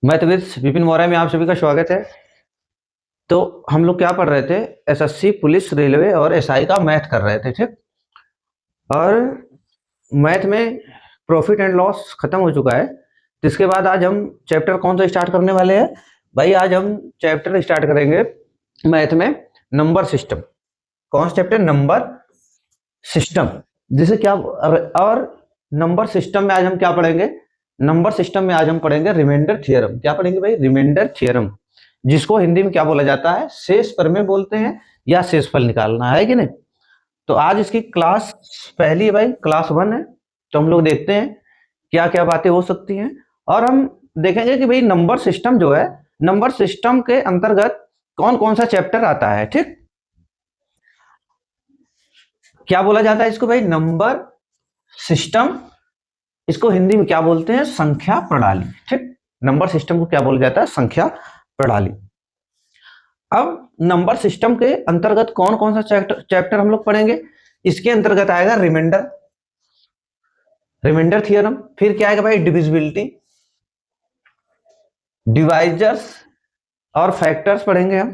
मैं तबीयत विपिन मौर्य में आप सभी का स्वागत है। तो हम लोग क्या पढ़ रहे थे? एसएससी, पुलिस, रेलवे और एसआई का मैथ कर रहे थे, ठीक। और मैथ में प्रॉफिट एंड लॉस खत्म हो चुका है। तो इसके बाद आज हम चैप्टर कौन सा स्टार्ट करने वाले हैं भाई? आज हम चैप्टर स्टार्ट करेंगे मैथ में नंबर सिस्टम। कौन सा चैप्टर? Number system. जिसे क्या और नंबर सिस्टम में आज हम क्या पढ़ेंगे? नंबर सिस्टम में आज हम पढ़ेंगे रिमाइंडर थ्योरम। क्या पढ़ेंगे भाई? रिमाइंडर थ्योरम, जिसको हिंदी में क्या बोला जाता है? शेष प्रमेय बोलते हैं, या शेषफल निकालना है कि नहीं। तो आज इसकी क्लास पहली है भाई, क्लास 1 है। तो हम लोग देखते हैं क्या क्या बातें हो सकती हैं, और हम देखेंगे कि भाई नंबर सिस्टम जो है, नंबर सिस्टम के अंतर्गत कौन कौन सा चैप्टर आता है, ठीक। क्या बोला जाता है इसको भाई? Number system. इसको हिंदी में क्या बोलते हैं? संख्या प्रणाली, ठीक। नंबर सिस्टम को क्या बोला जाता है? संख्या प्रणाली। अब नंबर सिस्टम के अंतर्गत कौन कौन सा चैप्टर हम लोग पढ़ेंगे? इसके अंतर्गत आएगा रिमाइंडर, रिमाइंडर थ्योरम। फिर क्या आएगा भाई? डिविजिबिलिटी, डिवाइजर्स और फैक्टर्स पढ़ेंगे हम।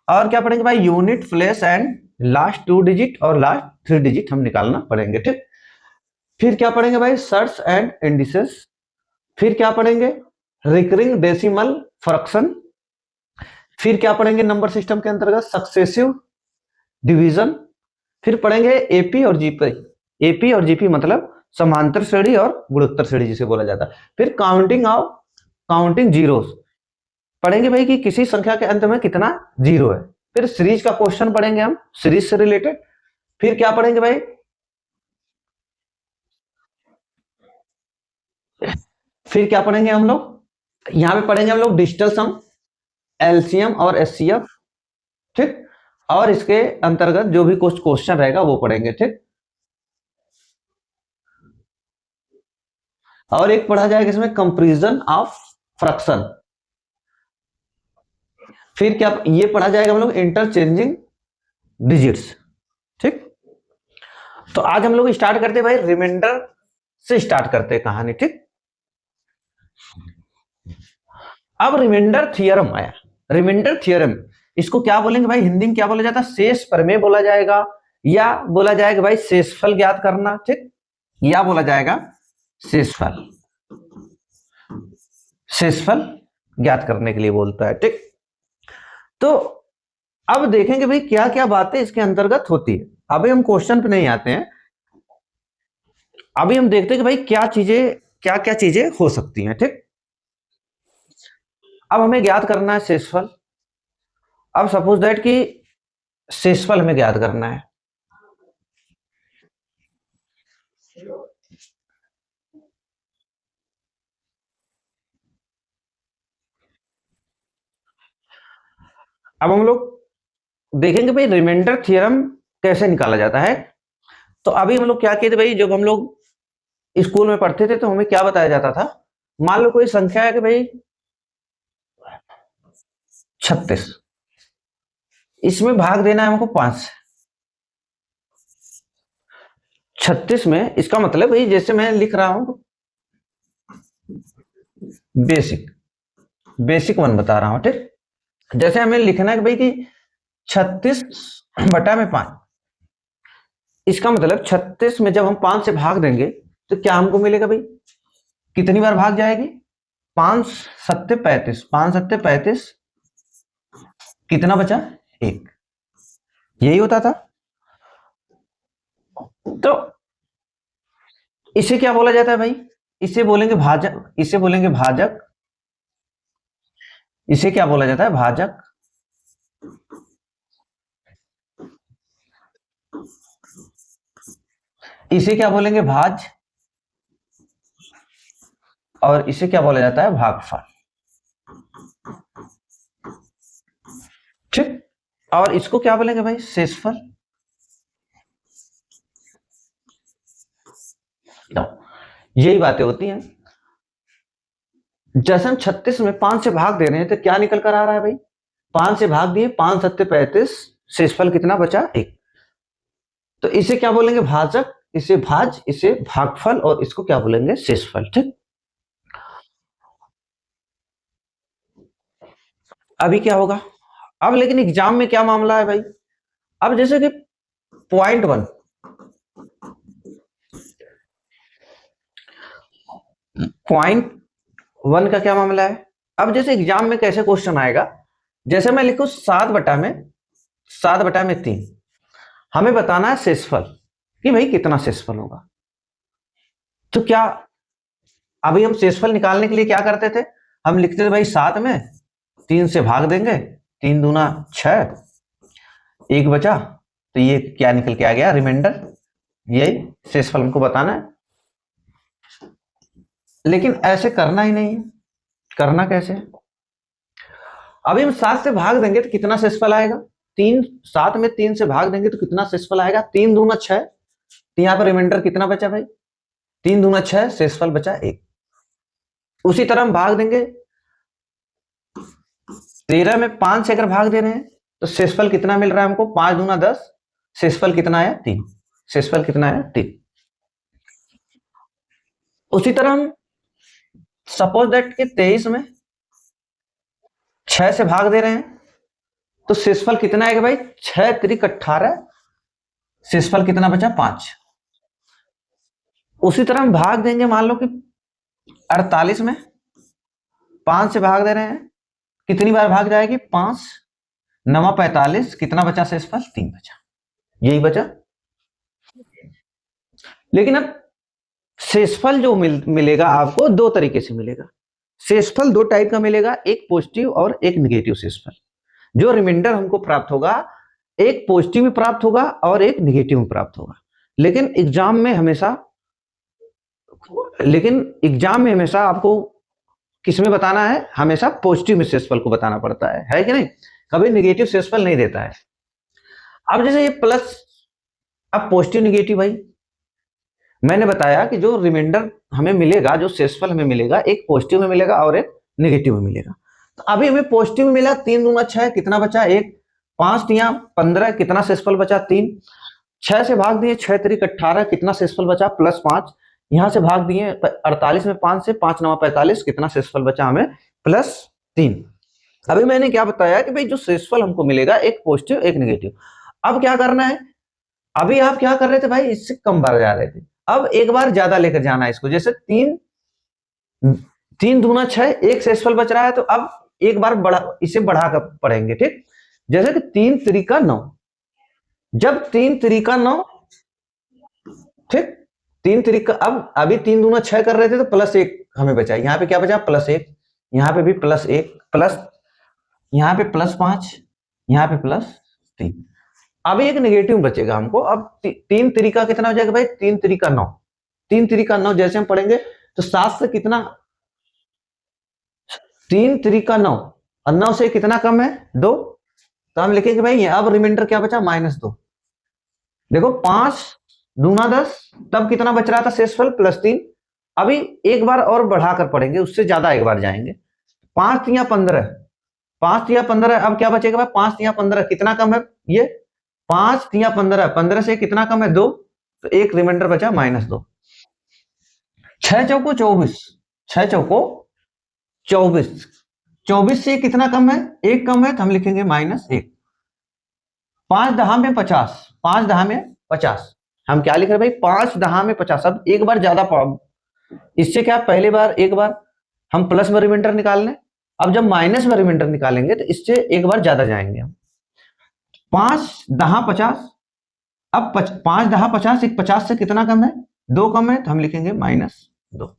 और क्या पढ़ेंगे भाई? Unit, place and last 2 digit और लास्ट 3 डिजिट हम निकालना पड़ेंगे, ठीक। फिर क्या पढ़ेंगे भाई? Shirts and indices. फिर क्या पढ़ेंगे? Recurring decimal fraction. फिर क्या पढ़ेंगे नंबर सिस्टम के अंतर्गत? Successive division. फिर पढ़ेंगे एपी और जीपी। एपी और जीपी मतलब समांतर श्रेणी और गुणोत्तर श्रेणी जिसे बोला जाता है। फिर काउंटिंग जीरोस पढ़ेंगे भाई कि किसी संख्या के अंत में कितना जीरो है। फिर सीरीज का क्वेश्चन पढ़ेंगे हम, सीरीज से रिलेटेड। फिर क्या पढ़ेंगे भाई? फिर क्या पढ़ेंगे हम लोग? यहां पे पढ़ेंगे हम लोग डिजिटल सम, एलसीएम और एचसीएफ, ठीक। और इसके अंतर्गत जो भी कुछ क्वेश्चन रहेगा वो पढ़ेंगे, ठीक। और एक पढ़ा जाएगा इसमें कंपैरिजन ऑफ फ्रैक्शन। फिर क्या ये पढ़ा जाएगा हम लोग? इंटरचेंजिंग डिजिट्स, ठीक। तो आज हम लोग स्टार्ट करते हैं भाई रिमाइंडर से, स्टार्ट करते हैं कहानी, ठीक। अब रिमाइंडर थ्योरम आया। रिमाइंडर थ्योरम इसको क्या बोलेंगे भाई? हिंदी में क्या बोला जाता है? शेष प्रमेय बोला जाएगा, या बोला जाएगा भाई शेषफल ज्ञात करना, ठीक। या बोला जाएगा शेषफल, शेषफल ज्ञात करने के लिए बोलता है, ठीक। तो अब देखेंगे भाई क्या क्या बातें इसके अंतर्गत होती है। अभी हम क्वेश्चन पे नहीं आते हैं, अभी हम देखते हैं कि भाई क्या क्या चीजें हो सकती हैं, ठीक। अब हमें ज्ञात करना है शेषफल। अब सपोज दैट कि शेषफल हमें ज्ञात करना है। अब हम लोग देखेंगे भाई रिमाइंडर थ्योरम कैसे निकाला जाता है। तो अभी हम लोग क्या किए थे भाई? जब हम लोग स्कूल में पढ़ते थे तो हमें क्या बताया जाता था? मान लो कोई संख्या है कि भाई 36, इसमें भाग देना है हमको 5 से। 36 में इसका मतलब भाई जैसे मैं लिख रहा हूं बेसिक, बेसिक 1 बता रहा हूं, ठीक। जैसे हमें लिखना है कि भाई कि 36/5, इसका मतलब 36 में जब हम 5 से भाग देंगे तो क्या हमको मिलेगा भाई? कितनी बार भाग जाएगी? 5 सत्ते 35, 5 सत्ते 35, कितना बचा? 1। यही होता था। तो इसे क्या बोला जाता है भाई? इसे बोलेंगे भाजक, इसे बोलेंगे भाजक। इसे क्या बोला जाता है? भाजक। इसे क्या बोलेंगे? भाज। और इसे क्या बोला जाता है? भागफल, ठीक। और इसको क्या बोलेंगे भाई? शेषफल। यही बातें होती हैं। जैसे हम 36 में 5 से भाग दे रहे हैं तो क्या निकल कर आ रहा है भाई? 5 से भाग दिए, 5 सत्ते 35, शेषफल कितना बचा? 1। तो इसे क्या बोलेंगे? भाजक। इसे भाज, इसे भागफल और इसको क्या बोलेंगे, शेषफल। ठीक, अभी क्या होगा, अब लेकिन एग्जाम में क्या मामला है भाई, अब जैसे कि .1 .1 का क्या मामला है। अब जैसे एग्जाम में कैसे क्वेश्चन आएगा, जैसे मैं लिखूं 7/3, हमें बताना है शेषफल कि भाई कितना शेषफल होगा। तो क्या अभी हम शेषफल निकालने के लिए क्या करते थे, हम लिखते थे भाई 7 में 3 से भाग देंगे, 3 दूना 6, 1 बचा, तो ये क्या निकल के आ गया, रिमाइंडर। यही शेषफल हमको बताना है, लेकिन ऐसे करना ही नहीं है। करना कैसे, अभी हम 7 से भाग देंगे तो कितना शेषफल आएगा, 7 में 3 से भाग देंगे तो कितना शेषफल आएगा, 3 दूना 6, तो यहाँ पर रिमाइंडर कितना बचा भाई, 3 दूना 6, शेषफल बचा 1। उसी तरह हम भाग देंगे 13 में 5 से अगर भाग दे रहे हैं तो शेषफल कितना मिल रहा है हमको, 5 दूना 10, शेषफल कितना आया 3, शेषफल कितना आया 3। उसी तरह हम सपोज दैट कि 23 में 6 से भाग दे रहे हैं तो शेषफल कितना आएगा भाई, 6 त्रिक 18, शेषफल कितना बचा 5। उसी तरह हम भाग देंगे, मान लो कि 48 में 5 से भाग दे रहे हैं, कितनी बार भाग जाएगी, 5 9 45, कितना बचा शेषफल, 3 बचा, यही बचा। लेकिन अब शेषफल जो मिलेगा आपको दो तरीके से मिलेगा, शेषफल दो टाइप का मिलेगा, एक पॉजिटिव और एक नेगेटिव शेषफल। जो रिमाइंडर हमको प्राप्त होगा एक पॉजिटिव में प्राप्त होगा और एक नेगेटिव में प्राप्त होगा। लेकिन एग्जाम में हमेशा आपको किस में बताना है, हमेशा पॉजिटिव में शेषफल को बताना पड़ता है कि नहीं, कभी नेगेटिव शेषफल नहीं देता है। अब जैसे ये प्लस, अब पॉजिटिव नेगेटिव भाई मैंने बताया कि जो रिमाइंडर हमें मिलेगा, जो शेषफल हमें मिलेगा, एक पॉजिटिव में मिलेगा और एक नेगेटिव में मिलेगा। तो अभी हमें पॉजिटिव में मिला 3 दूना 6, कितना बचा 1, 5 तिया 15, कितना शेषफल बचा 3, 6 से भाग दिए 6 त्रिक 18, कितना शेषफल बचा +5, यहां से भाग दिए 48 में 5 से, 5 9 45, कितना शेषफल बचा हमें +3। अभी मैंने क्या बताया कि भाई जो शेषफल हमको मिलेगा एक पॉजिटिव एक नेगेटिव। अब क्या करना है, अभी आप क्या कर रहे थे भाई, इससे कम बार जा रहे थे, अब एक बार ज्यादा लेकर जाना है इसको। जैसे 3 दूना 6, एक शेषफल बच रहा है, तो अब एक बार इसे बढ़ाकर पढ़ेंगे। ठीक, जैसे कि 3 त्रिका 9, जब 3 त्रिका 9, ठीक 3 त्रिका, अब अभी 3 दूना 6 कर रहे थे तो +1 हमें बचा, यहाँ पे क्या बचा +1, यहाँ पे भी +1, प्लस यहाँ पे +5, यहाँ पे +3। अभी एक नेगेटिव बचेगा हमको। अब 3 त्रिका कितना हो जाएगा भाई, 3 त्रिका 9, 3 त्रिका 9 जैसे हम पढ़ेंगे तो 7 से कितना, 3 त्रिका 9 और 9 से कितना कम है 2, तो हम लिखेंगे भाई अब रिमाइंडर क्या बचा -2। देखो 5 दूना 10, तब कितना बच रहा था शेषफल +3। अभी एक बार और बढ़ाकर पढ़ेंगे, उससे ज्यादा एक बार जाएंगे, 5 तिया 15, 5 तिया 15, अब क्या बचेगा भाई 5 तिया 15, कितना कम है ये 5 तिया 15, 15 से कितना कम है 2, तो एक रिमाइंडर बचा -2। 6 चौको 24, 6 चौको 24, 24 से कितना कम है, एक कम है, तो हम लिखेंगे -1। 5 दहा में 50, 5 दहा में 50, हम क्या लिख रहे हैं भाई 5 दहा में 50। अब एक बार ज्यादा इससे क्या, पहले बार एक बार हम प्लस में रिमाइंडर निकाल लें, अब जब माइनस में रिमाइंडर निकालेंगे तो इससे एक बार ज्यादा जाएंगे हम। 5 दहा 50, अब 5 दहा 50, 50 से कितना कम है 2 कम है, तो हम लिखेंगे -2।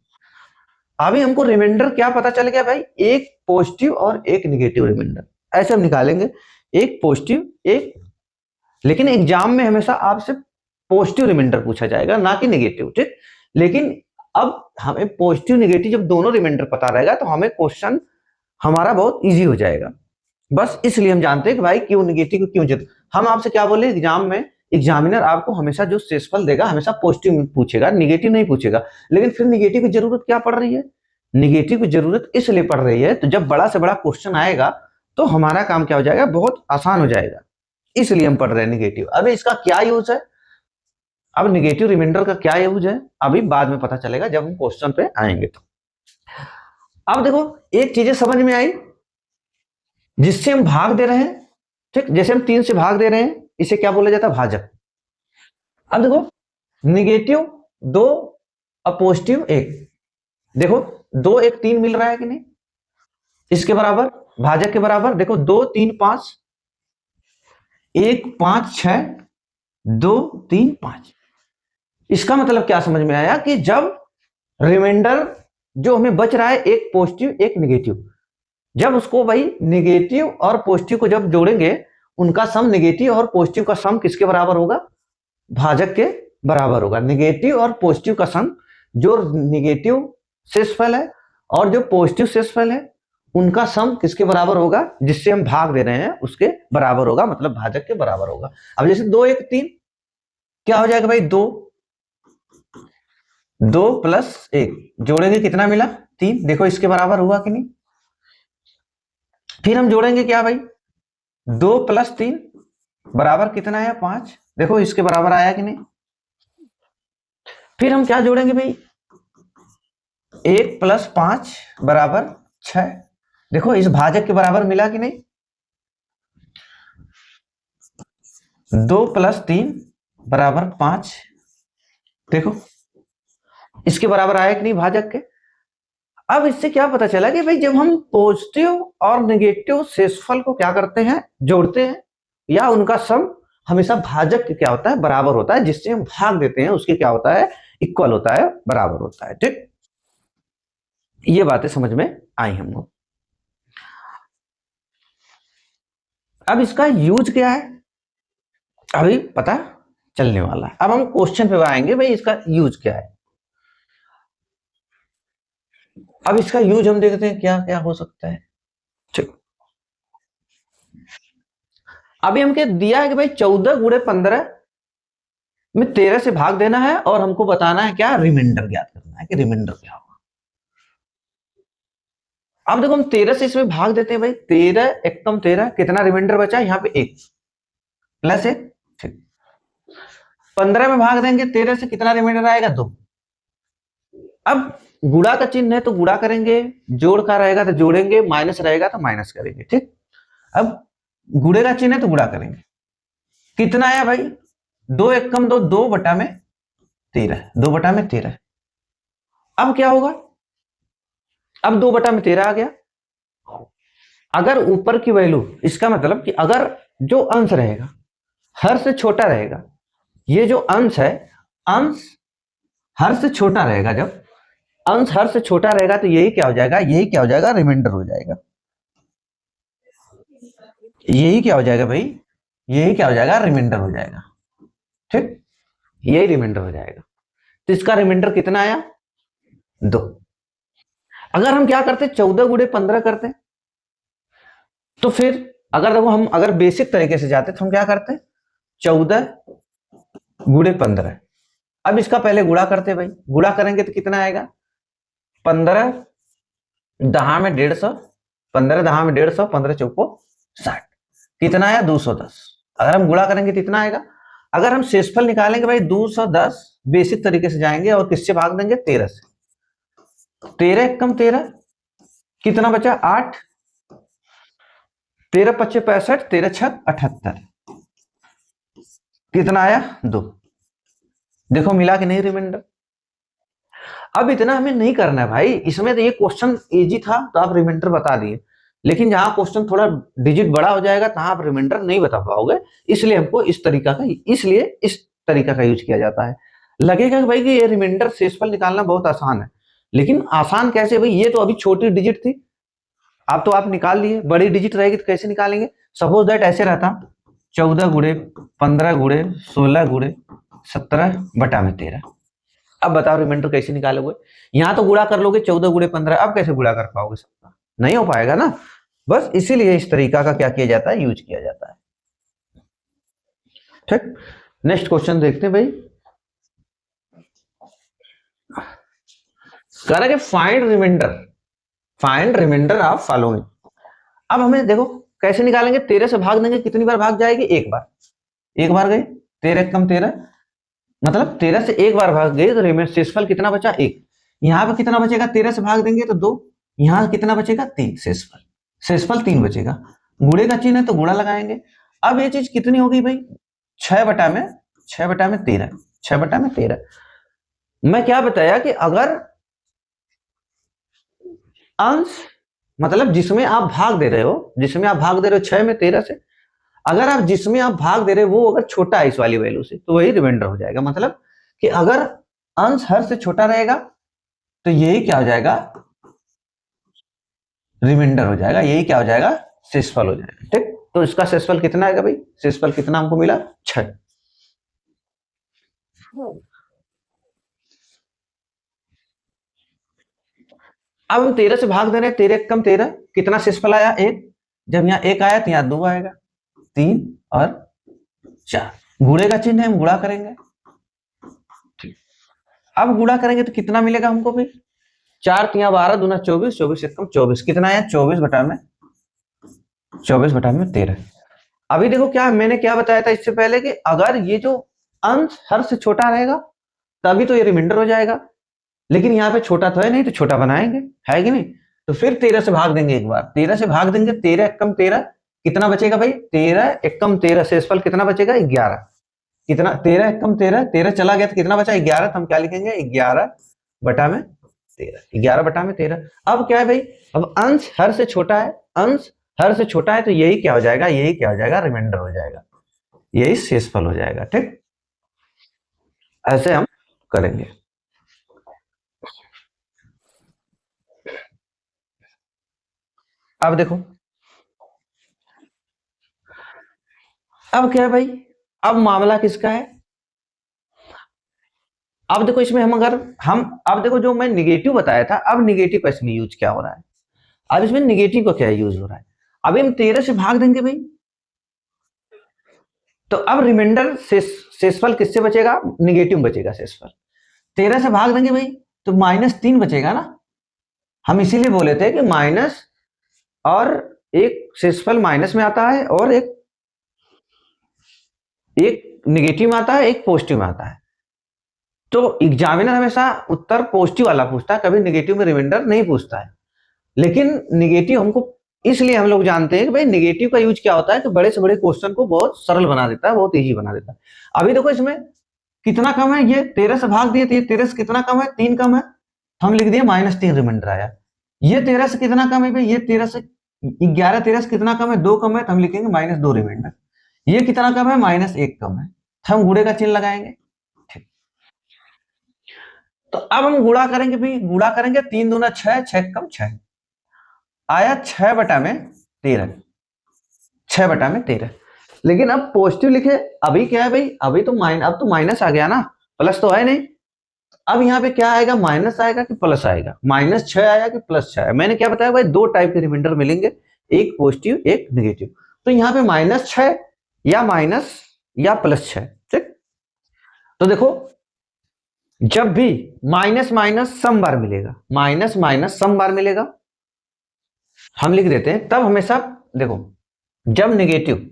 अभी हमको रिमाइंडर क्या पता चल गया भाई, एक पॉजिटिव और एक नेगेटिव रिमाइंडर, ऐसे हम निकालेंगे, एक पॉजिटिव एक। लेकिन एग्जाम में हमेशा आपसे पॉजिटिव रिमाइंडर पूछा जाएगा, ना कि नेगेटिव। ठीक, लेकिन अब हमें पॉजिटिव नेगेटिव जब दोनों रिमाइंडर पता रहेगा तो हमें क्वेश्चन हमारा बहुत इजी हो जाएगा। बस इसलिए हम जानते हैं कि भाई क्यों नेगेटिव क्यों जित। हम आपसे क्या बोले, एग्जाम में एग्जामिनर आपको हमेशा जो शेषफल देगा हमेशा पॉजिटिव पूछेगा, नेगेटिव नहीं पूछेगा। लेकिन फिर नेगेटिव की जरूरत क्या पड़ रही है, नेगेटिव की जरूरत इसलिए पड़ रही है तो जब बड़ा से बड़ा क्वेश्चन आएगा तो हमारा काम क्या हो जाएगा, बहुत आसान हो जाएगा, इसलिए हम पढ़ रहे हैं नेगेटिव। अभी इसका क्या यूज है, अब निगेटिव रिमाइंडर का क्या यूज है अभी बाद में पता चलेगा जब हम क्वेश्चन पे आएंगे। तो अब देखो एक चीजें समझ में आई, जिससे हम भाग दे रहे हैं, ठीक, जैसे हम 3 से भाग दे रहे हैं, इसे क्या बोला जाता है, भाजक। अब देखो निगेटिव 2 और पॉजिटिव 1, देखो 2 1 3 मिल रहा है कि नहीं, इसके बराबर भाजक के बराबर, देखो 2 3 5, 1 5 6, 2 3 5। इसका मतलब क्या समझ में आया कि जब रिमाइंडर जो हमें बच रहा है, एक पॉजिटिव एक निगेटिव, जब उसको भाई निगेटिव और पॉजिटिव को जब जोड़ेंगे, उनका सम निगेटिव और पॉजिटिव का सम किसके बराबर होगा, भाजक के बराबर होगा। निगेटिव और पॉजिटिव का सम, जो निगेटिव शेषफल है और जो पॉजिटिव शेषफल है, उनका सम किसके बराबर होगा, जिससे हम भाग दे रहे हैं उसके बराबर होगा, मतलब भाजक के बराबर होगा। अब जैसे 2 1 3 क्या हो जाएगा भाई, 2 प्लस 1 जोड़ेंगे कितना मिला, 3, देखो इसके बराबर हुआ कि नहीं। फिर हम जोड़ेंगे क्या भाई, 2 प्लस 3 बराबर कितना है, 5, देखो इसके बराबर आया कि नहीं। फिर हम क्या जोड़ेंगे भाई, 1 प्लस 5 बराबर 6, देखो इस भाजक के बराबर मिला कि नहीं। 2 प्लस 3 बराबर 5, देखो इसके बराबर आया कि नहीं भाजक के। अब इससे क्या पता चला कि भाई जब हम पॉजिटिव और नेगेटिव शेषफल को क्या करते हैं, जोड़ते हैं, या उनका सम हमेशा भाजक के क्या होता है, बराबर होता है, जिससे हम भाग देते हैं उसके क्या होता है, इक्वल होता है, बराबर होता है। ठीक, ये बातें समझ में आई हमको। अब इसका यूज क्या है अभी पता चलने वाला है। अब हम क्वेश्चन पे आएंगे भाई इसका यूज क्या है। अब इसका यूज हम देखते हैं क्या क्या हो सकता है। ठीक, अभी हमको दिया है कि भाई 14 गुणे 15 में 13 से भाग देना है और हमको बताना है क्या, रिमाइंडर ज्ञात करना है कि रिमाइंडर क्या होगा। अब देखो हम 13 से इसमें भाग देते हैं भाई, 13 एकम 13, कितना रिमाइंडर बचा है यहाँ पे 1 प्लस 1। ठीक, 15 में भाग देंगे 13 से, कितना रिमाइंडर आएगा, 2। अब गुणा का चिन्ह है तो गुणा करेंगे, जोड़ का रहेगा तो जोड़ेंगे, माइनस रहेगा तो माइनस करेंगे। ठीक, अब गुणे का चिन्ह है तो गुणा करेंगे, कितना आया भाई, 2 एकम 2, 2 बटा में 13, 2 बटा में 13। अब क्या होगा, अब 2 बटा में 13 आ गया। अगर ऊपर की वैल्यू, इसका मतलब कि अगर जो अंश रहेगा हर से छोटा रहेगा, ये जो अंश है, अंश हर से छोटा रहेगा, जब अंश हर से छोटा रहेगा तो यही क्या हो जाएगा, यही क्या हो जाएगा, रिमाइंडर हो जाएगा। यही क्या हो जाएगा भाई, यही क्या हो जाएगा, रिमाइंडर हो जाएगा। ठीक, यही रिमाइंडर हो जाएगा। तो इसका रिमाइंडर कितना आया, 2। अगर हम क्या करते, 14 गुणे 15 करते, तो फिर अगर देखो हम अगर बेसिक तरीके से जाते तो हम क्या करते, 14 गुणे 15। अब इसका पहले गुणा करते भाई, गुणा करेंगे तो कितना आएगा, 15 दहा में 150, 15 दहा में 150, 15 चौको 60, कितना आया, 210। अगर हम गुणा करेंगे तो कितना आएगा, अगर हम शेषफल निकालेंगे भाई 210, बेसिक तरीके से जाएंगे और किससे भाग देंगे, 13 से। 13 एकम 13, कितना बचा, 8, 13 पच्चे 65, 13 छक 78, कितना आया, 2। देखो मिला कि नहीं रिमाइंडर। अब इतना हमें नहीं करना है भाई, इसमें तो ये क्वेश्चन इजी था तो आप रिमाइंडर बता दिए, लेकिन जहां क्वेश्चन थोड़ा डिजिट बड़ा हो जाएगा तहां आप रिमाइंडर नहीं बता पाओगे, इसलिए हमको इस तरीका का यूज किया जाता है। लगेगा कि भाई कि ये रिमाइंडर शेषफल निकालना बहुत आसान है, लेकिन आसान कैसे भाई, ये तो अभी छोटी डिजिट थी, आप तो आप निकाल लिए, बड़ी डिजिट रहेगी तो कैसे निकालेंगे। सपोज दैट ऐसे रहता, 14 गुणे 15 गुणे 16 गुणे 17 बटा में 13। अब बताओ रिमाइंडर कैसे निकालोगे, यहां तो गुणा कर लोगे 14 गुणे 15, अब कैसे गुणा कर पाओगे, सबका नहीं हो पाएगा ना। बस इसीलिए इस तरीका का क्या किया जाता है, यूज किया जाता है। ठीक, नेक्स्ट क्वेश्चन देखते हैं भाई। कह रहा है फाइंड रिमाइंडर ऑफ फॉलोइंग। अब हमें देखो कैसे निकालेंगे, 13 से भाग देंगे, कितनी बार भाग जाएगी, एक बार, एक बार गए, 13 एकम 13, मतलब 13 से एक बार भाग गए तो रिमेन शेषफल कितना बचा, 1। यहाँ पे कितना बचेगा, 13 से भाग देंगे तो 2। यहाँ कितना बचेगा, 3। शेषफल शेषफल 3 बचेगा। गुणे का चिन्ह है तो गुणा लगाएंगे। अब ये चीज कितनी हो गई भाई, 6 बटा में 13, 6 बटा में 13। मैं क्या बताया कि अगर अंश मतलब जिसमें आप भाग दे रहे हो, 6 में 13 से, अगर आप जिसमें आप भाग दे रहे हो वो अगर छोटा है इस वाली वैल्यू से तो वही रिमाइंडर हो जाएगा। मतलब कि अगर अंश हर से छोटा रहेगा तो यही क्या हो जाएगा, रिमाइंडर हो जाएगा, यही क्या हो जाएगा, शेषफल हो जाएगा। ठीक, तो इसका शेषफल कितना आएगा भाई, शेषफल कितना हमको मिला, 6। अब हम 13 से भाग दे रहे हैं, 13 कम 13, कितना शेषफल आया, 1। जब यहाँ 1 आया तो यहाँ 2 आएगा, 3 और 4। गुणे का चिन्ह है, हम गुणा करेंगे। ठीक, अब गुणा करेंगे तो कितना मिलेगा हमको भाई, 4 3 12 दूना 24, 24 एकम 24, कितना आया, 24 बटा में 13। अभी देखो क्या मैंने क्या बताया था इससे पहले कि अगर ये जो अंश हर से छोटा रहेगा तभी तो ये रिमाइंडर हो जाएगा, लेकिन यहाँ पे छोटा तो है नहीं तो छोटा बनाएंगे, है कि नहीं। तो फिर 13 से भाग देंगे, एक बार 13 से भाग देंगे, 13 एकम 13, कितना बचेगा भाई, 13 एकम 13, शेषफल कितना बचेगा, 11। कितना, 13 एकम 13, 13 चला गया तो कितना बचा, 11। तो हम क्या लिखेंगे, 11 बटा में 13, 11 बटा में 13। अब क्या है भाई, अब अंश हर से छोटा है, अंश हर से छोटा है तो यही क्या हो जाएगा, यही क्या हो जाएगा, रिमाइंडर हो जाएगा, यही शेषफल हो जाएगा। ठीक, ऐसे हम करेंगे। अब देखो, अब क्या है भाई, अब मामला किसका है, अब देखो इसमें हम अब देखो जो मैं निगेटिव बताया था, अब निगेटिव का इसमें यूज क्या हो रहा है, अब इसमें निगेटिव का क्या यूज हो रहा है। अभी हम 13 से भाग देंगे भाई, तो अब रिमाइंडर शेषफल किससे बचेगा, निगेटिव बचेगा शेषफल। 13 से भाग देंगे भाई तो -3 बचेगा ना, हम इसीलिए बोले थे कि माइनस, और एक शेषफल माइनस में आता है और एक निगेटिव में आता है, एक पॉजिटिव में आता है। तो एग्जामिनर हमेशा उत्तर पॉजिटिव वाला पूछता है, कभी निगेटिव में रिमाइंडर नहीं पूछता है। लेकिन निगेटिव हमको इसलिए हम लोग जानते हैं कि भाई निगेटिव का यूज क्या होता है, कि बड़े से बड़े क्वेश्चन को बहुत सरल बना देता है, बहुत इजी बना देता है। अभी देखो इसमें कितना कम है, ये 13 से भाग दिए तो ये 13 से कितना कम है, 3 कम है, हम लिख दिए -3 रिमाइंडर आया। ये 13 से कितना कम है भाई, ये 13 से 11, 13 से कितना कम है, 2 कम है, तो हम लिखेंगे -2 रिमाइंडर। ये कितना कम है, -1 कम है, तो हम गुणे का चिन्ह लगाएंगे। ठीक, तो अब हम गुणा करेंगे भाई, गुणा करेंगे, 3 दूना 6, 6 कम 6 आया, 6 बटा में 13, 6 बटा में 13। लेकिन अब पॉजिटिव लिखे, अभी क्या है भाई, अभी तो अब तो माइनस आ गया ना, प्लस तो है नहीं। अब यहाँ पे क्या आएगा, माइनस आएगा कि प्लस आएगा, -6 आया कि +6 आया। मैंने क्या बताया भाई, 2 टाइप के रिमाइंडर मिलेंगे, एक पॉजिटिव एक नेगेटिव। तो यहाँ पे -6 या माइनस या +6। ठीक, तो देखो जब भी माइनस माइनस सम बार मिलेगा, माइनस माइनस सम बार मिलेगा, हम लिख देते हैं, तब हमेशा देखो जब नेगेटिव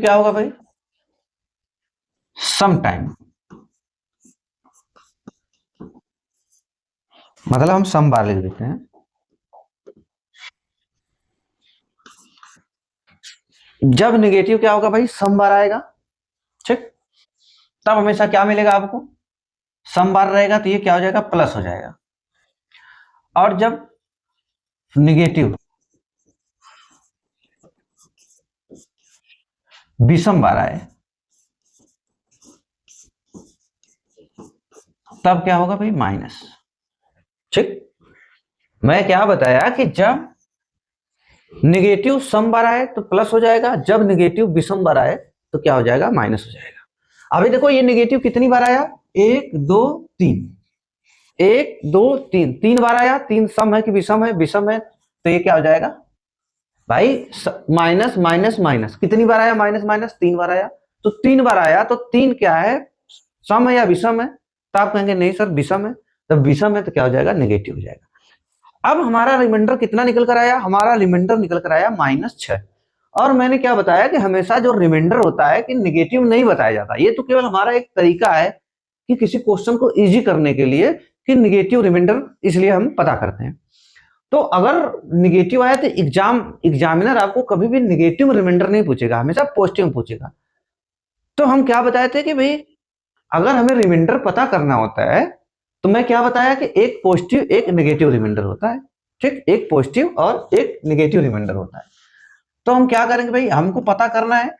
क्या होगा भाई, सम टाइम, मतलब हम सम बार लिख देते हैं। जब नेगेटिव क्या होगा भाई, सम बार आएगा। ठीक, तब हमेशा क्या मिलेगा आपको, सम बार रहेगा तो ये क्या हो जाएगा, प्लस हो जाएगा। और जब निगेटिव विषम बार आए तब क्या होगा भाई, माइनस। ठीक, मैं क्या बताया कि जब निगेटिव सम बार आए तो प्लस हो जाएगा, जब निगेटिव विषम बार आए तो क्या हो जाएगा, माइनस हो जाएगा। अभी देखो ये निगेटिव कितनी बार आया, 1 2 3, 1 2 3, 3 बार आया। 3 सम है कि विषम है, विषम है, तो ये क्या हो जाएगा भाई, माइनस माइनस माइनस, कितनी बार आया माइनस माइनस, 3 बार आया, तो 3 बार आया, तो 3 क्या है, सम है या विषम है? तो आप कहेंगे नहीं सर विषम है। तो विषम है तो क्या हो जाएगा, नेगेटिव हो जाएगा। अब हमारा रिमाइंडर कितना निकल कर आया, हमारा रिमाइंडर निकल कर आया -6। और मैंने क्या बताया कि हमेशा जो रिमाइंडर होता है कि नेगेटिव नहीं बताया जाता, ये तो केवल हमारा एक तरीका है कि किसी क्वेश्चन को इजी करने के लिए कि नेगेटिव रिमाइंडर इसलिए हम पता करते हैं। तो अगर नेगेटिव आया तो एग्जामिनर आपको कभी भी नेगेटिव रिमाइंडर नहीं पूछेगा, हमेशा पॉजिटिव पूछेगा। तो हम क्या बताए थे कि भाई अगर हमें रिमाइंडर पता करना होता है तो मैं क्या बताया कि एक पॉजिटिव एक नेगेटिव रिमाइंडर होता है, ठीक, एक पॉजिटिव और एक नेगेटिव रिमाइंडर होता है। तो हम क्या करेंगे भाई, हमको पता करना है,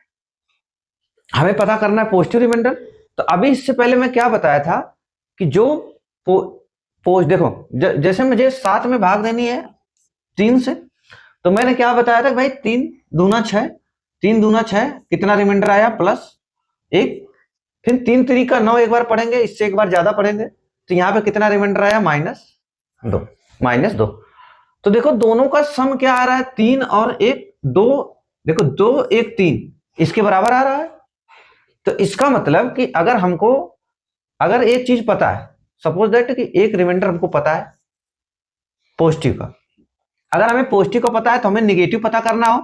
हमें पता करना है पॉजिटिव रिमाइंडर। तो अभी इससे पहले मैं क्या बताया था कि जो देखो जैसे मुझे 7 में भाग देनी है 3 से, तो मैंने क्या बताया था भाई 3 दूना 6, 3 दूना 6 कितना रिमाइंडर आया +1। फिर 3 3 का 9 एक बार पढ़ेंगे, इससे एक बार ज्यादा पढ़ेंगे, तो यहाँ पे कितना रिमाइंडर आया -2। तो देखो दोनों का सम क्या आ रहा है, 3 और 1 2, देखो 2 1 3 इसके बराबर आ रहा है। तो इसका मतलब कि अगर एक चीज पता है, सपोज दैट कि एक रिमाइंडर हमको पता है पॉजिटिव का, अगर हमें पॉजिटिव का पता है तो हमें नेगेटिव पता करना हो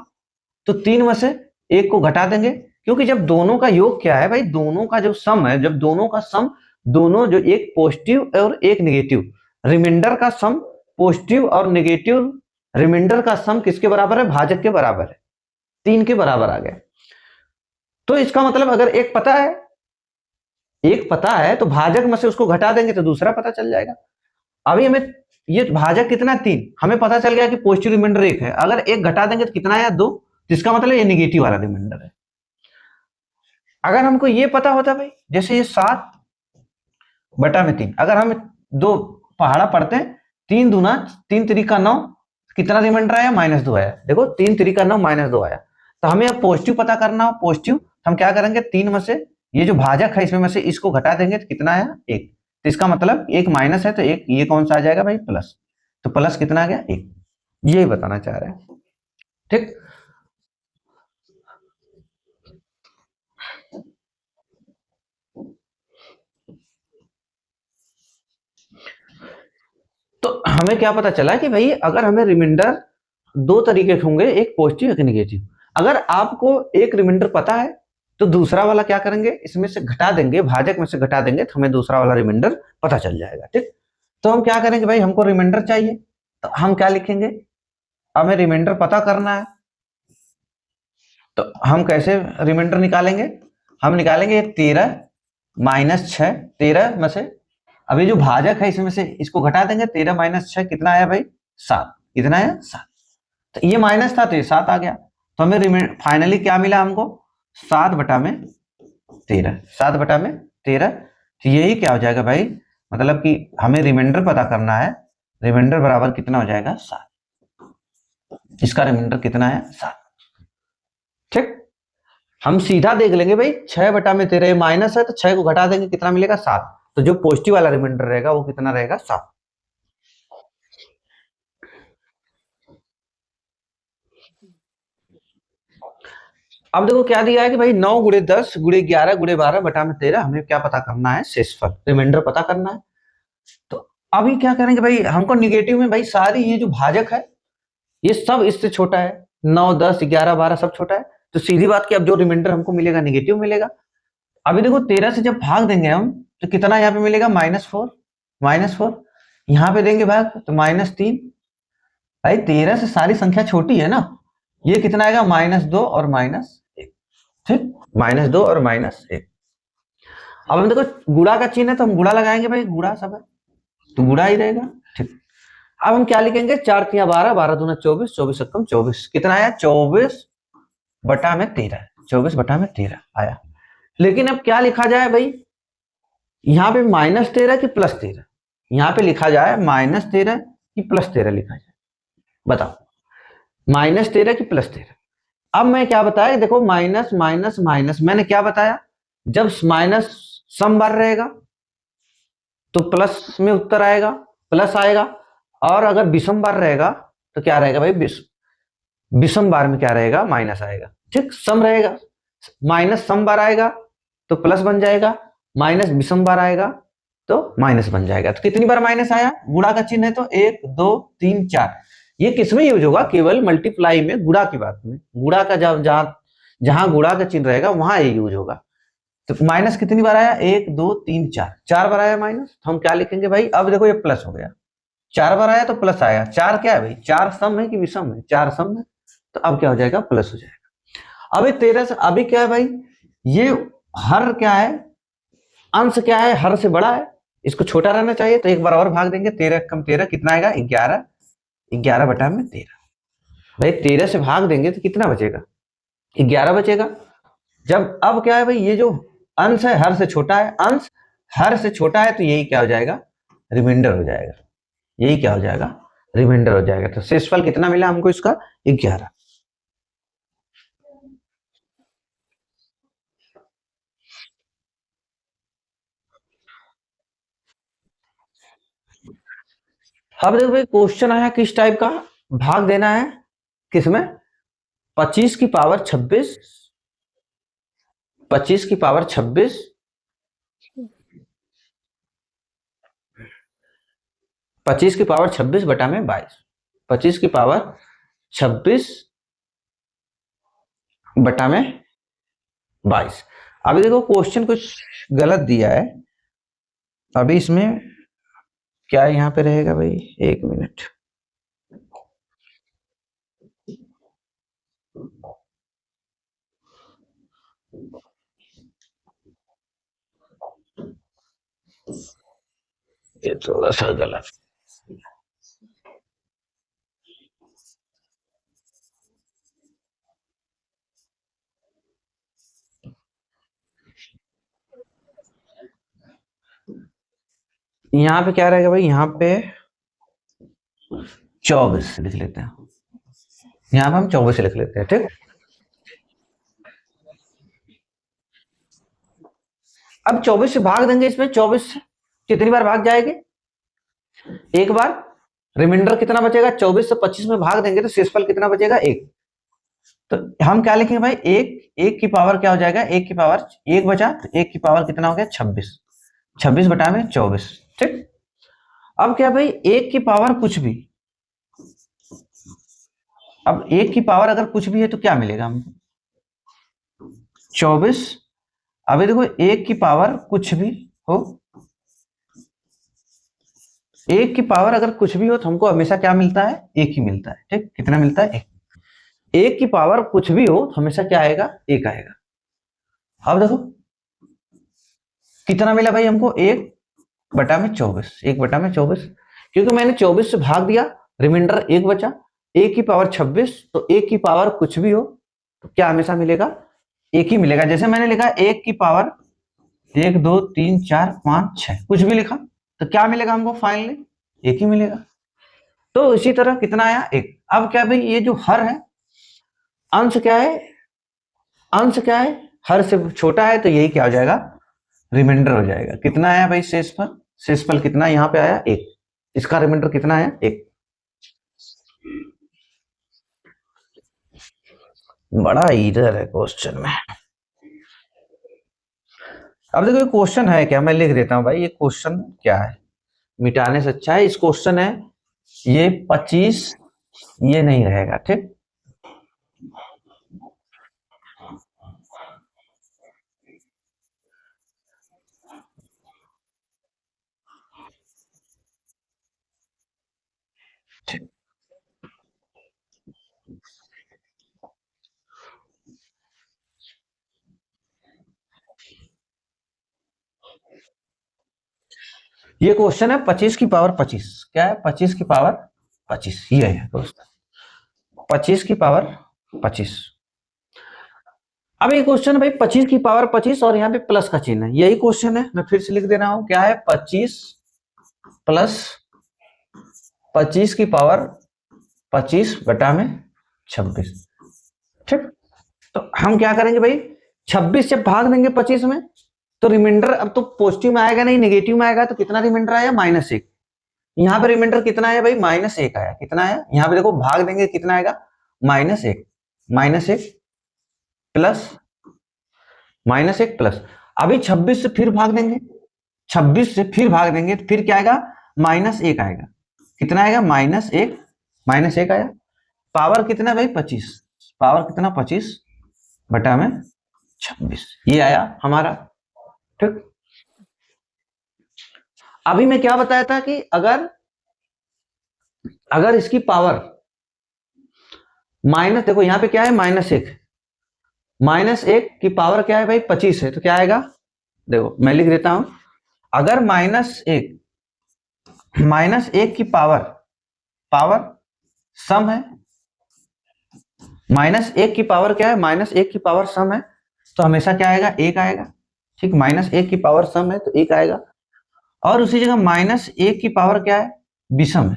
तो 3 में से 1 को घटा देंगे, क्योंकि जब दोनों का योग क्या है भाई, दोनों का जो सम है, जब दोनों का सम, दोनों जो एक पॉजिटिव और एक नेगेटिव रिमाइंडर का सम, पॉजिटिव और नेगेटिव रिमाइंडर का सम किसके बराबर है, भाजक के बराबर है, 3 के बराबर आ गया। तो इसका मतलब अगर एक पता है तो भाजक में से उसको घटा देंगे तो दूसरा पता चल जाएगा। अभी हमें ये भाजक कितना 3, हमें पता चल गया कि पॉजिटिव रिमाइंडर 1 है, अगर 1 घटा देंगे तो कितना आया 2, जिसका मतलब ये नेगेटिव वाला रिमाइंडर है। अगर हमको ये पता होता भाई, जैसे ये 7/3, अगर हम 2 पहाड़ा पढ़ते हैं, 3 दूना 3 3 का 9, कितना रिमाइंडर आया -2 आया, देखो 3 3 का 9 -2 आया। तो हमें अब पॉजिटिव पता करना हो, पॉजिटिव हम क्या करेंगे, 3 में से ये जो भाजक है इसमें से इसको घटा देंगे तो कितना आया 1। तो इसका मतलब 1 माइनस है तो 1 ये कौन सा आ जाएगा भाई, प्लस। तो प्लस कितना आ गया 1, यही बताना चाह रहे हैं, ठीक। तो हमें क्या पता चला कि भाई अगर हमें रिमाइंडर 2 तरीके के होंगे, एक पॉजिटिव एक नेगेटिव। अगर आपको एक रिमाइंडर पता है तो दूसरा वाला क्या करेंगे, इसमें से घटा देंगे, भाजक में से घटा देंगे तो हमें दूसरा वाला रिमाइंडर पता चल जाएगा, ठीक। तो हम क्या करेंगे भाई, हमको रिमाइंडर चाहिए तो हम क्या लिखेंगे, हमें रिमाइंडर पता करना है तो हम कैसे रिमाइंडर निकालेंगे, हम निकालेंगे 13 -6, 13 में से अभी जो भाजक है इसमें से इसको घटा देंगे, 13 - 6 कितना आया भाई 7, कितना आया 7। तो ये माइनस था तो ये 7 आ गया, तो हमें फाइनली क्या मिला हमको 7/13, 7/13। तो यही क्या हो जाएगा भाई, मतलब कि हमें रिमाइंडर पता करना है, रिमाइंडर बराबर कितना हो जाएगा 7, इसका रिमाइंडर कितना है 7, ठीक। हम सीधा देख लेंगे भाई 6/13 माइनस है तो 6 को घटा देंगे कितना मिलेगा 7, तो जो पॉजिटिव वाला रिमाइंडर रहेगा वो कितना रहेगा 7। अब देखो क्या दिया है कि भाई 9 × 10 × 11 × 12/13 हमें क्या पता करना है, शेषफल, रिमाइंडर पता करना है। तो अभी क्या करेंगे भाई, हमको निगेटिव में भाई सारी ये जो भाजक है ये सब इससे छोटा है, 9 10 11 12 सब छोटा है, तो सीधी बात की अब जो रिमाइंडर हमको मिलेगा नेगेटिव मिलेगा। अभी देखो 13 से जब भाग देंगे हम तो कितना यहाँ पे मिलेगा -4, यहाँ पे देंगे भाग तो -3। भाई 13 से सारी संख्या छोटी है ना, ये कितना आएगा -2 और -1, ठीक, -2 और -1। अब हम देखो गुणा का चिन्ह है तो हम गुणा लगाएंगे भाई, गुणा सब है तो गुणा ही रहेगा, ठीक। अब हम क्या लिखेंगे, 4 × 12 12 दूना 24 24 × 24 कितना आया 24/13, 24/13 आया। लेकिन अब क्या लिखा जाए भाई, यहाँ पे -13 कि +13, यहाँ पे लिखा जाए -13 कि +13 लिखा जाए, बताओ -13 कि +13। अब मैं क्या बताया, देखो माइनस माइनस माइनस, मैंने क्या बताया, जब माइनस सम बार रहेगा तो प्लस में उत्तर आएगा, प्लस आएगा, और अगर विषम बार रहेगा तो क्या रहेगा भाई, विषम बार में क्या रहेगा, माइनस आएगा, ठीक, सम रहेगा। माइनस सम बार आएगा तो प्लस बन जाएगा, माइनस विषम बार आएगा तो माइनस बन जाएगा। तो कितनी बार माइनस आया, गुणा का चिन्ह है तो 1 2 3 4। ये किसमें यूज होगा, केवल मल्टीप्लाई में, गुणा की बात में। गुणा का जहां जहां गुणा का चिन्ह रहेगा वहां ये यूज होगा। तो माइनस कितनी बार आया, 1 2 3 4, 4 बार आया माइनस। तो हम क्या लिखेंगे भाई, अब देखो ये प्लस हो गया, 4 बार आया तो प्लस आया। 4 क्या है भाई, 4 सम है कि विषम है, 4 सम है, तो अब क्या हो जाएगा, प्लस हो जाएगा। अभी 13 से, अभी क्या है भाई, ये हर क्या है, अंश क्या है, हर से बड़ा है, इसको छोटा रहना चाहिए, तो एक बार और भाग देंगे। 13 कम 13 कितना आएगा, 11, 11 बटा में 13। भाई 13 से भाग देंगे तो कितना बचेगा, 11 बचेगा। जब अब क्या है भाई, ये जो अंश है हर से छोटा है, अंश हर से छोटा है, तो यही क्या हो जाएगा, रिमाइंडर हो जाएगा। यही क्या हो जाएगा, रिमाइंडर हो जाएगा। तो शेषफल कितना मिला हमको इसका, 11। अब देखो भाई क्वेश्चन आया किस टाइप का, भाग देना है किसमें, 25 की पावर 26, 25 की पावर 26, 25 की पावर 26 बटा में 22, 25 की पावर 26 बटा में 22। अभी देखो क्वेश्चन कुछ गलत दिया है, अभी इसमें क्या यहाँ पे रहेगा भाई, 1 मिनट। ये थोड़ा सा गलत, यहाँ पे क्या रहेगा भाई, यहाँ पे 24 लिख लेते हैं, यहाँ पे हम 24 लिख लेते हैं, ठीक। अब 24 से भाग देंगे, इसमें 24 कितनी बार भाग जाएंगे, एक बार। रिमाइंडर कितना बचेगा, 24 से 25 में भाग देंगे तो शेषफल कितना बचेगा, 1। तो हम क्या लिखेंगे भाई, एक की पावर क्या हो जाएगा, एक की पावर 1 बचा, तो 1 की पावर कितना हो गया, 26, 26 बटा में 24, ठीक। अब क्या भाई, 1 की पावर कुछ भी, अब 1 की पावर अगर कुछ भी है तो क्या मिलेगा हमको, 24। अभी देखो 1 की पावर कुछ भी हो, 1 की पावर अगर कुछ भी हो तो हमको हमेशा क्या मिलता है, 1 ही मिलता है, ठीक। कितना मिलता है, 1। 1 की पावर कुछ भी हो तो हमेशा क्या आएगा, 1 आएगा। अब देखो कितना मिला भाई हमको, 1 बटा में 24, 1 बटा में 24, क्योंकि मैंने 24 से भाग दिया, रिमाइंडर 1 बचा। 1 की पावर 26, तो 1 की पावर कुछ भी हो तो क्या हमेशा मिलेगा, 1 ही मिलेगा। जैसे मैंने लिखा 1 की पावर 1 2 3 4 5 6, कुछ भी लिखा तो क्या मिलेगा हमको, फाइनली 1 ही मिलेगा। तो इसी तरह कितना आया, 1। अब क्या भाई, ये जो हर है, अंश क्या है, अंश क्या है, हर से छोटा है, तो यही क्या हो जाएगा, रिमाइंडर हो जाएगा। कितना आया भाई शेषफल, शेषफल कितना यहाँ पे आया, 1। इसका रिमाइंडर कितना आया, 1। बड़ा इधर है क्वेश्चन में। अब देखो क्वेश्चन है क्या, मैं लिख देता हूं भाई, ये क्वेश्चन क्या है, मिटाने से अच्छा है। इस क्वेश्चन है ये 25, ये नहीं रहेगा, ठीक। ये क्वेश्चन है 25 की पावर 25, क्या है, 25 की पावर 25, ये है दोस्तों, 25 की पावर 25। अब ये क्वेश्चन है भाई 25 की पावर 25 और यहाँ पे प्लस का चिन्ह है, यही क्वेश्चन है, मैं फिर से लिख दे रहा हूं, क्या है, 25 प्लस 25 की पावर 25 बटा में 26, ठीक। तो हम क्या करेंगे भाई, 26 से भाग देंगे 25 में, तो रिमाइंडर अब तो पॉजिटिव में आएगा नहीं, नेगेटिव में आएगा, तो कितना रिमाइंडर आया, -1। यहाँ पे रिमाइंडर कितना आया भाई, -1 आया। कितना आया, यहाँ पे देखो भाग देंगे कितना आएगा, -1, -1 प्लस -1 प्लस, अभी 26 से फिर भाग देंगे, 26 से फिर भाग देंगे तो फिर क्या आएगा, -1 आएगा। कितना आएगा, -1 आया। पावर कितना भाई, 25, पावर कितना 25 बटा में 26, ये आया हमारा। ठीक, अभी मैं क्या बताया था कि अगर अगर इसकी पावर माइनस, देखो यहां पे क्या है, -1 की पावर क्या है भाई, 25 है, तो क्या आएगा, देखो मैं लिख देता हूं, अगर -1 की पावर सम है, -1 की पावर क्या है, -1 की पावर सम है, तो हमेशा क्या आएगा, 1 आएगा। ठीक, -1 की पावर सम है तो 1 आएगा। और उसी जगह -1 की पावर क्या है, विषम है,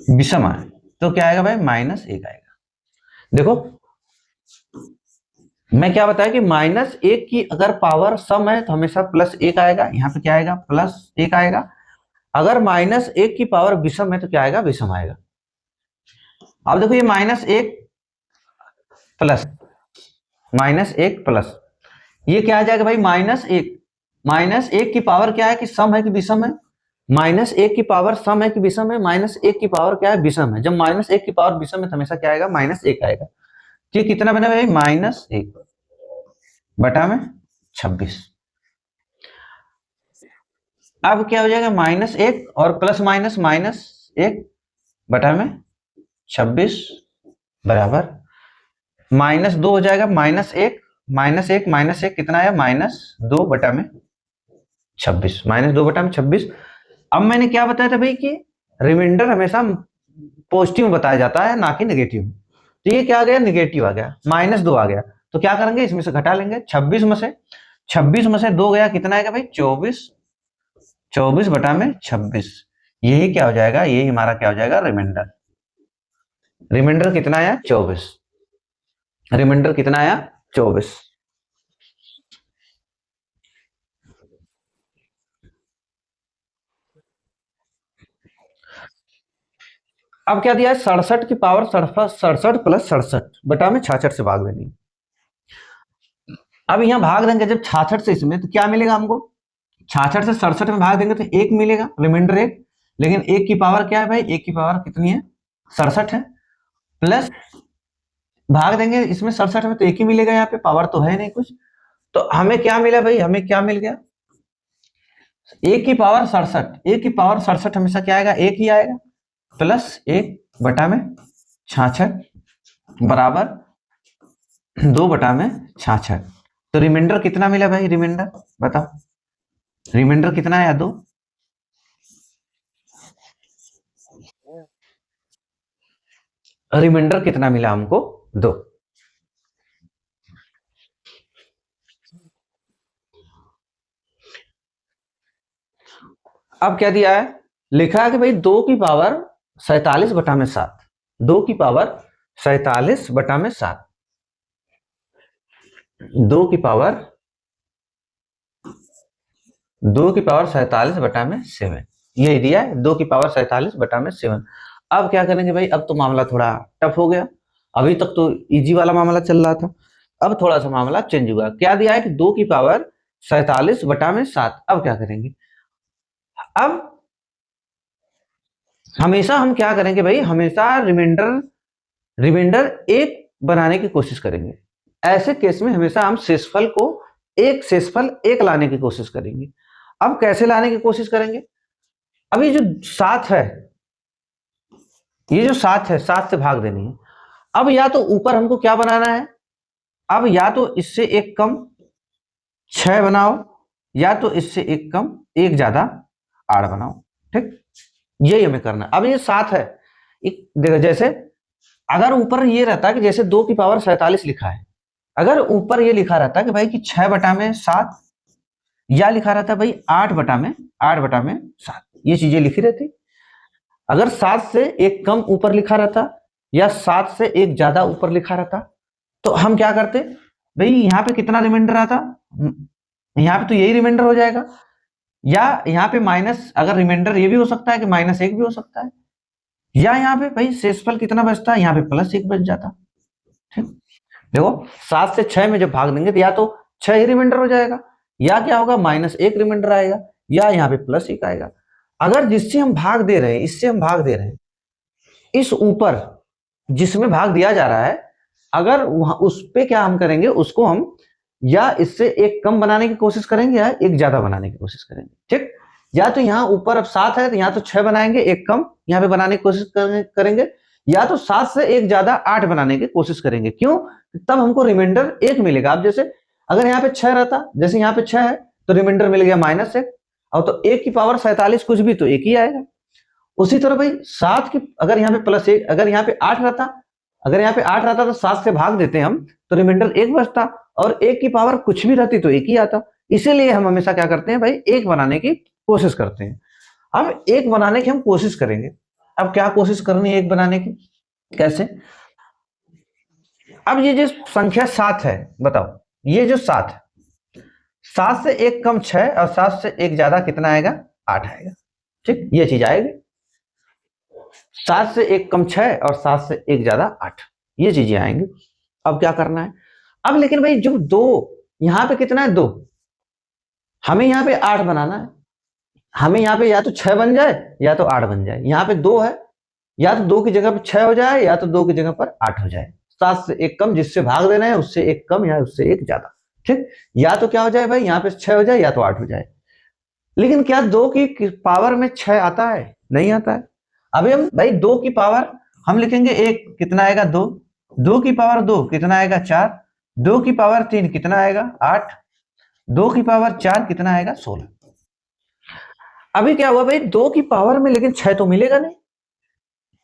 विषम है, तो क्या आएगा भाई, -1 आएगा। देखो मैं क्या बताया कि -1 की अगर पावर सम है तो हमेशा +1 आएगा, यहाँ पे क्या आएगा, +1 आएगा। अगर -1 की पावर विषम है तो क्या आएगा, विषम आएगा। अब देखो ये -1 प्लस -1 प्लस, ये क्या आ जाएगा भाई, -1 की पावर क्या है कि सम है कि विषम है, -1 की पावर सम है कि विषम है, -1 की पावर क्या है, विषम है। जब -1 की पावर विषम है तो हमेशा क्या आएगा, -1 आएगा। तो ये कितना बना भाई, -1 बटा में 26। अब क्या हो जाएगा, -1 और प्लस माइनस -1 बटा में 26 बराबर -2 हो जाएगा, -1 कितना आया, -2 बटा में 26, -2 बटा में 26। अब मैंने क्या बताया था भाई कि रिमाइंडर हमेशा पॉजिटिव बताया जाता है, ना कि नेगेटिव। तो ये क्या आ गया, नेगेटिव आ गया, -2 आ गया, तो क्या करेंगे, इसमें से घटा लेंगे, 26 में से 2 गया, कितना आएगा भाई, 24 बटा में 26। यही क्या हो जाएगा, यही हमारा क्या हो जाएगा, रिमाइंडर। रिमाइंडर कितना आया, 24। रिमाइंडर कितना आया, 24। अब क्या दिया है, 67 की पावर 67 प्लस 67 बटा में 66 से भाग देनी। अब यहां भाग देंगे जब 66 से इसमें, तो क्या मिलेगा हमको, 66 से 67 में भाग देंगे तो 1 मिलेगा, रिमाइंडर 1। लेकिन 1 की पावर क्या है भाई, 1 की पावर कितनी है, 67 है, प्लस भाग देंगे इसमें 67 में तो 1 ही मिलेगा, यहाँ पे पावर तो है नहीं कुछ। तो हमें क्या मिला भाई, हमें क्या मिल गया, 1 की पावर 67, 1 की पावर 67 हमेशा क्या आएगा, 1 ही आएगा, प्लस 1 बटा में 66 बराबर 2 बटा में 66। तो रिमाइंडर कितना मिला भाई, रिमाइंडर बताओ, रिमाइंडर कितना आया, 2। रिमाइंडर कितना मिला हमको, 2। अब क्या दिया है, लिखा है कि भाई 2 की पावर 47 बटा में 7, 2 की पावर 47 बटा में 7, 2 की पावर 47 बटा में 7, यही दिया है, 2 की पावर 47 बटा में 7। अब क्या करेंगे भाई, अब तो मामला थोड़ा टफ हो गया, अभी तक तो इजी वाला मामला चल रहा था, अब थोड़ा सा मामला चेंज हुआ। क्या दिया है कि 2 की पावर 47 बटा में 7। अब क्या करेंगे, अब हमेशा हम क्या करेंगे भाई, हमेशा रिमाइंडर रिमाइंडर 1 बनाने की कोशिश करेंगे। ऐसे केस में हमेशा हम शेषफल 1 लाने की कोशिश करेंगे। अब कैसे लाने की कोशिश करेंगे, अब ये जो 7 है, ये जो 7 है, 7 से भाग देनी है। अब या तो ऊपर हमको क्या बनाना है, अब या तो इससे एक कम 6 बनाओ, या तो इससे एक कम 1 ज्यादा 8 बनाओ। ठीक, यही हमें करना। अब ये 7 है, देखो जैसे अगर ऊपर ये रहता कि जैसे 2 की पावर 47 लिखा है, अगर ऊपर ये लिखा रहता कि भाई कि 6 बटा में 7, या लिखा रहता भाई 8 बटा में 7, ये चीजें लिखी रहती। अगर 7 से एक कम ऊपर लिखा रहता, या 7 से एक ज्यादा ऊपर लिखा रहता, तो हम क्या करते भाई, यहाँ पे कितना रिमाइंडर आता, यहाँ पे तो यही रिमाइंडर हो जाएगा, या यहाँ पे माइनस, अगर रिमाइंडर ये भी हो सकता है कि -1 भी हो सकता है, या यहाँ पे भाई शेषफल कितना बचता है, यहाँ पे +1 बच जाता। ठीक, देखो 7 से 6 में जब भाग देंगे तो या तो 6 ही रिमाइंडर हो जाएगा, या क्या होगा -1 रिमाइंडर आएगा, या यहाँ पे +1 आएगा। अगर जिससे हम भाग दे रहे हैं, इससे हम भाग दे रहे हैं, इस ऊपर जिसमें भाग दिया जा रहा है, अगर उस पे क्या हम करेंगे, उसको हम या इससे एक कम बनाने की कोशिश करेंगे या एक ज्यादा बनाने की कोशिश करेंगे। ठीक, या तो यहाँ ऊपर अब 7 है तो यहाँ तो 6 बनाएंगे, एक कम यहाँ पे बनाने की कोशिश करेंगे, या तो 7 से एक ज्यादा 8 बनाने की कोशिश करेंगे। क्यों? तब हमको रिमाइंडर 1 मिलेगा। अब जैसे अगर यहाँ पे 6 रहता, जैसे यहाँ पे 6 है तो रिमाइंडर मिल गया -1, और तो 1 की पावर 47 कुछ भी तो 1 ही आएगा। उसी तरह भाई 7 की अगर यहाँ पे +1, अगर यहाँ पे 8 रहता, अगर यहाँ पे 8 रहता तो 7 से भाग देते हम तो रिमाइंडर 1 बचता, और 1 की पावर कुछ भी रहती तो 1 ही आता। इसीलिए हम हमेशा क्या करते हैं भाई, 1 बनाने की कोशिश करते हैं। अब 1 बनाने की हम कोशिश करेंगे। अब क्या कोशिश करनी है 1 बनाने की, कैसे? अब ये जो संख्या 7 है, बताओ ये जो 7 है, 7 से 1 कम 6 और 7 से 1 ज्यादा कितना आएगा? 8 आएगा। ठीक, ये चीज आएगी। 7 से 1 कम 6 और 7 से 1 ज्यादा 8, ये चीजें आएंगी। अब क्या करना है? अब लेकिन भाई जो 2 यहां पे कितना है? 2, हमें यहाँ पे 8 बनाना है। हमें यहाँ पे या तो 6 बन जाए या तो 8 बन जाए। यहाँ पे 2 है, या तो 2 की जगह पर 6 हो जाए या तो 2 की जगह पर 8 हो जाए। 7 से 1 कम जिससे भाग देना है उससे 1 कम या उससे 1 ज्यादा। ठीक, या तो क्या हो जाए भाई, यहाँ पे 6 हो जाए या तो 8 हो जाए। लेकिन क्या 2 की पावर में 6 आता है? नहीं आता है। अभी हम भाई 2 की पावर हम लिखेंगे 1, कितना आएगा? 2। 2 की पावर 2 कितना आएगा? 4। 2 की पावर 3 कितना आएगा? 8। 2 की पावर 4 कितना आएगा? 16। अभी क्या हुआ भाई, 2 की पावर में लेकिन 6 तो मिलेगा नहीं,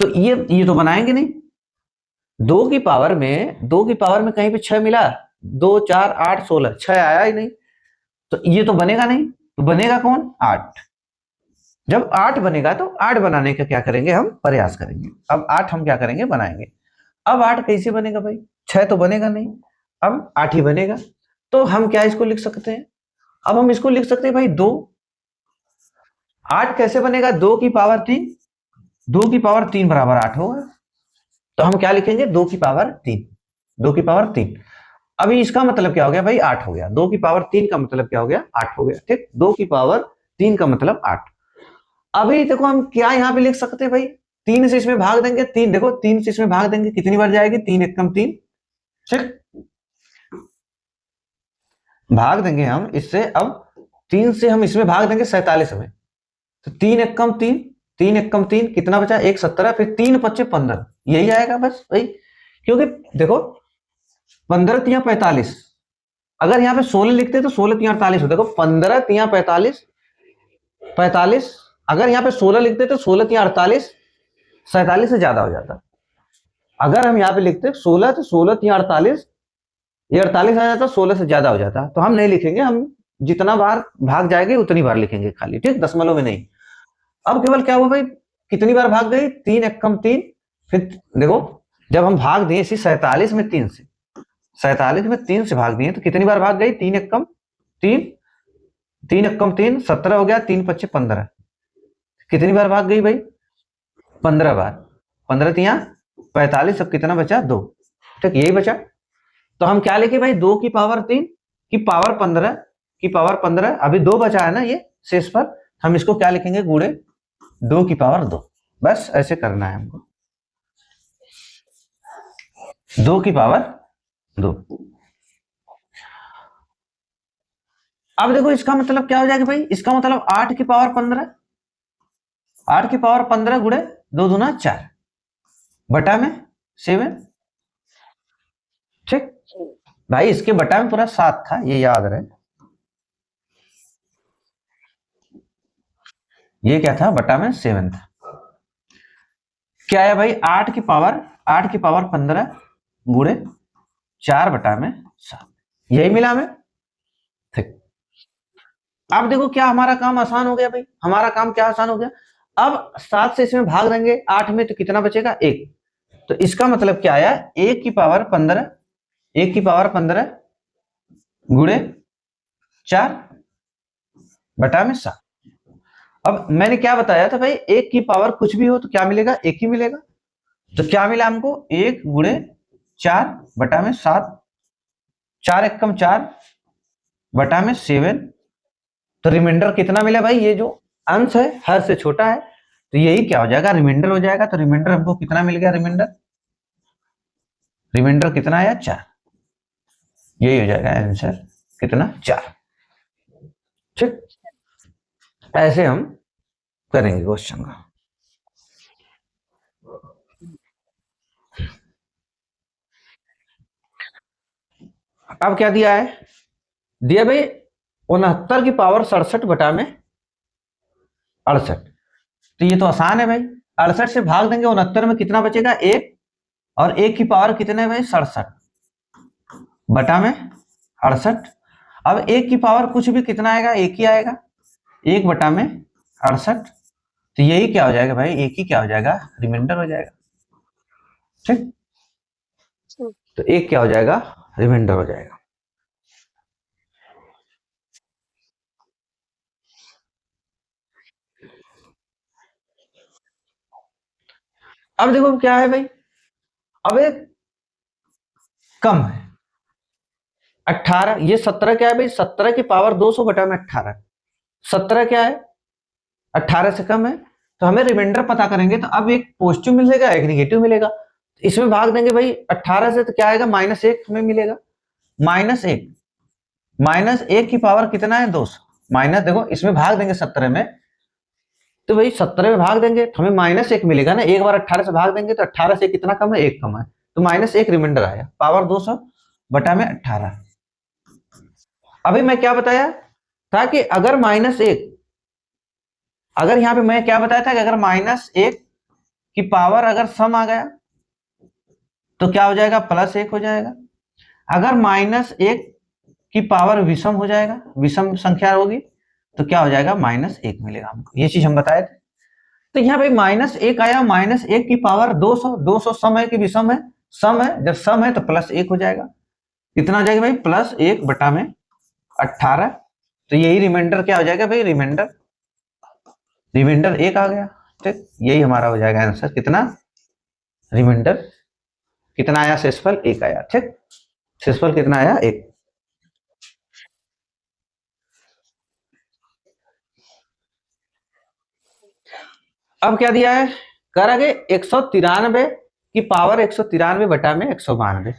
तो ये तो बनाएंगे नहीं। 2 की पावर में कहीं पे 6 मिला? 2 4 8 16, 6 आया ही नहीं, तो ये तो बनेगा नहीं। तो बनेगा कौन? 8। जब 8 बनेगा तो 8 बनाने का क्या करेंगे हम? प्रयास करेंगे। अब 8 हम क्या करेंगे? बनाएंगे। अब 8 कैसे बनेगा भाई? 6 तो बनेगा नहीं, अब 8 ही बनेगा। तो हम क्या इसको लिख सकते हैं? अब हम इसको लिख सकते हैं भाई 2। 8 कैसे बनेगा? 2 की पावर 3, 2 की पावर 3 बराबर 8 होगा। तो हम क्या लिखेंगे? 2 की पावर 3, 2 की पावर 3। अभी इसका मतलब क्या हो गया भाई? 8 हो गया। 2 की पावर 3 का मतलब क्या हो गया? 8 हो गया। ठीक, 2 की पावर 3 का मतलब 8। अभी देखो हम क्या यहाँ पे लिख सकते हैं भाई, 3 से इसमें भाग देंगे। 3 देखो, 3 से इसमें भाग देंगे कितनी बार जाएगी? 3 एकम 3। ठीक, भाग देंगे हम इससे। अब 3 से हम इसमें भाग देंगे 47 में, तो 3 एकम 3, 3 एकम 3 कितना बचा? 1 17, फिर 3 5 15, यही आएगा बस भाई। क्योंकि देखो 15 3 45, अगर यहाँ पे 16 लिखते तो 16 3 48 होता। देखो 15 3 45, 45, अगर यहाँ पे 16 लिखते तो 16 3 48, 47 से ज्यादा हो जाता। अगर हम यहाँ पे लिखते 16 तो 16 3 48, ये 48 आ जाता, 16 से ज्यादा हो जाता। तो हम नहीं लिखेंगे, हम जितना बार भाग जाएंगे उतनी बार लिखेंगे खाली। ठीक, दशमलव में नहीं। अब केवल क्या हुआ भाई, कितनी बार भाग गई? 3 एकम 3। फिर देखो जब हम भाग दिए इसी 47 में 3 से, 47 में 3 से भाग दिए तो कितनी बार भाग गई? 3 एकम 3, 3 एकम 3 17 हो गया, 3 5 15, कितनी बार भाग गई भाई? 15 बार। 15 तिया 45, अब कितना बचा? 2। ठीक, यही बचा। तो हम क्या लिखे भाई? 2 की पावर 3 की पावर 15 की पावर 15, अभी 2 बचा है ना ये शेष पर, हम इसको क्या लिखेंगे? गुणे 2 की पावर 2। बस ऐसे करना है हमको, 2 की पावर 2। अब देखो इसका मतलब क्या हो जाएगा भाई? इसका मतलब 8 की पावर 15, 8 की पावर 15 गुणे 2 दूना 4 बटा में 7। ठीक भाई, इसके बटा में पूरा 7 था, ये याद रहे। ये क्या था? बटा में 7 था। क्या है भाई? 8 की पावर 15 गुणे 4 बटा में 7, यही मिला हमें। ठीक, अब देखो क्या हमारा काम आसान हो गया भाई। हमारा काम क्या आसान हो गया? अब 7 से इसमें भाग देंगे 8 में तो कितना बचेगा? 1। तो इसका मतलब क्या आया? 1 की पावर 15, 1 की पावर 15 गुणे 4 बटा में 7। अब मैंने क्या बताया था भाई, 1 की पावर कुछ भी हो तो क्या मिलेगा? 1 ही मिलेगा। तो क्या मिला हमको? 1 गुणे 4/7, 4 एक कम 4/7। तो रिमाइंडर कितना मिला भाई, ये जो अंश है हर से छोटा है, तो यही क्या हो जाएगा, रिमाइंडर हो जाएगा। तो रिमाइंडर हमको कितना मिल गया, रिमाइंडर रिमाइंडर कितना आया, 4। यही हो जाएगा आंसर, कितना, 4। ठीक, ऐसे हम करेंगे क्वेश्चन का। अब क्या दिया है, दिया भाई 69 की पावर 67/68। तो ये तो आसान है भाई, 68 से भाग देंगे 69 में, कितना बचेगा, 1। और 1 की पावर कितने है भाई, 67/68। अब 1 की पावर कुछ भी कितना आएगा, 1 ही आएगा, 1/68। तो यही क्या हो जाएगा भाई, 1 ही क्या हो जाएगा, रिमाइंडर हो जाएगा। ठीक, तो 1 क्या हो जाएगा, रिमाइंडर हो जाएगा। अब देखो क्या है भाई, अब एक कम है 18, ये 17 क्या है भाई, 17 की पावर 200 बटा में 18, 17 क्या है, 18 से कम है। तो हमें रिमाइंडर पता करेंगे, तो अब एक पॉजिटिव मिलेगा, एक निगेटिव मिलेगा। इसमें भाग देंगे भाई 18 से, तो क्या आएगा, -1 हमें मिलेगा, -1। -1 की पावर कितना है, 200। माइनस देखो, इसमें भाग देंगे 17 में, तो भाई 17 में भाग देंगे तो हमें -1 मिलेगा ना, एक बार 18 से भाग देंगे तो 18 से कितना कम है, 1 कम है, तो -1 रिमाइंडर आया, पावर 200 बटा में 18। अभी मैं क्या बताया था कि अगर -1, अगर यहाँ पे मैं क्या बताया था कि अगर -1 की पावर अगर सम आ गया तो क्या हो जाएगा, +1 हो जाएगा। अगर -1 की पावर विषम हो जाएगा, विषम संख्या होगी, तो क्या हो जाएगा, -1 मिलेगा हमको, ये चीज हम बताए थे। तो यहाँ पे -1 आया, -1 की पावर 200, 200 सम है कि विषम है, सम है, जब सम है तो +1 हो जाएगा। कितना हो जाएगा भाई, +1 बटा में 18। तो यही रिमाइंडर क्या हो जाएगा भाई, रिमाइंडर रिमाइंडर 1 आ गया। ठीक, यही हमारा हो जाएगा आंसर, कितना, रिमाइंडर कितना आया, शेषफल 1 आया। ठीक, शेषफल कितना आया, 1। अब क्या दिया है, करेंगे 193 की पावर 193 बटा में 192।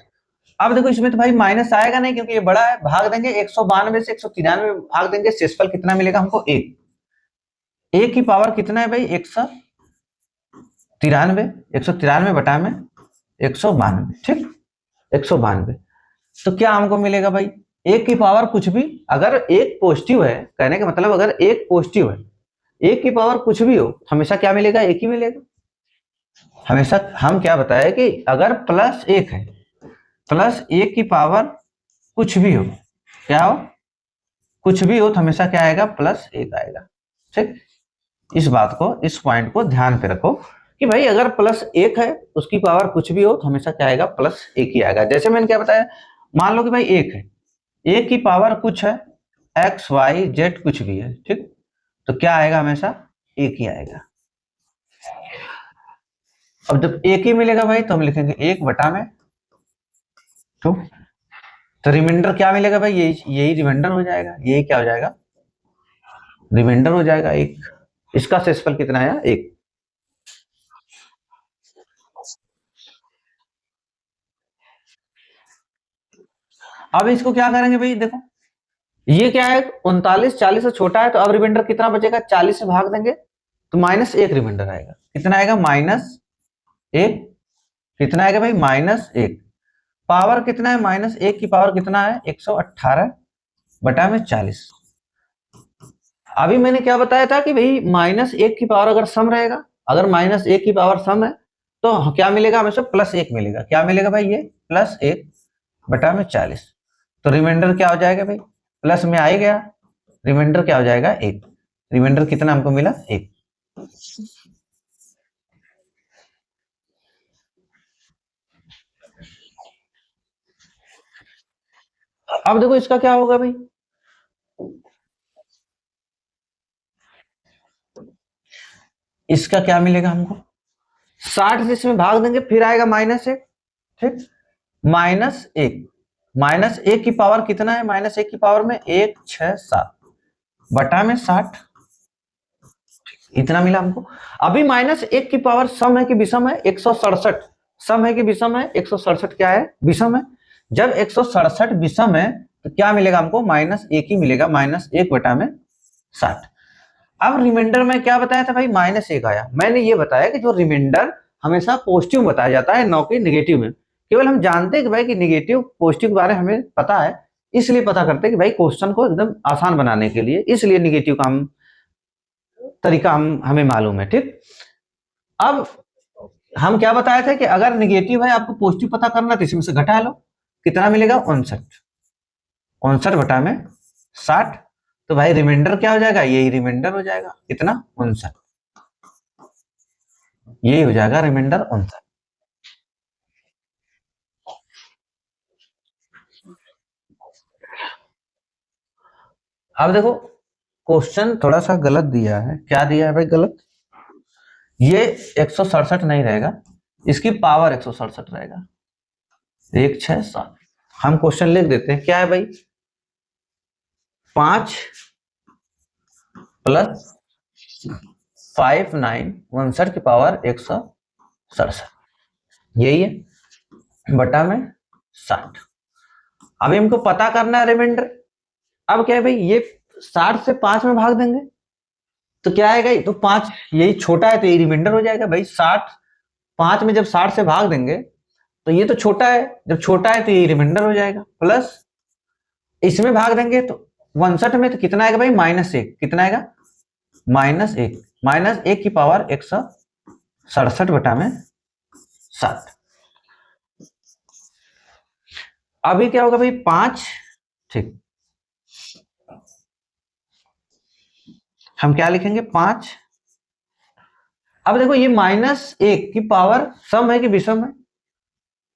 अब देखो इसमें तो भाई माइनस आएगा नहीं, क्योंकि ये बड़ा है, भाग देंगे 192 से 193 भाग देंगे, शेषफल कितना मिलेगा हमको, 1। 1 की पावर कितना है भाई, 193, 193 बटा में 192। ठीक, 192। तो क्या हमको मिलेगा भाई, 1 की पावर कुछ भी, अगर एक पॉजिटिव है, कहने का मतलब अगर एक पॉजिटिव है, 1 की पावर कुछ भी हो, हमेशा क्या मिलेगा, 1 ही मिलेगा। हमेशा हम क्या बताए कि अगर +1 है, +1 की पावर कुछ भी हो, क्या हो, कुछ भी हो, तो हमेशा क्या आएगा, +1 आएगा। ठीक, इस बात को, इस पॉइंट को ध्यान पे रखो कि भाई अगर +1 है, उसकी पावर कुछ भी हो, तो हमेशा क्या आएगा, +1 ही आएगा। जैसे मैंने क्या बताया, मान लो कि भाई 1 है, 1 की पावर कुछ है, x y z कुछ भी है, ठीक, तो क्या आएगा, हमेशा 1 ही आएगा। अब जब 1 ही मिलेगा भाई, तो हम लिखेंगे 1 बटा में 2। तो रिमाइंडर क्या मिलेगा भाई, यही यही रिमाइंडर हो जाएगा, यही क्या हो जाएगा, रिमाइंडर हो जाएगा 1। इसका शेषफल कितना आया, 1। अब इसको क्या करेंगे भाई, देखो ये क्या है, 39 40 से छोटा है, तो अब रिमाइंडर कितना बचेगा, 40 से भाग देंगे तो -1 रिमाइंडर आएगा। कितना आएगा, -1। कितना आएगा भाई, -1। पावर कितना है, -1 की पावर कितना है, 118 बटा में 40। अभी मैंने क्या बताया था कि भाई -1 की पावर अगर सम रहेगा, अगर -1 की पावर सम है, तो क्या मिलेगा, हमें +1 मिलेगा। क्या मिलेगा भाई, ये +1 बटा में 40। तो रिमाइंडर क्या हो जाएगा भाई, प्लस में आ ही गया, रिमाइंडर क्या हो जाएगा, 1। रिमाइंडर कितना हमको मिला, 1। अब देखो इसका क्या होगा भाई, इसका क्या मिलेगा हमको, 60 से इसमें भाग देंगे, फिर आएगा -1। ठीक, -1, -1 की पावर कितना है, -1 की पावर में 1, 6, 7 बटा में 60, इतना मिला हमको। अभी -1 की पावर सम है कि विषम है, 167, सम है कि विषम है, 167 क्या है, विषम है। जब 167 विषम है तो क्या मिलेगा हमको, -1 ही मिलेगा, -1 बटा में 60। अब रिमाइंडर में क्या बताया था भाई, -1 आया। मैंने ये बताया कि जो रिमाइंडर हमेशा पॉजिटिव बताया जाता है, न कि निगेटिव में। केवल हम जानते हैं कि भाई कि निगेटिव पॉजिटिव के बारे में हमें पता है, इसलिए पता करते हैं कि भाई क्वेश्चन को एकदम आसान बनाने के लिए, इसलिए निगेटिव का हम तरीका हमें मालूम है, ठीक। अब हम क्या बताया था कि अगर निगेटिव है, आपको पॉजिटिव पता करना है, तो इसमें से घटा लो, कितना मिलेगा, 59, 59 बटा में 60। तो भाई रिमाइंडर क्या हो जाएगा, यही रिमाइंडर हो जाएगा, कितना, 59, यही हो जाएगा रिमाइंडर 59। अब देखो क्वेश्चन थोड़ा सा गलत दिया है, क्या दिया है भाई गलत, ये 167 नहीं रहेगा, इसकी पावर 167 रहेगा, 1, 6, 7। हम क्वेश्चन लिख देते हैं, क्या है भाई, 5 प्लस 5, 9, 59 की पावर 167, यही है, बटा में 60। अभी हमको पता करना है रिमाइंडर। अब क्या है भाई, ये 60 से 5 में भाग देंगे तो क्या आएगा, तो 5, यही छोटा है तो ये रिमाइंडर हो जाएगा भाई। 60, 5 में जब 60 से भाग देंगे तो ये तो छोटा है, जब छोटा है तो ये रिमाइंडर हो जाएगा, प्लस इसमें भाग देंगे तो 59 में तो कितना आएगा भाई, -1, कितना आएगा, -1, -1 की पावर 167 बटा में 7। अभी क्या होगा भाई, 5, ठीक, हम क्या लिखेंगे, 5। अब देखो ये -1 की पावर सम है कि विषम है,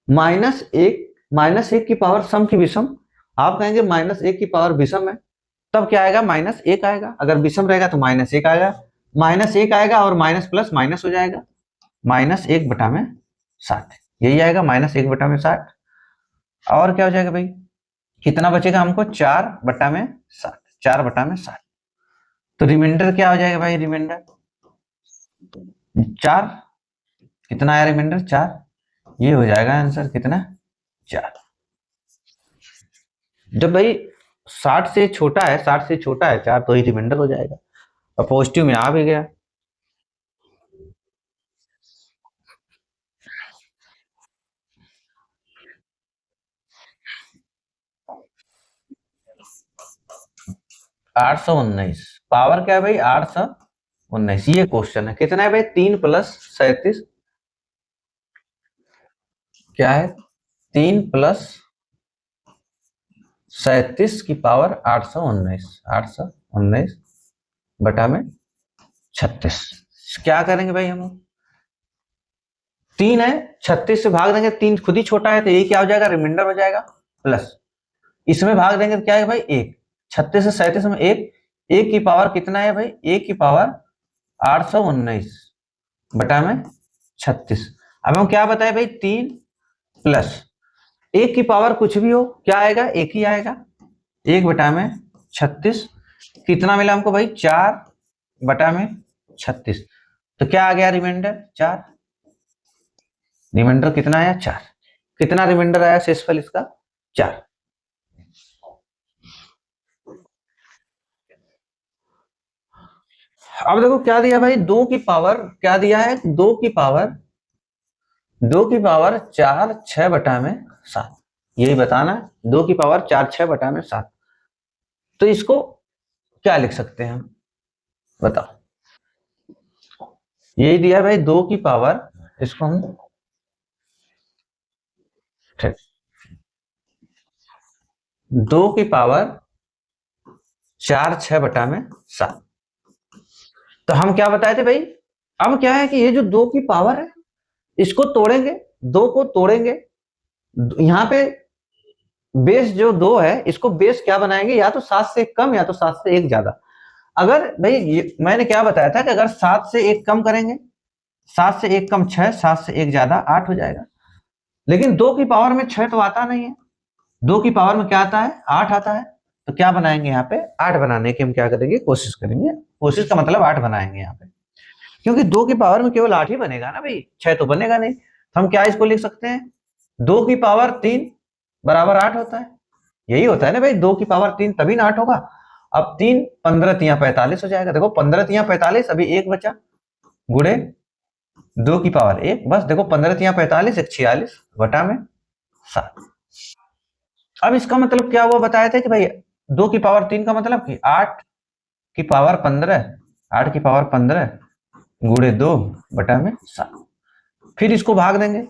-1 की पावर सम की विषम। आप कहेंगे -1 की पावर विषम है, तब क्या आएगा, -1 आएगा, अगर विषम रहेगा तो -1 आएगा, -1 आएगा और माइनस प्लस माइनस हो जाएगा, -1 बटा में 60, यही आएगा, -1 बटा में 60। और क्या हो जाएगा भाई, कितना बचेगा हमको, 4 बटा में 60, 4 बटा में 60। तो रिमाइंडर क्या हो जाएगा भाई, रिमाइंडर 4, कितना आया रिमाइंडर, 4, ये हो जाएगा आंसर, कितना, 4। जब भाई 60 से छोटा है, 60 से छोटा है 4, तो ही रिमाइंडर हो जाएगा, और पॉजिटिव में आ भी गया। आठ सौ उन्नीस, पावर क्या है भाई, 819, ये क्वेश्चन है, कितना है भाई, 3 प्लस 37, क्या है, 3 प्लस 37 की पावर 819, 819 बटा में 36। क्या करेंगे भाई हम, 3 है, 36 से भाग देंगे, 3 खुद ही छोटा है तो ये क्या हो जाएगा, रिमाइंडर हो जाएगा, प्लस इसमें भाग देंगे तो क्या है भाई, 1, 36 से 37 में 1, 1 की पावर कितना है भाई, 1 की पावर 819 बटा में 36। अब हम क्या बताए भाई, 3 प्लस 1 की पावर कुछ भी हो, क्या आएगा, 1 ही आएगा, 1 बटा में 36, कितना मिला हमको भाई, 4 बटा में 36। तो क्या आ गया रिमाइंडर, 4, रिमाइंडर कितना आया, 4, कितना रिमाइंडर आया शेषफल इसका, 4। अब देखो क्या दिया भाई, 2 की पावर क्या दिया है, 2 की पावर 4, 6 बटा में 7, यही बताना है, 2 की पावर 4, 6 बटा में 7। तो इसको क्या लिख सकते हैं हम, बताओ, यही दिया भाई 2 की पावर, इसको हम, ठीक, 2 की पावर 4, 6 बटा में 7। तो हम क्या बताए थे भाई, अब क्या है कि ये जो 2 की पावर है, इसको तोड़ेंगे, 2 को तोड़ेंगे, यहाँ पे बेस जो 2 है, इसको बेस क्या बनाएंगे, या तो 7 से कम या तो 7 से 1 ज्यादा। अगर भाई मैंने क्या बताया था कि अगर 7 से 1 कम करेंगे, 7 से 1 कम 6, 7 से 1 ज्यादा 8 हो जाएगा। लेकिन 2 की पावर में 6 तो आता नहीं है, 2 की पावर में क्या आता है, 8 आता है। तो क्या बनाएंगे यहाँ पे, 8 बनाने की हम क्या करेंगे, कोशिश करेंगे। कोशिश का मतलब 8 बनाएंगे यहाँ पे, क्योंकि 2 की पावर में केवल 8 ही बनेगा ना भाई, 6 तो बनेगा नहीं। तो हम क्या इसको लिख सकते हैं, 2 की पावर 3 बराबर 8 होता है। यही होता है ना भाई, 2 की पावर 3 तभी ना 8 होगा। अब 3 15 तिया 45 हो जाएगा। देखो 15 तिया 45, अभी 1 बचा, गुड़े 2 की पावर 1, बस देखो 15 तिया 45, 1 46 बटा में 7। अब इसका मतलब क्या हुआ, बताया था कि भाई 2 की पावर 3 का मतलब कि 8 की पावर 15, 8 की पावर 15 गुड़े 2 बटा में 7। फिर इसको भाग देंगे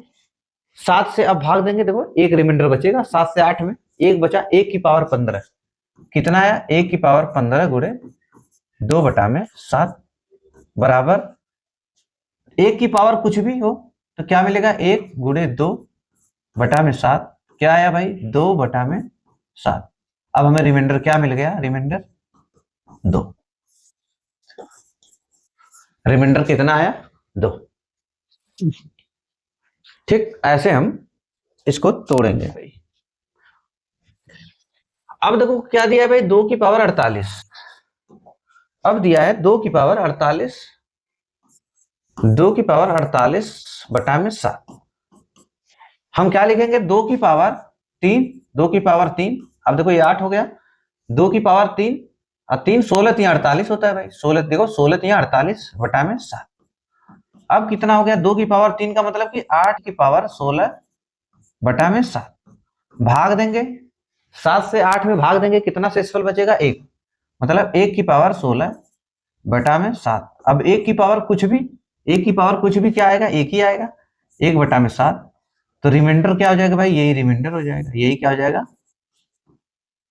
7 से, अब भाग देंगे, देखो एक रिमाइंडर बचेगा 7 से 8 में, एक बचा 1 की पावर 15, कितना आया 1 की पावर 15 गुड़े 2 बटा में 7 बराबर 1 की पावर कुछ भी हो तो क्या मिलेगा, 1 गुड़े 2 बटा में 7, क्या आया भाई 2 बटा में 7। अब हमें रिमाइंडर क्या मिल गया, रिमाइंडर 2। रिमाइंडर कितना आया, 2। ठीक, ऐसे हम इसको तोड़ेंगे भाई। अब देखो क्या दिया है भाई, 2 की पावर 48। अब दिया है 2 की पावर 48, 2 की पावर 48 बटा में 7। हम क्या लिखेंगे, 2 की पावर 3, 2 की पावर 3, अब देखो ये 8 हो गया, 2 की पावर 3 और 3 16 3 48 होता है भाई, 16 देखो 16 3 48 बटा में 7। अब कितना हो गया, 2 की पावर 3 का मतलब कि 8 की पावर 16 बटा में 7, भाग देंगे 7 से 8 में भाग देंगे, कितना शेषफल बचेगा 1, मतलब 1 की पावर 16 बटा में 7। अब 1 की पावर कुछ भी, 1 की पावर कुछ भी क्या आएगा, 1 ही आएगा, 1 बटा में 7। तो रिमाइंडर क्या हो जाएगा भाई, यही रिमाइंडर हो जाएगा, यही क्या हो जाएगा,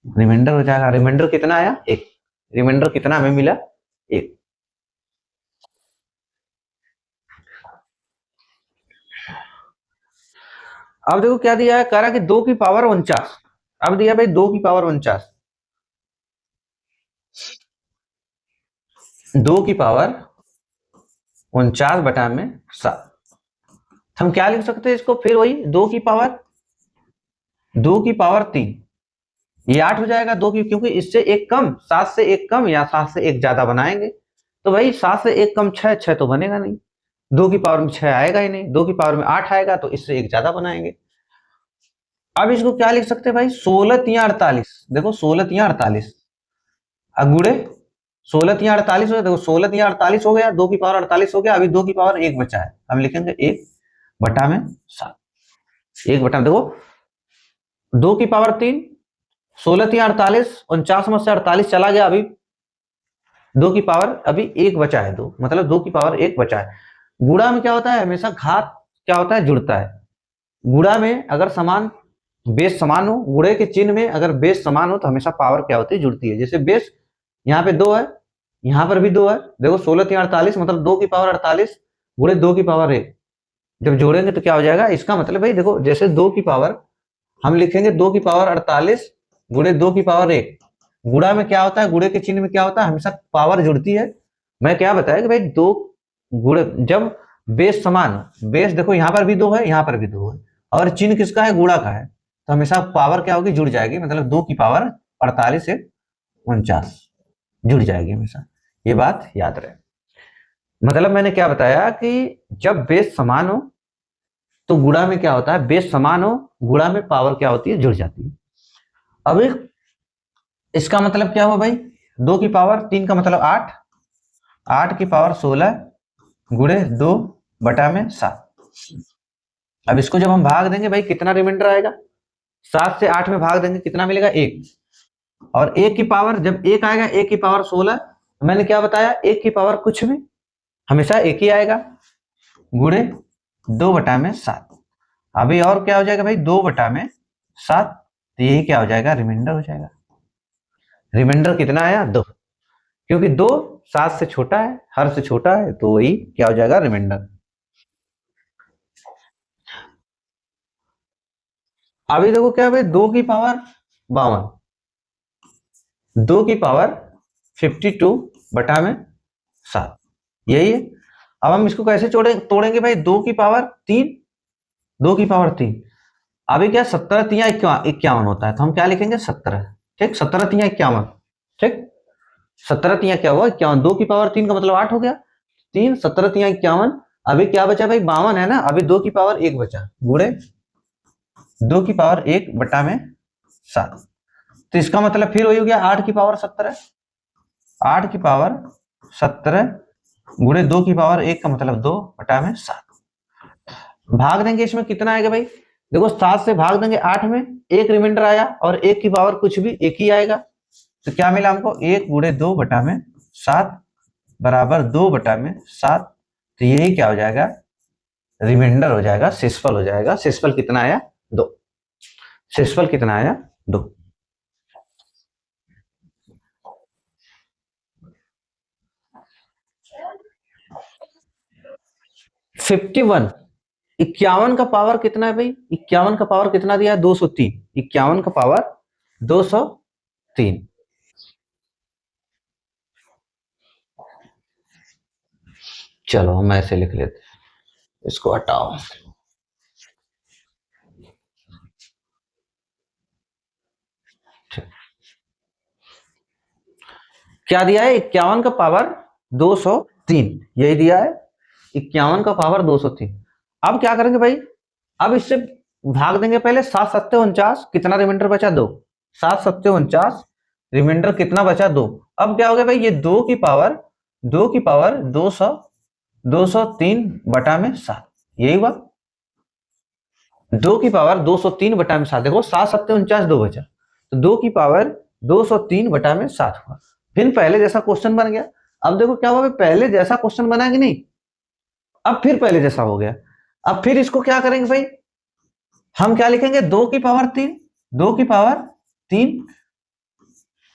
रिमाइंडर हो जाएगा। रिमाइंडर कितना आया, 1। रिमाइंडर कितना हमें मिला, 1। अब देखो क्या दिया है, कह रहा कि 2 की पावर 49। अब दिया भाई 2 की पावर 49, 2 की पावर 49 बटा में 7। हम क्या लिख सकते हैं इसको, फिर वही 2 की पावर 3, ये 8 हो जाएगा 2 की, क्योंकि इससे एक कम, 7 से एक कम या 7 से एक ज्यादा बनाएंगे। तो भाई 7 से एक कम 6, 6 तो बनेगा नहीं, 2 की पावर में 6 आएगा ही नहीं, 2 की पावर में 8 आएगा, तो इससे एक ज्यादा बनाएंगे। अब इसको क्या लिख सकते हैं भाई, 16 तिया 48, देखो 16 तिया 48 गुड़े 16 तिया 48 हो गया, देखो 16 तिया 48 हो गया, 2 की पावर 48 हो गया, अभी 2 की पावर 1 बचा है, हम लिखेंगे 1 बटा में 7। 1 बटा, देखो 2 की पावर 3, 16 तिया 48, 49 में से 48 चला गया, अभी 2 की पावर अभी 1 बचा है, 2 मतलब 2 की पावर 1 बचा है। गुणा में क्या होता है, हमेशा घात क्या होता है, जुड़ता है। गुणा में अगर समान बेस समान हो, गुणे के चिन्ह में अगर बेस समान हो तो हमेशा पावर क्या होती है, जुड़ती है। जैसे बेस यहाँ पे 2 है, यहाँ पर भी 2 है, देखो 16 3 48 मतलब 2 की पावर 48 गुणे 2 की पावर 1, जब जोड़ेंगे तो क्या हो जाएगा, इसका मतलब भाई देखो जैसे 2 की पावर हम लिखेंगे 2 की पावर 48 गुणे 2 की पावर 1, गुणा में क्या होता है, गुणे के चिन्ह में क्या होता है, हमेशा पावर जुड़ती है। मैं क्या बताया कि भाई 2 गुणे जब बेस समान हो, बेस देखो यहाँ पर भी 2 है, यहाँ पर भी 2 है, और चिन्ह किसका है, गुणा का है, तो हमेशा पावर क्या होगी, जुड़ जाएगी, मतलब 2 की पावर 48 से 49 जुड़ जाएगी हमेशा, ये बात याद रहे। मतलब मैंने क्या बताया कि जब बेस समान हो तो गुणा में क्या होता है, बेस समान हो गुणा में पावर क्या होती है, जुड़ जाती है। अब इसका मतलब क्या हुआ भाई, 2 की पावर 3 का मतलब 8, 8 की पावर 16 गुणे 2 बटा में 7। अब इसको जब हम भाग देंगे भाई कितना रिमाइंडर आएगा, 7 से 8 में भाग देंगे कितना मिलेगा, 1। और 1 की पावर जब 1 आएगा, 1 की पावर 16, मैंने क्या बताया, 1 की पावर कुछ भी हमेशा 1 ही आएगा, गुणे 2 बटा में 7। अभी और क्या हो जाएगा भाई, 2 बटा में 7, तो यही क्या हो जाएगा, रिमाइंडर हो जाएगा। रिमाइंडर कितना आया, 2, क्योंकि 2 7 से छोटा है, हर से छोटा है, तो वही क्या हो जाएगा, रिमाइंडर। अभी देखो क्या भाई, 2 की पावर 52, 2 की पावर 52 बटा में 7, यही है। अब हम इसको कैसे तोड़ेंगे भाई, 2 की पावर 3, 2 की पावर 3, अभी क्या 17×3 = 51 होता है, तो हम क्या लिखेंगे 17। ठीक, 17×3 = 51। ठीक, 17×3 क्या हुआ 51, 2 की पावर 3 का मतलब 8 हो गया। 3 17×3 = 51। अभी क्या बचा भाई 52 है ना, अभी 2 की पावर 1 बचा, गुणे 2 की पावर 1/7। तो इसका मतलब फिर वही हो गया 8 की पावर 17। 8 की पावर 17 गुणे 2 की पावर 1 का मतलब 2/7। भाग देंगे, इसमें कितना आएगा भाई, देखो 7 से भाग देंगे 8 में, एक रिमाइंडर आया और 1 की पावर कुछ भी, एक ही आएगा। तो क्या मिला हमको, 1 गुणे 2/7 बराबर 2/7। तो यही क्या हो जाएगा, रिमाइंडर हो जाएगा, शेषफल हो जाएगा। शेषफल कितना आया, 2। शेषफल कितना आया, 2। 51। 51 का पावर कितना है भाई, 51 का पावर कितना दिया है, 203। 51 का पावर 203। चलो हम ऐसे लिख लेते हैं, इसको हटाओ। क्या दिया है, 51 का पावर 203, यही दिया है, 51 का पावर 203। अब क्या करेंगे भाई, अब इससे भाग देंगे पहले, 7×7=49, कितना रिमाइंडर बचा, 2। 7×7=49, रिमाइंडर कितना बचा, 2। अब क्या हो गया भाई, ये 2 की पावर 203/7, यही हुआ। 2 की पावर 203/7, देखो 7×7=49, 2 बचा, तो 2 की पावर 203/7 हुआ। फिर पहले जैसा क्वेश्चन बन गया। अब देखो क्या हुआ, पहले जैसा क्वेश्चन बना कि नहीं, अब फिर पहले जैसा हो गया। अब फिर इसको क्या करेंगे भाई, हम क्या लिखेंगे, 2 की पावर 3, 2 की पावर 3,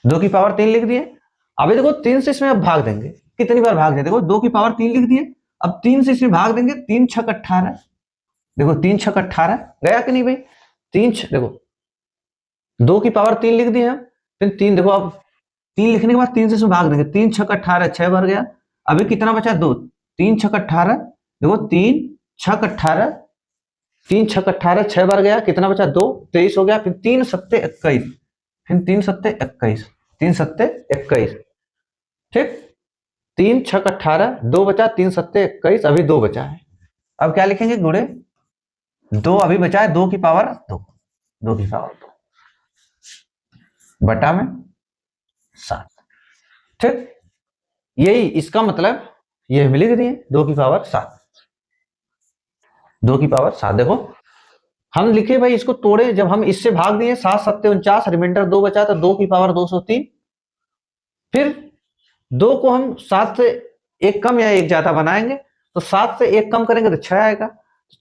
2 की पावर 3 लिख दिए। अभी देखो 3 से इसमें अब भाग देंगे, कितनी बार भाग देते, देखो 2 की पावर 3 लिख दिए। अब 3 से इसमें भाग देंगे, 3×6 = 18। देखो 3×6 = 18 गया कि नहीं भाई, देखो 2 की पावर 3 लिख दिए हम। फिर 3, देखो अब 3 लिखने के बाद 3 से इसमें भाग देंगे, 3×6 = 18, 6 बार गया। अभी कितना बचा, 2। 3×6 = 18, देखो 3×6 = 18, 3×6 = 18, 6 बार गया, कितना बचा, 2, 23 हो गया। फिर 3×7=21, फिर 3×7=21, 3×7=21। ठीक, 3×6 = 18, 2 बचा, 3×7=21, अभी 2 बचा है। अब क्या लिखेंगे, गुणे 2 अभी बचा है, 2 की पावर 2, 2 की पावर 2 बटा में 7। ठीक, यही इसका मतलब, ये हम लिख दिए 2 की पावर 7। 2 की पावर 7, देखो हम लिखे भाई, इसको तोड़े, जब हम इससे भाग दिए 7×7=49, रिमाइंडर 2 बचा, तो 2 की पावर 203। फिर 2 को हम 7 से एक कम या एक ज्यादा बनाएंगे, तो 7 से एक कम करेंगे तो 6 आएगा।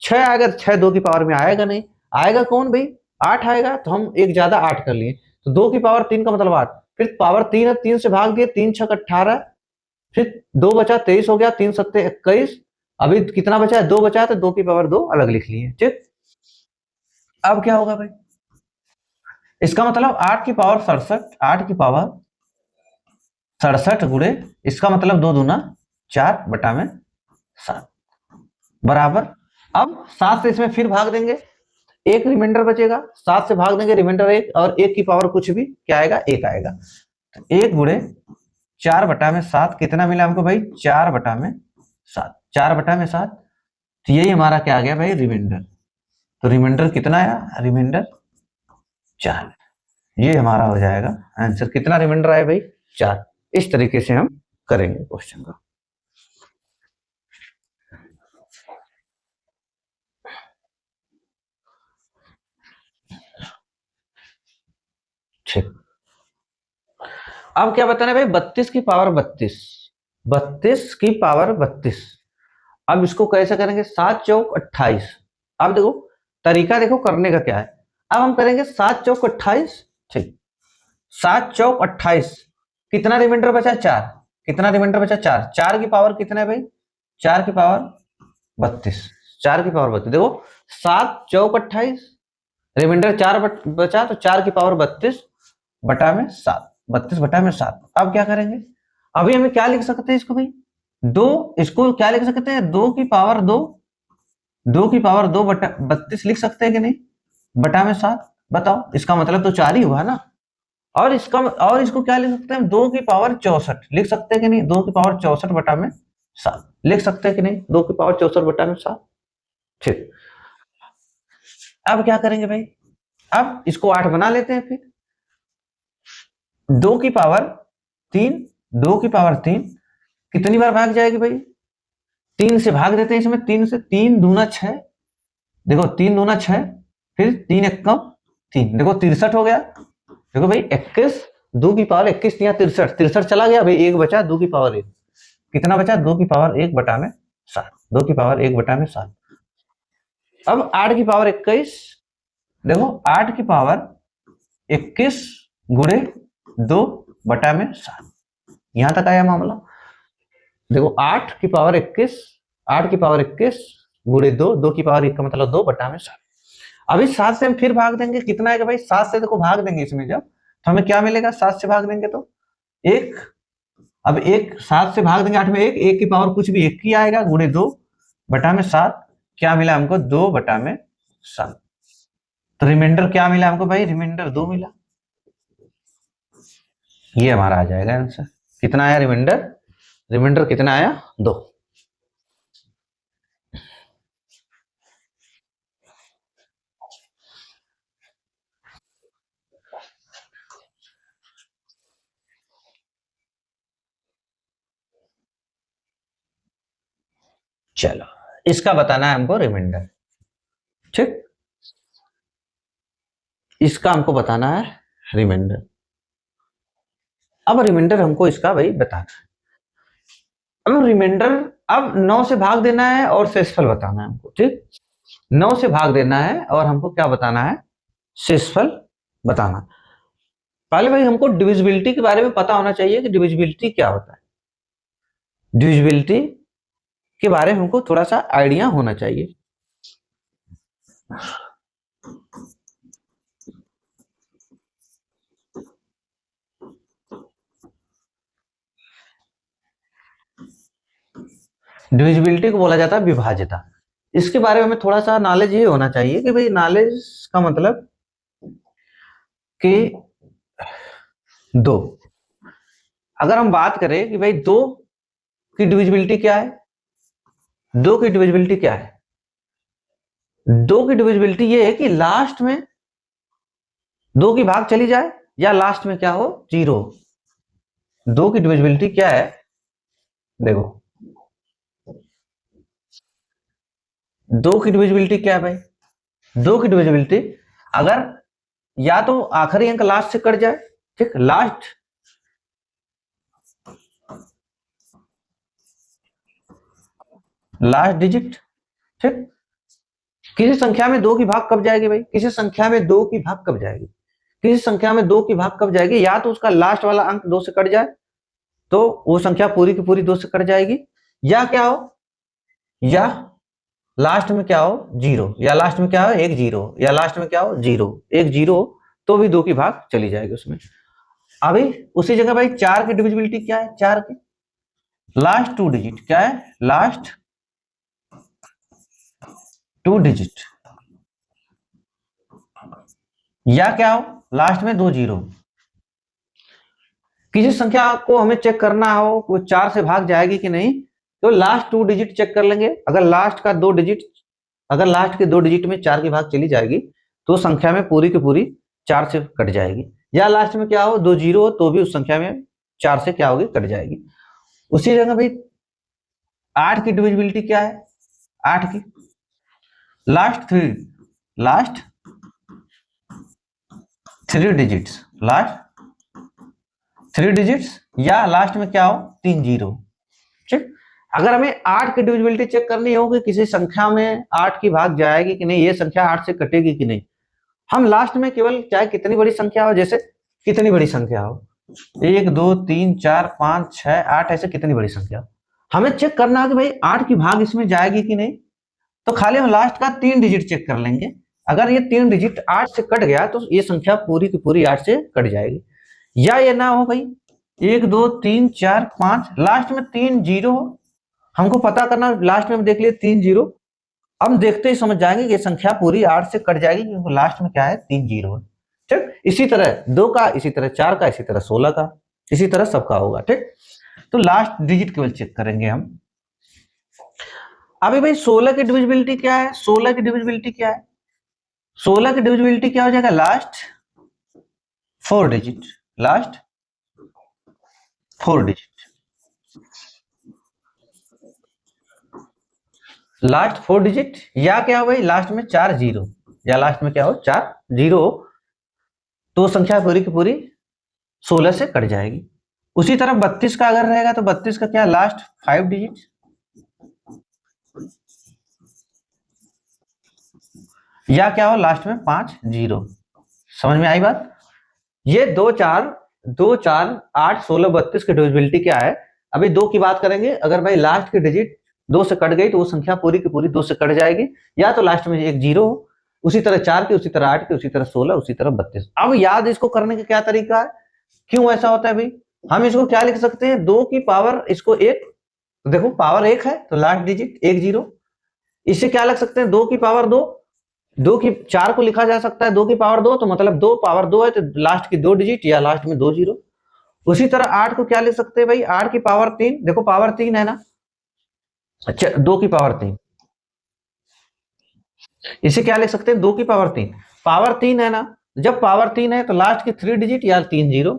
6 आएगा तो 6 2 की पावर में आएगा नहीं, आएगा कौन भाई, 8 आएगा। तो हम एक ज्यादा 8 कर लिए, तो 2 की पावर 3 का मतलब 8। फिर पावर 3 है, 3 से भाग दिए, 3×6 = 18, फिर 2 बचा, 23 हो गया, 3×7=21। अभी कितना बचा है, 2 बचा है, तो 2 की पावर 2 अलग लिख लिए। ठीक, अब क्या होगा भाई, इसका मतलब 8 की पावर 67, 8 की पावर 67 गुणे, इसका मतलब 2×2=4/7 बराबर। अब 7 से इसमें फिर भाग देंगे, एक रिमाइंडर बचेगा, 7 से भाग देंगे, रिमाइंडर 1, और 1 की पावर कुछ भी, क्या आएगा, 1 आएगा। तो 1×4/7 कितना मिला हमको भाई, 4/7, 4/7। तो यही हमारा क्या आ गया भाई, रिमाइंडर। तो रिमाइंडर कितना आया, रिमाइंडर 4। ये हमारा हो जाएगा आंसर। कितना रिमाइंडर आया भाई, 4। इस तरीके से हम करेंगे क्वेश्चन का। ठीक, अब क्या बताना है भाई, 32 की पावर 32, 32 की पावर 32। अब इसको कैसे करेंगे, 7×4=28। अब देखो तरीका, देखो करने का क्या है। अब हम करेंगे 7×4=28। ठीक, 7×4=28, कितना रिमाइंडर बचा, 4। कितना रिमाइंडर बचा, 4। 4 की पावर कितना है भाई, 4 की पावर 32, 4 की पावर 32। देखो 7×4=28, रिमाइंडर 4 बचा, तो 4 की पावर 32/7, 32/7। अब क्या करेंगे, अभी हमें क्या लिख सकते हैं इसको भाई, 2, इसको क्या लिख सकते हैं, 2 की पावर 2, 2 की पावर 2/32 लिख सकते हैं कि नहीं। बटा में 7। बताओ, इसका मतलब तो 4 ही हुआ ना। और इसको क्या लिख सकते हैं, 2 की पावर 64 लिख सकते हैं कि नहीं, 2 की पावर 64 बटा में 7 लिख सकते हैं कि नहीं, 2 की पावर 64 बटा में 7। ठीक, अब क्या करेंगे भाई, अब इसको 8 बना लेते हैं। फिर 2 की पावर 3, 2 की पावर 3 कितनी बार भाग जाएगी भाई, 3 से भाग देते हैं इसमें, 3 से, 3 दूना 6, देखो 3 दूना 6, फिर 3 एकम 3, देखो 63 हो गया। देखो भाई 21, 2 की पावर 21 या 63, 63 चला गया भाई, एक बचा 2 की पावर 1, कितना बचा 2 की पावर 1 बटा में 7, 2 की पावर 1 बटा में 7। अब 8 की पावर 21, देखो 8 की पावर 21 गुणे 2 बटा में 7, यहां तक आया मामला। देखो 8 की पावर 21, 8 की पावर 21 गुणे 2, 2 की पावर 1 का मतलब 2 बटा में 7। अभी 7 से हम फिर भाग देंगे, कितना आएगा भाई, 7 से देखो भाग देंगे इसमें जब, तो हमें क्या मिलेगा, 7 से भाग देंगे तो 1, अब 1, 7 से भाग देंगे 8 में 1, 1 की पावर कुछ भी 1 ही आएगा, गुणे 2 बटा में 7, क्या मिला हमको 2 बटा में 7। तो रिमाइंडर क्या मिला हमको भाई, रिमाइंडर 2 मिला, ये हमारा आ जाएगा आंसर। कितना आया रिमाइंडर, रिमाइंडर कितना आया 2। चलो, इसका बताना है हमको रिमाइंडर। ठीक, इसका हमको बताना है रिमाइंडर। अब रिमाइंडर हमको इसका भाई बताना है। अब रिमाइंडर, अब 9 से भाग देना है और शेषफल बताना है हमको। ठीक, 9 से भाग देना है और हमको क्या बताना है, शेषफल बताना। पहले भाई हमको डिविजिबिलिटी के बारे में पता होना चाहिए कि डिविजिबिलिटी क्या होता है। डिविजिबिलिटी के बारे में हमको थोड़ा सा आइडिया होना चाहिए। डिविजिबिलिटी को बोला जाता है विभाज्यता। इसके बारे में हमें थोड़ा सा नॉलेज ये होना चाहिए कि भाई, नॉलेज का मतलब कि 2, अगर हम बात करें कि भाई 2 की डिविजिबिलिटी क्या है, 2 की डिविजिबिलिटी क्या है, 2 की डिविजिबिलिटी ये है कि लास्ट में 2 की भाग चली जाए या लास्ट में क्या हो 0। 2 की डिविजिबिलिटी क्या है, देखो 2 की डिविजिबिलिटी क्या है भाई, 2 की डिविजिबिलिटी अगर या तो आखिरी अंक लास्ट से कट जाए, ठीक, लास्ट डिजिट, ठीक, किसी संख्या में 2 की भाग कब जाएगी भाई, किसी संख्या में 2 की भाग कब जाएगी, किसी संख्या में 2 की भाग कब जाएगी, या तो उसका लास्ट वाला अंक 2 से कट जाए तो वो संख्या पूरी की पूरी 2 से कट जाएगी, या क्या हो, या लास्ट में क्या हो 0, या लास्ट में क्या हो 1 0, या लास्ट में क्या हो 0 1 0, तो भी 2 की भाग चली जाएगी उसमें। अभी उसी जगह भाई 4 की डिविजिबिलिटी क्या है, 4 की लास्ट 2 डिजिट क्या है, लास्ट 2 डिजिट, या क्या हो लास्ट में 2 0। किसी संख्या को हमें चेक करना हो वो 4 से भाग जाएगी कि नहीं, तो लास्ट 2 डिजिट चेक कर लेंगे, अगर लास्ट का 2 डिजिट, अगर लास्ट के 2 डिजिट में 4 की भाग चली जाएगी तो संख्या में पूरी की पूरी 4 से कट जाएगी, या लास्ट में क्या हो 2 0 हो तो भी उस संख्या में 4 से क्या होगी, कट जाएगी। उसी जगह भाई 8 की डिविजिबिलिटी क्या है, 8 की लास्ट 3 डिजिट्स, लास्ट 3 डिजिट्स, या लास्ट में क्या हो 3 0। ठीक, अगर हमें 8 की डिविजिबिलिटी चेक करनी हो कि किसी संख्या में 8 की भाग जाएगी कि नहीं, ये संख्या 8 से कटेगी कि नहीं, हम लास्ट में केवल चाहे कितनी बड़ी संख्या हो, जैसे कितनी बड़ी संख्या हो 1 2 3 4 5 6 8, ऐसे कितनी बड़ी संख्या हो, हमें चेक करना है कि भाई 8 की भाग इसमें जाएगी कि नहीं, तो खाली हम लास्ट का 3 डिजिट चेक कर लेंगे, अगर ये 3 डिजिट 8 से कट गया तो ये संख्या पूरी की पूरी 8 से कट जाएगी। या ये ना हो भाई 1 2 3 4 5 लास्ट में 3 0 हो, हमको पता करना, लास्ट में देख लिए 3 0, हम देखते ही समझ जाएंगे कि ये संख्या पूरी 8 से कट जाएगी क्योंकि लास्ट में क्या है 3 जीरो है। ठीक, इसी तरह 2 का, इसी तरह 4 का, इसी तरह 16 का, इसी तरह सबका होगा। ठीक, तो लास्ट डिजिट केवल चेक करेंगे हम। अभी भाई 16 की डिविजिबिलिटी क्या है? 16 की डिविजिबिलिटी क्या है? 16 की डिविजिबिलिटी क्या हो जाएगा? Last 4 digit, last 4 digit, last 4 digit, या क्या हो भाई लास्ट में 4 जीरो, या लास्ट में क्या हो 4 जीरो, तो संख्या पूरी की पूरी 16 से कट जाएगी। उसी तरह 32 का अगर रहेगा तो 32 का क्या, लास्ट 5 डिजिट, या क्या हो लास्ट में 5 जीरो। समझ में आई बात? ये 2 4 2 4 8 16 32 की डिविजिबिलिटी क्या है? अभी 2 की बात करेंगे, अगर भाई लास्ट की डिजिट 2 से कट गई तो वो संख्या पूरी की पूरी 2 से कट जाएगी, या तो लास्ट में एक जीरो हो, उसी तरह 4 की, उसी तरह 8 की, उसी तरह 16, उसी तरह 32। अब याद इसको करने का क्या तरीका है, क्यों ऐसा होता है भाई? हम इसको क्या लिख सकते हैं, 2 की पावर इसको 1, देखो पावर 1 है तो लास्ट डिजिट 1 जीरो। इससे क्या लिख सकते हैं, 2 की पावर 2, 2 की 4 को लिखा जा सकता है 2 की पावर 2, तो मतलब 2 पावर 2 है तो लास्ट की 2 डिजिट या लास्ट में 2 जीरो। उसी तरह 8 को क्या लिख सकते हैं भाई, 8 की पावर 3, देखो पावर 3 है ना, अच्छा 2 की पावर 3, इसे क्या लिख सकते हैं, 2 की पावर 3, पावर 3 है ना, जब पावर 3 है तो लास्ट की 3 डिजिट या 3 जीरो,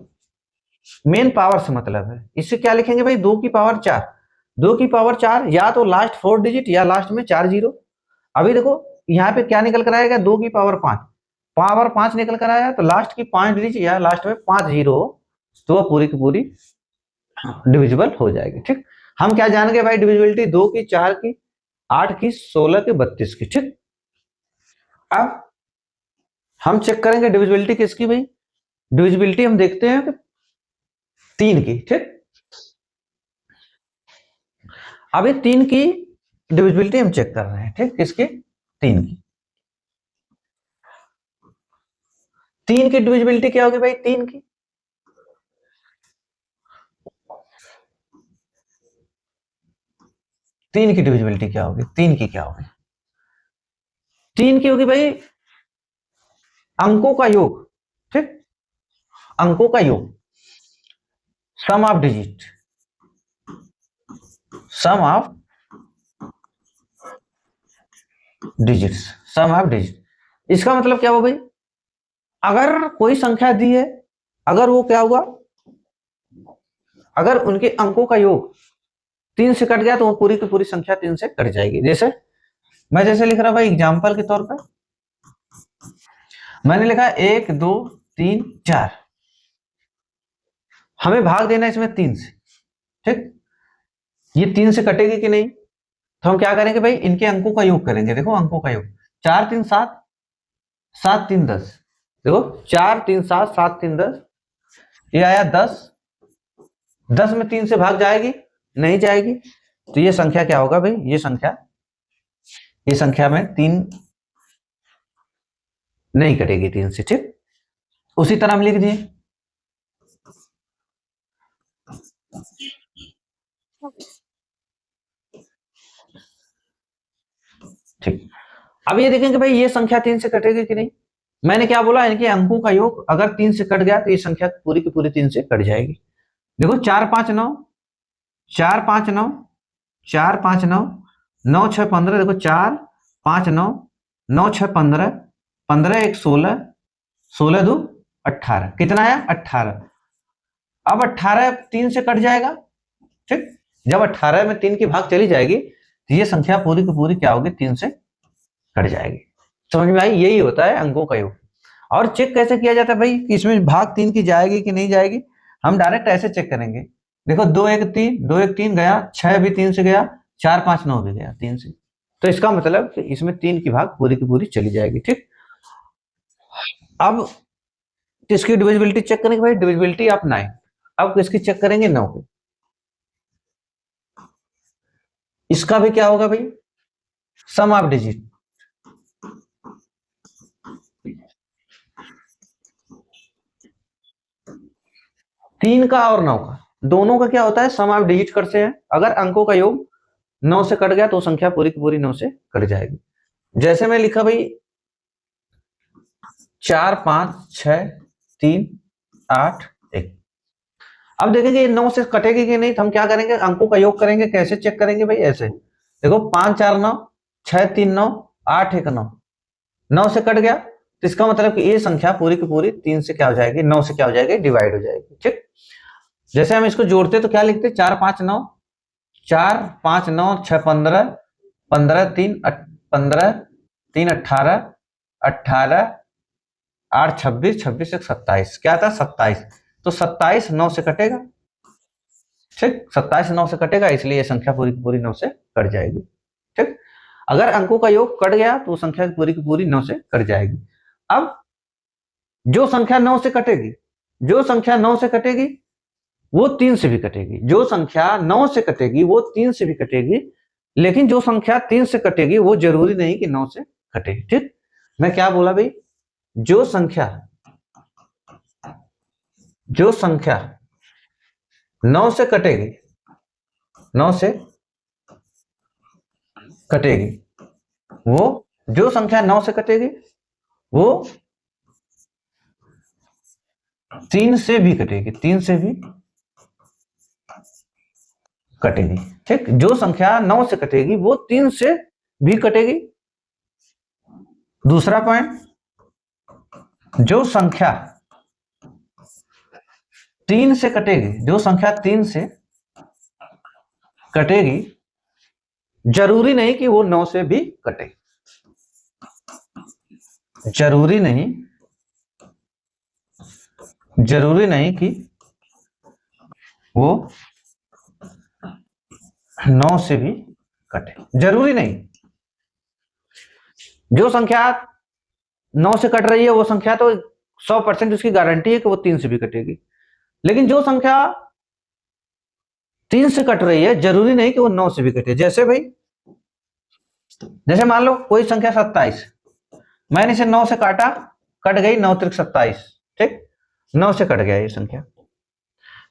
मेन पावर से मतलब है। इससे क्या लिखेंगे भाई, 2 की पावर 4, 2 की पावर 4 या तो लास्ट 4 डिजिट या लास्ट में 4 जीरो। अभी देखो यहाँ पे क्या निकल कर आएगा, 2 की पावर 5, पावर 5 निकल कर आया तो लास्ट की 5 डिजिट या लास्ट में 5 जीरो, तो वह पूरी की पूरी डिविजिबल हो जाएगी। ठीक, हम क्या जान गए भाई, डिविजिबिलिटी 2 की, 4 की, 8 की, 16 की, 32 की। ठीक, अब हम चेक करेंगे डिविजिबिलिटी किसकी भाई, डिविजिबिलिटी हम देखते हैं कि 3 की। ठीक, अभी 3 की डिविजिबिलिटी हम चेक कर रहे हैं। ठीक, किसकी, 3 की। 3 की डिविजिबिलिटी क्या होगी भाई, 3 की, तीन की डिविजिबिलिटी क्या होगी, 3 की क्या होगी, 3 की होगी भाई अंकों का योग। ठीक, अंकों का योग, sum of digit, sum of digits, sum of digit. इसका मतलब क्या हुआ भाई, अगर कोई संख्या दी है, अगर वो क्या हुआ, अगर उनके अंकों का योग 3 से कट गया तो वो पूरी की पूरी संख्या 3 से कट जाएगी। जैसे मैं जैसे लिख रहा हूं भाई एग्जाम्पल के तौर पर, मैंने लिखा 1 2 3 4, हमें भाग देना है इसमें 3 से। ठीक, ये 3 से कटेगी कि नहीं, तो हम क्या करेंगे भाई, इनके अंकों का योग करेंगे। देखो अंकों का योग, 4 3 7, 7 3 10, देखो 4 3 7, 7 3 10, ये आया 10, 10 में 3 से भाग जाएगी, नहीं जाएगी, तो ये संख्या क्या होगा भाई, ये संख्या में 3 नहीं कटेगी 3 से। ठीक, उसी तरह हम लिख दिए। ठीक, अब ये देखेंगे भाई ये संख्या 3 से कटेगी कि नहीं, मैंने क्या बोला, इनके अंकों का योग अगर 3 से कट गया तो ये संख्या पूरी की पूरी 3 से कट जाएगी। देखो 4 5 9, 4 5 9, 4 5 9, 9 6 15, देखो 4 5 9, 9 6 15, 15 1 16, 16 2 18, कितना आया 18। अब 18 3 से कट जाएगा। ठीक, जब 18 में 3 की भाग चली जाएगी तो ये संख्या पूरी की पूरी क्या होगी, 3 से कट जाएगी। समझ में आई? यही होता है अंकों का योग। और चेक कैसे किया जाता है भाई कि इसमें भाग 3 की जाएगी कि नहीं जाएगी, हम डायरेक्ट ऐसे चेक करेंगे। देखो 2 1 3, 2 1 3 गया, 6 भी 3 से गया, 4 5 9 भी गया 3 से, तो इसका मतलब कि इसमें 3 की भाग पूरी की पूरी चली जाएगी। ठीक, अब किसकी डिविजिबिलिटी चेक करेंगे भाई, डिविजिबिलिटी ऑफ 9। अब किसकी चेक करेंगे, 9 की। इसका भी क्या होगा भाई, सम ऑफ डिजिट, तीन का और 9 का दोनों का क्या होता है, सम ऑफ डिजिट करते हैं। अगर अंकों का योग 9 से कट गया तो संख्या पूरी की पूरी 9 से कट जाएगी। जैसे मैं लिखा भाई 4 5 6 3 8 1। अब देखेंगे ये 9 से कटेगी कि नहीं, तो हम क्या करेंगे, अंकों का योग करेंगे। कैसे चेक करेंगे भाई, ऐसे देखो 5 4 9, 6 3 9, 8 1 9, 9 से कट गया, तो इसका मतलब कि ये संख्या पूरी की पूरी 3 से क्या हो जाएगी, 9 से क्या हो जाएगी, डिवाइड हो जाएगी। ठीक, जैसे हम इसको जोड़ते तो क्या लिखते, 4 5 9, 4 5 9 6 15, 15 3 15 3 18, 18 8 26, 26 1 27, क्या था 27, तो 27 9 से कटेगा। ठीक, 27 9 से कटेगा, इसलिए ये संख्या पूरी की पूरी 9 से कट जाएगी। ठीक, अगर अंकों का योग कट गया तो संख्या पूरी की पूरी 9 से कट जाएगी। अब जो संख्या 9 से कटेगी, जो संख्या 9 से कटेगी वो 3 से भी कटेगी, जो संख्या 9 से कटेगी वो 3 से भी कटेगी, लेकिन जो संख्या 3 से कटेगी वो जरूरी नहीं कि 9 से कटेगी। ठीक, मैं क्या बोला भाई, जो संख्या 9 से कटेगी, 9 से कटेगी, वो जो संख्या 9 से कटेगी वो 3 से भी कटेगी, 3 से भी कटेगी। ठीक, जो संख्या 9 से कटेगी वो 3 से भी कटेगी। दूसरा पॉइंट, जो संख्या 3 से कटेगी, जो संख्या 3 से कटेगी, जरूरी नहीं कि वो 9 से भी कटे, जरूरी नहीं कि वो 9 से भी कटे, जरूरी नहीं। जो संख्या 9 से कट रही है वो संख्या तो 100% उसकी गारंटी है कि वो 3 से भी कटेगी, लेकिन जो संख्या 3 से कट रही है जरूरी नहीं कि वो 9 से भी कटे। जैसे भाई, जैसे मान लो कोई संख्या 27, मैंने इसे 9 से काटा, कट गई 9 त्रिक 27। ठीक, 9 से कट गया ये संख्या,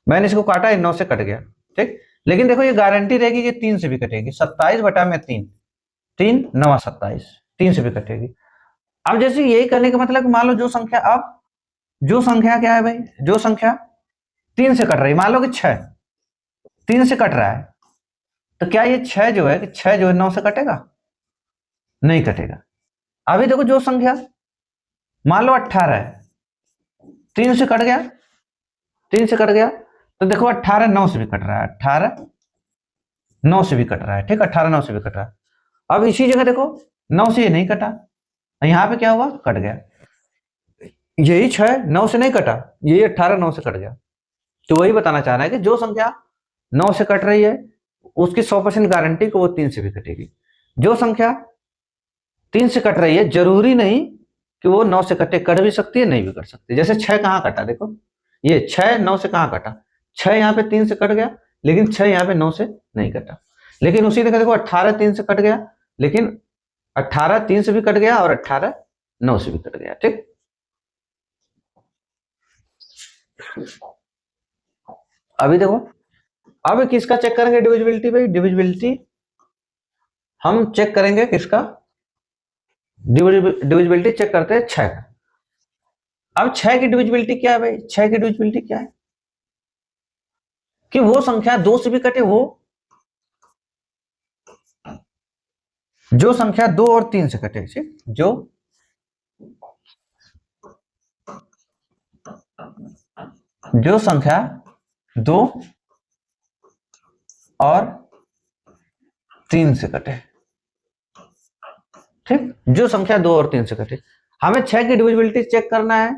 मैंने इसको काटा, ये 9 से कट गया। ठीक, लेकिन देखो ये गारंटी रहेगी कि 3 से भी कटेगी, 27 बटा में 3, 3 9 27, 3 से भी कटेगी। अब जैसे यही करने का मतलब, मान लो जो संख्या, अब जो संख्या क्या है भाई, जो संख्या 3 से कट रही है, मान लो कि 6 3 से कट रहा है, तो क्या ये 6 जो है, कि 6 जो है 9 से कटेगा, नहीं कटेगा। अभी देखो जो संख्या मान लो 18 है, 3 से कट गया, 3 से कट गया, तो देखो 18 9 से भी कट रहा है, 18 9 से भी कट रहा है। ठीक, 18 9 से भी कट रहा है। अब इसी जगह देखो 9 से ये नहीं कटा, यहां पे क्या हुआ, कट गया, यही 6 9 से नहीं कटा, यही 18 9 से कट गया। तो वही बताना चाह रहा है कि जो संख्या 9 से कट रही है उसकी 100% गारंटी को वो 3 से भी कटेगी। जो संख्या 3 से कट रही है जरूरी नहीं कि वो 9 से कटे, कट भी सकती है, नहीं भी कट सकती। जैसे 6 कहां कटा, देखो ये 6 9 से कहां कटा, 6 यहाँ पे 3 से कट गया, लेकिन 6 यहाँ पे 9 से नहीं कटा। लेकिन उसी तरह देखो 18 3 से कट गया, लेकिन 18 3 से भी कट गया और 18 9 से भी कट गया। ठीक, अभी देखो, अब किसका चेक करेंगे डिविजिबिलिटी भाई, डिविजिबिलिटी हम चेक करेंगे किसका, डिविजिबिलिटी चेक करते हैं 6 का। अब 6 की डिविजिबिलिटी क्या है भाई, 6 की डिविजिबिलिटी क्या है, कि वो संख्या 2 से भी कटे, वो जो संख्या 2 और 3 से कटे, जो संख्या 2 और 3 से कटे। ठीक, जो संख्या 2 और 3 से कटे, हमें 6 की डिविजिबिलिटी चेक करना है,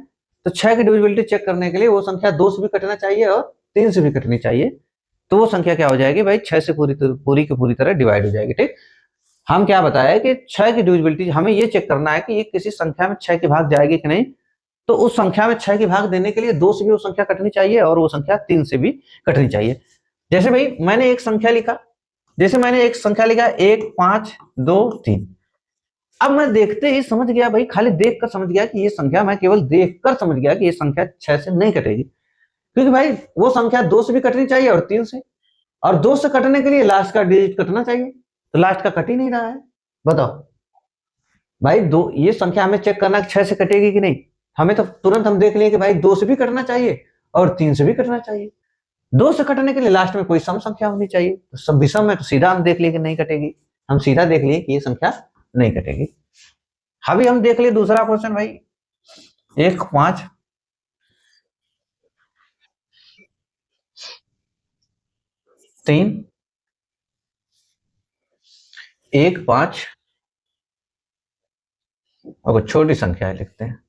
तो 6 की डिविजिबिलिटी चेक करने के लिए वो संख्या 2 से भी कटना चाहिए और 3 से भी कटनी चाहिए, तो वो संख्या क्या हो जाएगी भाई, 6 से पूरी की पूरी तरह डिवाइड हो जाएगी। ठीक, हम क्या बताया कि 6 की डिविजिबिलिटी हमें ये चेक करना है कि ये किसी संख्या में 6 के भाग जाएगी कि नहीं, तो उस संख्या में 6 के भाग देने के लिए 2 से भी वो संख्या कटनी चाहिए और वो संख्या 3 से भी कटनी चाहिए। जैसे भाई मैंने एक संख्या लिखा, जैसे मैंने एक संख्या लिखा 1 5 2 3, अब मैं देखते ही समझ गया भाई, खाली देख कर समझ गया कि ये संख्या, मैं केवल देख कर समझ गया कि ये संख्या 6 से नहीं कटेगी, क्योंकि भाई वो संख्या 2 से भी कटनी चाहिए और 3 से, और 2 से कटने के लिए लास्ट का डिजिट कटना चाहिए, तो लास्ट का कट ही नहीं रहा है। बताओ, भाई दो, ये संख्या हमें चेक करना है 6 से कटेगी कि नहीं। हमें तो तुरंत हम देख लिए कि भाई 2 से भी कटना चाहिए और 3 से भी कटना चाहिए। 2 से कटने के लिए लास्ट में कोई सम संख्या होनी चाहिए, तो सब विषम है तो सीधा हम देख लिए कि नहीं कटेगी। हम सीधा देख लिए कि ये संख्या नहीं कटेगी। अभी हम देख लिए दूसरा क्वेश्चन भाई, 1 5 3 1 5 और छोटी संख्या है लिखते हैं,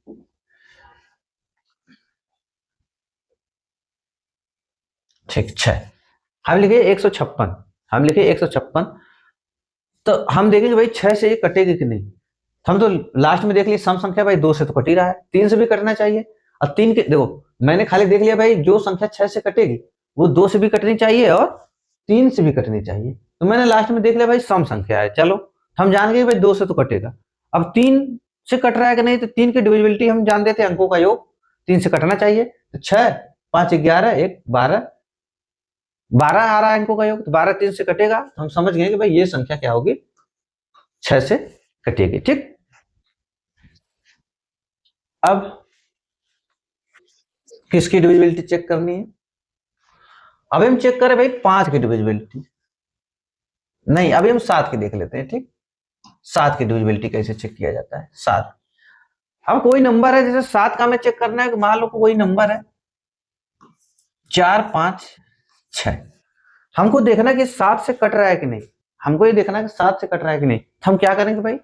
ठीक 6। हम लिखे 156, हम लिखे 156। तो हम देखेंगे भाई 6 से ये कटेगी कि नहीं। हम तो लास्ट में देख लिए सम संख्या भाई 2 से तो कट ही रहा है, 3 से भी कटना चाहिए। और 3 के देखो, मैंने खाली देख लिया भाई जो संख्या 6 से कटेगी वो 2 से भी कटनी चाहिए और 3 से भी कटनी चाहिए। तो मैंने लास्ट में देख लिया भाई सम संख्या है, चलो हम जान गए भाई 2 से तो कटेगा। अब 3 से कट रहा है कि नहीं, तो 3 की डिविजिबिलिटी हम जान देते हैं, अंकों का योग 3 से कटना चाहिए। तो 6 5 11 1 12, 12 आ रहा है अंकों का योग, तो 12 3 से कटेगा, तो हम समझ गए कि भाई ये संख्या क्या होगी, 6 से कटेगी। ठीक, अब किसकी डिविजिबिलिटी चेक करनी है। अब हम चेक करें भाई 5 की डिविजिबिलिटी, नहीं अभी हम 7 की देख लेते हैं। ठीक, 7 की डिविजिबिलिटी कैसे चेक किया जाता है। 7, अब कोई नंबर है, जैसे 7 का हमें चेक करना है, मान लो कोई नंबर है 4 5 6। हमको देखना कि 7 से कट रहा है कि नहीं, हमको ये देखना है कि 7 से कट रहा है कि नहीं। तो हम क्या करेंगे भाई,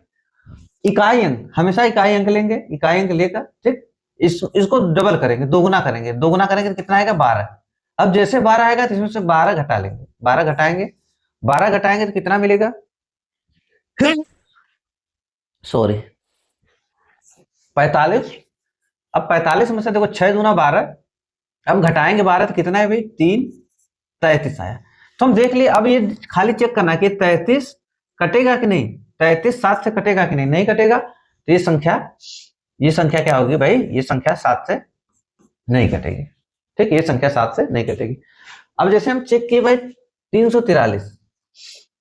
इकाई अंक, हमेशा इकाई अंक लेंगे, इकाई अंक लेकर ठीक इसको डबल करेंगे, दोगुना करेंगे, दोगुना करेंगे तो कितना आएगा 12। अब जैसे 12 आएगा तो इसमें से 12 घटा लेंगे, 12 घटाएंगे, 12 घटाएंगे तो कितना मिलेगा, सॉरी 45। अब 45 में से देखो 6 दूना 12, अब घटाएंगे 12 तो कितना है भाई 3, 33 आया। तो हम देख लिए, अब ये खाली चेक करना है कि 33 कटेगा कि नहीं, 33 7 से कटेगा कि नहीं, नहीं कटेगा तो ये संख्या क्या होगी भाई, ये संख्या 7 से नहीं कटेगी। ठीक, ये संख्या 7 से नहीं कटेगी। अब जैसे हम चेक किए भाई 343,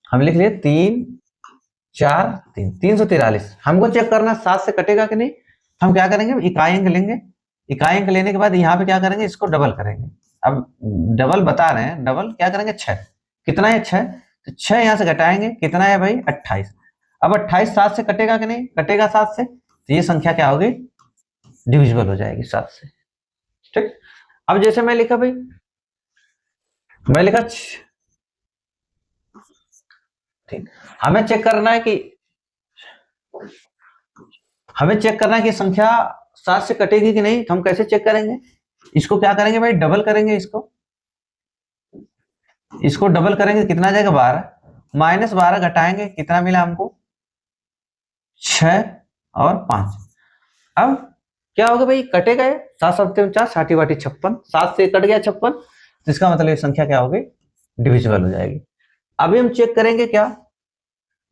हम लिख लिए 3 4 3 343, हमको चेक करना 7 से कटेगा कि नहीं। हम क्या करेंगे, इकाई अंक लेंगे, इकाई अंक लेने के बाद यहाँ पे क्या करेंगे, इसको डबल करेंगे। अब डबल बता रहे हैं, डबल क्या करेंगे 6, कितना है 6, तो 6 यहाँ से घटाएंगे, कितना है भाई 28। अब 28 7 से कटेगा कि नहीं, कटेगा 7 से, तो ये संख्या क्या होगी, डिविजिबल हो जाएगी 7 से। ठीक, अब जैसे मैं लिखा भाई, मैं लिखा ठीक, हमें चेक करना है कि संख्या 7 से कटेगी कि नहीं। तो हम कैसे चेक करेंगे, इसको क्या करेंगे भाई, डबल करेंगे, इसको डबल करेंगे, कितना आ जाएगा 12, माइनस 12 घटाएंगे, कितना मिला हमको 6 और 5। अब क्या होगा भाई, कटेगा, 7 7 49, 60 बाटी 56, 7 से कट गया 56, तो इसका मतलब ये संख्या क्या होगी, डिविजिबल हो जाएगी। अभी हम चेक करेंगे क्या,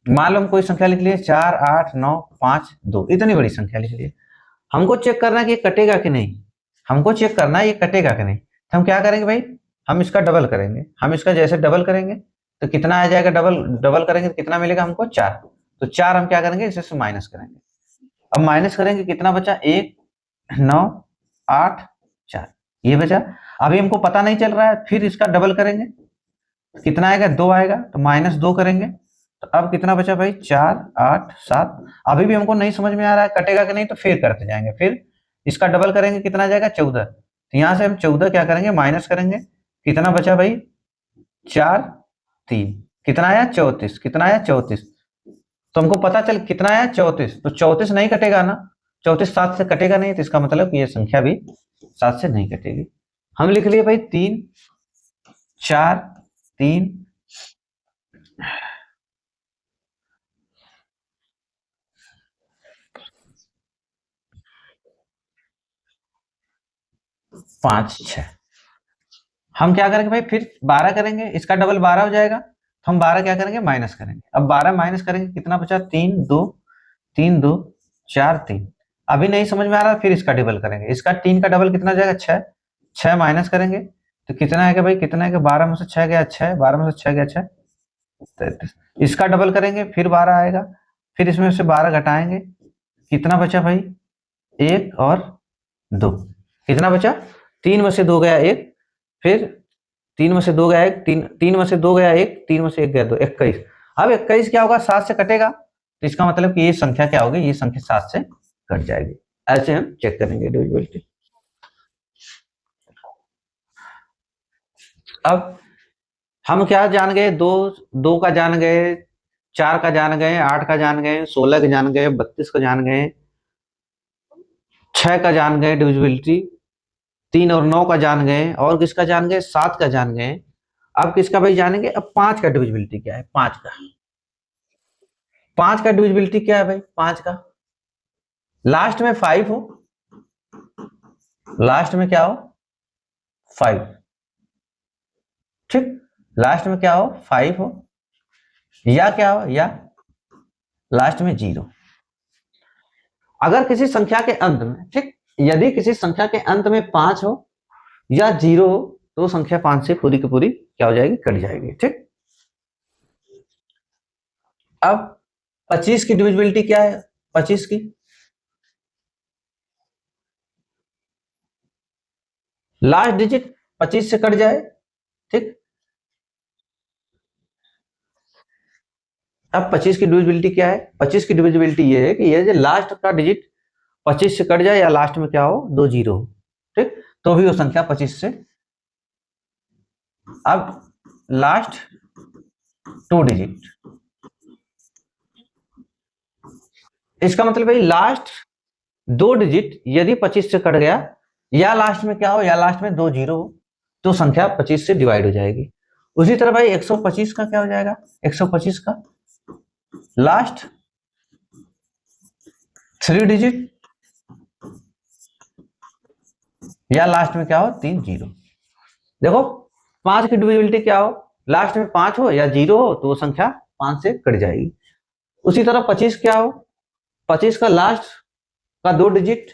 मान लो हम कोई संख्या लिख लिए 4 8 9 5 2, इतनी बड़ी संख्या लिख लिए। हमको चेक करना है कि ये कटेगा कि नहीं, हमको चेक करना है ये कटेगा कि नहीं। तो हम क्या करेंगे भाई, हम इसका डबल करेंगे, हम इसका जैसे डबल करेंगे तो कितना आ जाएगा, डबल डबल करेंगे तो कितना मिलेगा हमको 4। तो 4 हम क्या करेंगे, इसे माइनस करेंगे। अब माइनस करेंगे, कितना बचा 1 9 8 4, ये बचा। अभी हमको पता नहीं चल रहा है, फिर इसका डबल करेंगे, कितना आएगा 2 आएगा, तो माइनस 2 करेंगे। तो अब कितना बचा भाई 4 8 7। अभी भी हमको नहीं समझ में आ रहा है कटेगा कि नहीं, तो फिर करते जाएंगे, फिर इसका डबल करेंगे, कितना जाएगा 14। तो यहाँ से हम 14 क्या करेंगे, माइनस करेंगे, कितना बचा भाई 4 3, कितना आया 34, कितना आया 34। तो हमको पता चल कितना आया 34, तो 34 नहीं कटेगा ना, 34 7 से कटेगा नहीं, तो इसका मतलब ये संख्या भी 7 से नहीं कटेगी। हम लिख लिए भाई 3 4 3 5 6। हम क्या करेंगे भाई, फिर 12 करेंगे, इसका डबल 12 हो जाएगा, तो हम 12 क्या करेंगे, माइनस करेंगे। अब 12 माइनस करेंगे, कितना बचा 3 2 3 2 4 3। अभी नहीं समझ में आ रहा, फिर इसका डबल करेंगे, इसका 3 का डबल कितना जाएगा 6, 6 माइनस करेंगे तो कितना आएगा भाई, कितना आएगा 12 में से 6 गया 6, 12 में से 6 गया 6, इसका डबल करेंगे, फिर 12 आएगा, फिर इसमें से 12 घटाएंगे, कितना बचा भाई, 1 और 2, कितना बचा, 3 में से 2 गया 1, फिर 3 में से 2 गया 1, 3 में से 2 गया 1, 3 में से 1 गया 2, 21। अब 21 क्या होगा, 7 से कटेगा, तो इसका मतलब कि ये संख्या क्या होगी, ये संख्या 7 से कट जाएगी। ऐसे हम चेक करेंगे डिविजिबिलिटी। अब हम क्या जान गए, 2 का जान गए, 4 का जान गए, 8 का जान गए, 16 का जान गए, 32 का जान गए, 6 का जान गए डिविजिबिलिटी, 3 और 9 का जान गए, और किसका जान गए, 7 का जान गए। अब किसका भाई जानेंगे, अब 5 का डिविजिबिलिटी क्या है, 5 का डिविजिबिलिटी क्या है भाई, 5 का लास्ट में 5 हो, लास्ट में क्या हो 5, ठीक, लास्ट में क्या हो 5 हो, या क्या हो, या लास्ट में 0। अगर किसी संख्या के अंत में, ठीक, यदि किसी संख्या के अंत में 5 हो या 0 हो, तो संख्या 5 से पूरी की पूरी क्या हो जाएगी, कट जाएगी, ठीक। अब 25 की डिविजिबिलिटी क्या है, 25 की लास्ट डिजिट 25 से कट जाए, ठीक। अब 25 की डिविजिबिलिटी क्या है, 25 की डिविजिबिलिटी ये है कि ये जो लास्ट का डिजिट 25 से कट जाए या लास्ट में क्या हो 2 0 हो, ठीक, तो भी वो संख्या 25 से। अब लास्ट 2 डिजिट, इसका मतलब भाई लास्ट 2 डिजिट यदि 25 से कट गया, या लास्ट में क्या हो, या लास्ट में 2 0 हो, तो संख्या 25 से डिवाइड हो जाएगी। उसी तरह भाई 125 का क्या हो जाएगा, 125 का लास्ट 3 डिजिट, या लास्ट में क्या हो 3 0। देखो 5 की डिविजिबिलिटी क्या हो, लास्ट में 5 हो या 0 हो, तो वो संख्या 5 से कट जाएगी। उसी तरह 25 क्या हो, 25 का लास्ट का 2 डिजिट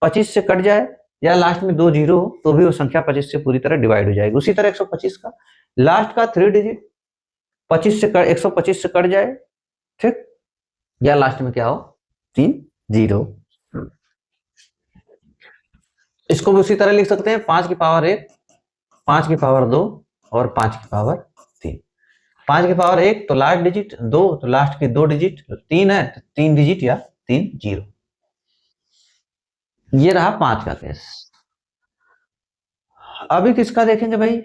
25 से कट जाए या लास्ट में 2 0 हो, तो भी वो संख्या 25 से पूरी तरह डिवाइड हो जाएगी। उसी तरह 125 का लास्ट का 3 डिजिट 25 से 125 से कट जाए, ठीक, या लास्ट में क्या हो 3 0। इसको भी उसी तरह लिख सकते हैं, 5 की पावर 1, 5 की पावर 2 और 5 की पावर 3। 5 की पावर 1 तो लास्ट डिजिट, 2 तो लास्ट के 2 डिजिट, 3 है तो 3 डिजिट या 3 0। ये रहा 5 का केस। अभी किसका देखेंगे भाई,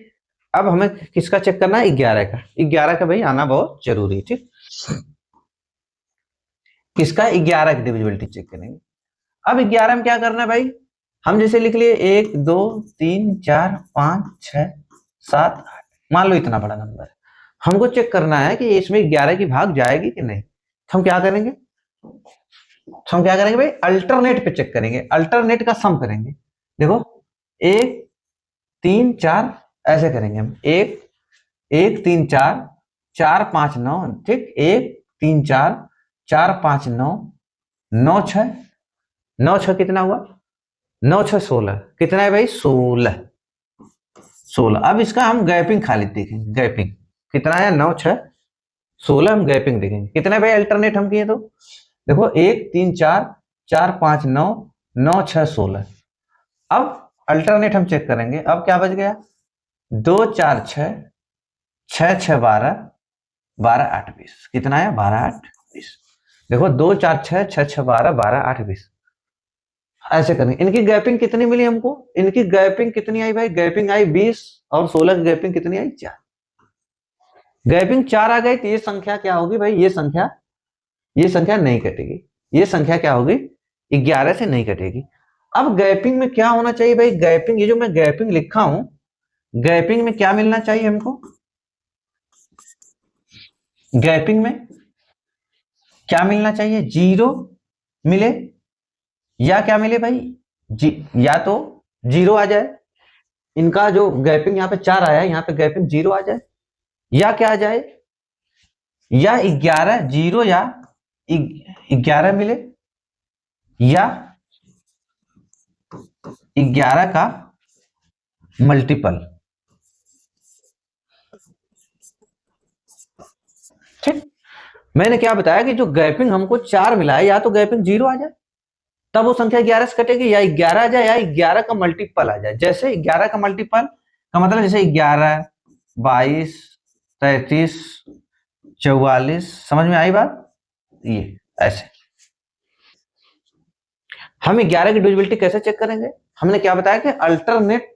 अब हमें किसका चेक करना है, 11 का। 11 का भाई आना बहुत जरूरी, ठीक। किसका 11 की डिविजिबिलिटी चेक करेंगे। अब 11 में क्या करना है भाई, हम जैसे लिख लिए 1 2 3 4 5 6 7 8, मान लो इतना बड़ा नंबर है, हमको चेक करना है कि इसमें 11 की भाग जाएगी कि नहीं। तो हम क्या करेंगे, भाई अल्टरनेट पे चेक करेंगे, अल्टरनेट का सम करेंगे। देखो 1 3 4 ऐसे करेंगे हम, 1 1 3 4 4 5 9, ठीक, 1 3 4 4 5 9 9 6 9 6 कितना हुआ, 9 6 16, कितना है भाई 16, 16। अब इसका हम गैपिंग खाली देखेंगे, गैपिंग कितना है 9 6 16, हम गैपिंग देखेंगे कितना है भाई, अल्टरनेट हम किए तो देखो 1 3 4 4 5 9 9 6 16। अब अल्टरनेट हम चेक करेंगे, अब क्या बच गया 2 4 6 6 6 12 12 8 20, कितना है 12 8 20। देखो 2 4 6 6 6 12 12 8 20, ऐसे करेंगे। इनकी गैपिंग कितनी मिली हमको, इनकी गैपिंग कितनी आई भाई, गैपिंग आई 20 और 16 की गैपिंग कितनी आई 4, गैपिंग 4 आ गई, तो ये संख्या क्या होगी भाई, ये संख्या नहीं कटेगी, ये संख्या क्या होगी 11 से नहीं कटेगी। अब गैपिंग में क्या होना चाहिए भाई, गैपिंग, ये जो मैं गैपिंग लिखा हूं, गैपिंग में क्या मिलना चाहिए हमको, गैपिंग में क्या मिलना चाहिए, 0 मिले या क्या मिले भाई या तो 0 आ जाए, इनका जो गैपिंग यहाँ पे 4 आया है, यहाँ पे गैपिंग 0 आ जाए, या क्या आ जाए, या 11 0 या 11 मिले, या 11 का मल्टीपल, ठीक। मैंने क्या बताया कि जो गैपिंग हमको 4 मिला है, या तो गैपिंग 0 आ जाए तब वो संख्या 11 से कटेगी, या 11 आ जाए या 11 का मल्टीपल आ जाए। जैसे 11 का मल्टीपल का मतलब जैसे 11, 22, 33, 44, समझ में आई बात? ये ऐसे हम 11 की डिविजिबिलिटी कैसे चेक करेंगे? हमने क्या बताया कि अल्टरनेट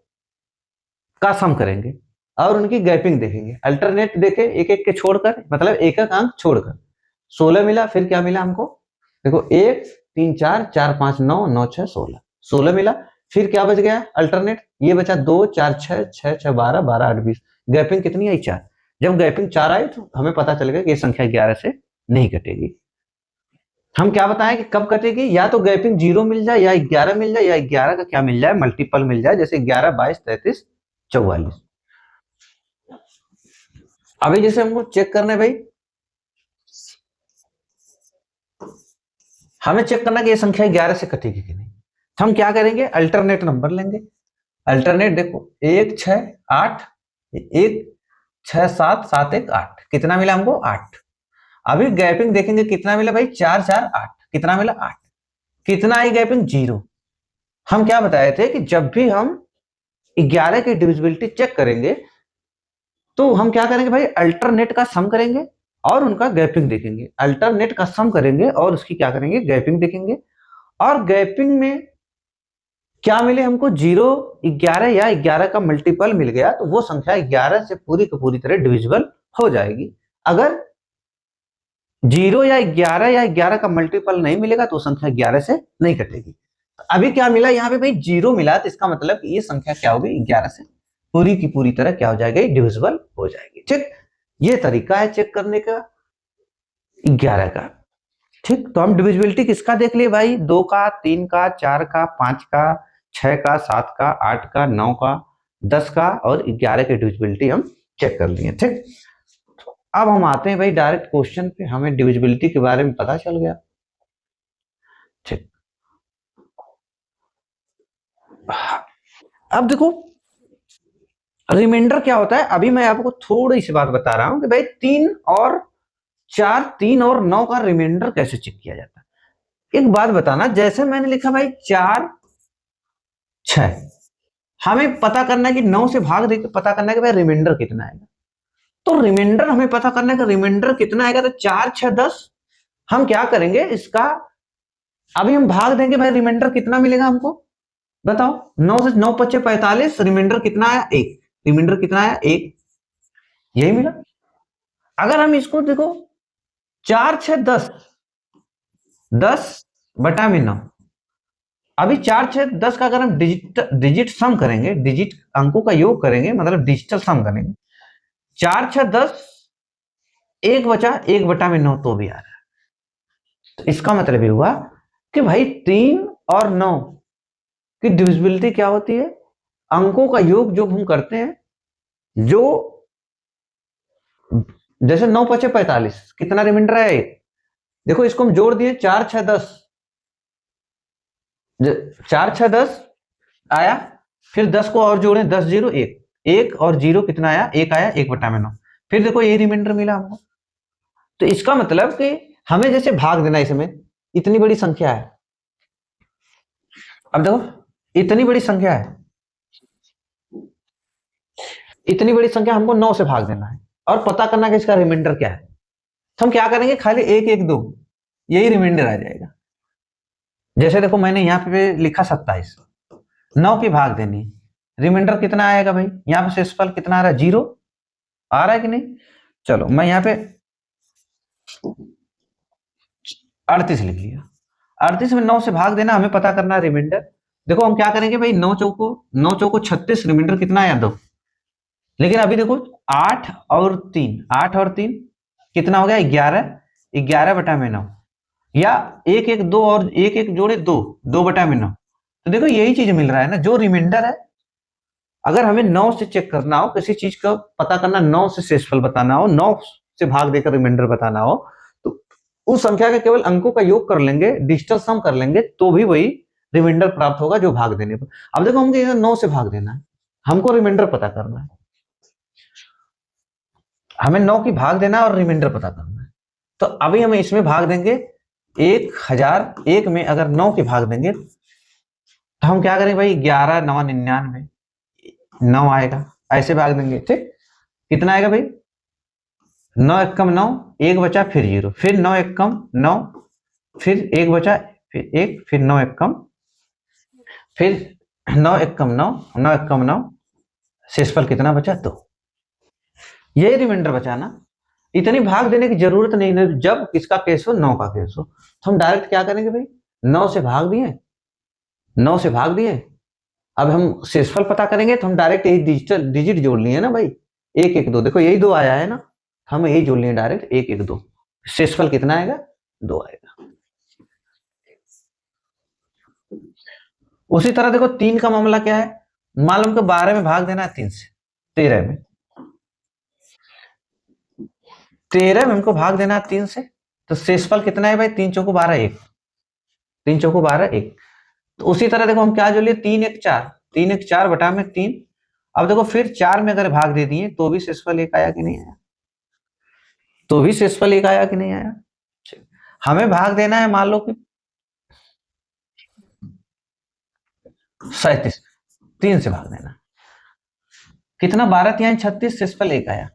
का सम करेंगे और उनकी गैपिंग देखेंगे। अल्टरनेट देखे एक एक के छोड़कर, मतलब एक एक अंक छोड़कर। 16 मिला, फिर क्या मिला हमको? देखो 1 3 4 4 5 9 9 6 16, 16 मिला। फिर क्या बच गया अल्टरनेट? ये बचा 2 4 6 6 6 12 12 8 20। गैपिंग कितनी आई? 4। जब गैपिंग 4 आई तो हमें पता चलेगा कि ये संख्या 11 से नहीं कटेगी। हम क्या बताएं कि कब कटेगी? या तो गैपिंग 0 मिल जाए, या 11 मिल जाए, या 11 का क्या मिल जाए? मल्टीपल मिल जाए, जैसे 11 22 33 44। अभी जैसे हमको चेक करना है भाई, हमें चेक करना कि ये संख्या 11 से कटेगी कि नहीं। तो हम क्या करेंगे? अल्टरनेट नंबर लेंगे। अल्टरनेट देखो 1 6 8, 1 6 7 7 1 8, कितना मिला हमको? 8। अभी गैपिंग देखेंगे कितना मिला भाई? 4 4 8, कितना मिला? 8। कितना आई गैपिंग? 0। हम क्या बताए थे कि जब भी हम 11 की डिविजिबिलिटी चेक करेंगे तो हम क्या करेंगे भाई? अल्टरनेट का सम करेंगे और उनका गैपिंग देखेंगे। अल्टरनेट का सम करेंगे और उसकी क्या करेंगे? गैपिंग देखेंगे। और गैपिंग में क्या मिले हमको? 0, 11 या 11 का मल्टीपल मिल गया तो वो संख्या 11 से पूरी की पूरी तरह डिविजिबल हो जाएगी। अगर 0 या 11 या 11 का मल्टीपल नहीं मिलेगा तो संख्या 11 से नहीं कटेगी। अभी क्या मिला यहाँ पे भाई? 0 मिला, तो इसका मतलब कि ये संख्या क्या होगी? 11 से पूरी की पूरी तरह क्या हो जाएगी? डिविजिबल हो जाएगी। ठीक, ये तरीका है चेक करने का 11 का। ठीक, तो हम डिविजिबिलिटी किसका देख लिए भाई? 2 का, 3 का, 4 का, 5 का, 6 का, 7 का, 8 का, 9 का, 10 का और 11 की डिविजिबिलिटी हम चेक कर लिए। ठीक, अब हम आते हैं भाई डायरेक्ट क्वेश्चन पे। हमें डिविजिबिलिटी के बारे में पता चल गया। ठीक, अब देखो रिमाइंडर क्या होता है। अभी मैं आपको थोड़ी सी बात बता रहा हूं कि भाई 3 और 4, 3 और 9 का रिमाइंडर कैसे चेक किया जाता है। एक बात बताना, जैसे मैंने लिखा भाई 4 6, हमें पता करना है कि 9 से भाग देकर पता करना है कि भाई रिमाइंडर कितना आएगा। तो रिमाइंडर हमें पता करना है कि रिमाइंडर कितना आएगा। तो 4 6 10, हम क्या करेंगे इसका? अभी हम भाग देंगे भाई, रिमाइंडर कितना मिलेगा हमको? बताओ। 9 से 9 5 45, रिमाइंडर कितना आया? 1। रिमाइंडर कितना आया? 1, यही मिला। अगर हम इसको देखो 4 6 10, 10 बटा में 9। अभी 4 6 10 का अगर हम डिजिट सम करेंगे, डिजिट अंकों का योग करेंगे, मतलब डिजिटल सम करेंगे, 4 6 10, 1 बचा 1 बटा में 9 तो भी आ रहा है। तो इसका मतलब ये हुआ कि भाई 3 और 9 की डिविजिबिलिटी क्या होती है? अंकों का योग जो हम करते हैं, जो जैसे 9 5 45, कितना रिमाइंडर है? 1। देखो इसको हम जोड़ दिए 4 6 10, 4 6 10 आया, फिर 10 को और जोड़े 10 0 1, 1 और 0 कितना आया? 1 आया, 1 बटा में 9। फिर देखो ये रिमाइंडर मिला हमको। तो इसका मतलब कि हमें जैसे भाग देना, इसमें इतनी बड़ी संख्या है। अब देखो इतनी बड़ी संख्या है, इतनी बड़ी संख्या हमको 9 से भाग देना है और पता करना है कि इसका रिमाइंडर क्या है। तो हम क्या करेंगे? खाली 1 1 2, यही रिमाइंडर आ जाएगा। जैसे देखो मैंने यहाँ पे लिखा 27, 9 की भाग देनी, रिमाइंडर कितना आएगा भाई? यहाँ पे शेषफल कितना आ रहा है? 0 आ रहा है कि नहीं? चलो मैं यहाँ पे 38 लिख लिया। 38 में 9 से भाग देना, हमें पता करना है रिमाइंडर। देखो हम क्या करेंगे भाई? 9 चौको 36, रिमाइंडर कितना आया? 2। लेकिन अभी देखो 8 और 3, 8 और 3 कितना हो गया? 11, 11 बटा में 9, या 1 1 2 और 1 1 जोड़े 2, 2 बटा में 9। तो देखो यही चीज मिल रहा है ना, जो रिमाइंडर है। अगर हमें 9 से चेक करना हो, किसी चीज का पता करना, 9 से शेषफल बताना हो, 9 से भाग देकर रिमाइंडर बताना हो, तो उस संख्या के केवल अंकों का योग कर लेंगे, डिजिटल सम कर लेंगे, तो भी वही रिमाइंडर प्राप्त होगा जो भाग देने पर। अब देखो हमको 9 से भाग देना है, हमको रिमाइंडर पता करना है। हमें 9 की भाग देना और रिमाइंडर पता करना है। तो अभी हम इसमें भाग देंगे, 1000 एक में अगर 9 के भाग देंगे तो हम क्या करेंगे भाई, 11 9 99, 9 आएगा, ऐसे भाग देंगे। ठीक, कितना आएगा भाई, 9 एकम 9, एक बचा फिर 0, फिर 9 एकम 9, फिर एक बचा, फिर एक, फिर 9 एकम, फिर 9 एकम 9, 9 एकम 9, शेषफल कितना बचा, 2। यही रिमाइंडर बचा ना, इतनी भाग देने की जरूरत नहीं है। जब किसका केस हो, 9 का केस हो, तो हम डायरेक्ट क्या करेंगे भाई, 9 से भाग दिए, 9 से भाग दिए। अब हम शेषफल पता करेंगे तो हम डायरेक्ट यही डिजिटल डिजिट जोड़ लिए ना भाई, 1 1 2, देखो यही 2 आया है ना, हम यही जोड़ लिए डायरेक्ट, 1 1 2, शेषफल कितना आएगा, 2 आएगा। उसी तरह देखो 3 का मामला क्या है, मान लो हमको 12 में भाग देना है 3 से, 13 में, 13 में हमको भाग देना है 3 से, तो शेषफल कितना है भाई, 3 चौको 12 1, 3 चौको 12 1। तो उसी तरह देखो हम क्या जोड़िए, 3 1 4, 3 1 4 बटा में 3। अब देखो फिर 4 में अगर भाग दे दिए तो भी शेषफल 1 आया कि नहीं आया, तो भी शेषफल 1 आया कि नहीं आया। हमें भाग देना है मान लो कि 37, 3 से भाग देना, कितना, 12 3 36, शेषफल 1 आया।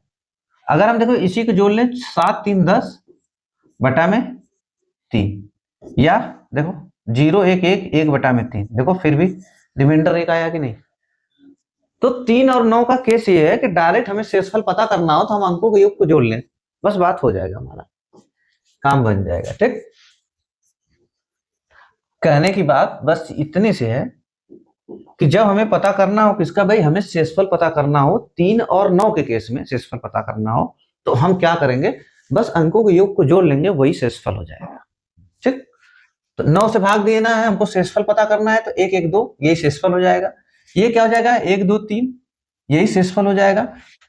अगर हम देखो इसी को जोड़ लें, 7 3 10 बटा में 3, या देखो 0 1 1 1 बटा में 3, देखो फिर भी रिमाइंडर 1 आया कि नहीं। तो 3 और 9 का केस ये है कि डायरेक्ट हमें शेषफल पता करना हो तो हम अंकों के योग को जोड़ लें, बस बात हो जाएगा, हमारा काम बन जाएगा। ठीक, कहने की बात बस इतने से है कि जब हमें पता करना हो किसका भाई, हमें शेषफल पता करना हो 3 और 9 के केस में शेषफल पता करना हो, तो हम क्या करेंगे, बस अंकों के योग को जोड़ लेंगे, वही शेषफल हो जाएगा। ठीक, तो 9 से भाग देना है हमको, शेषफल पता करना है, तो 1 1 2 यही शेषफल हो जाएगा। ये क्या हो जाएगा, 1 2 3 यही शेषफल हो जाएगा,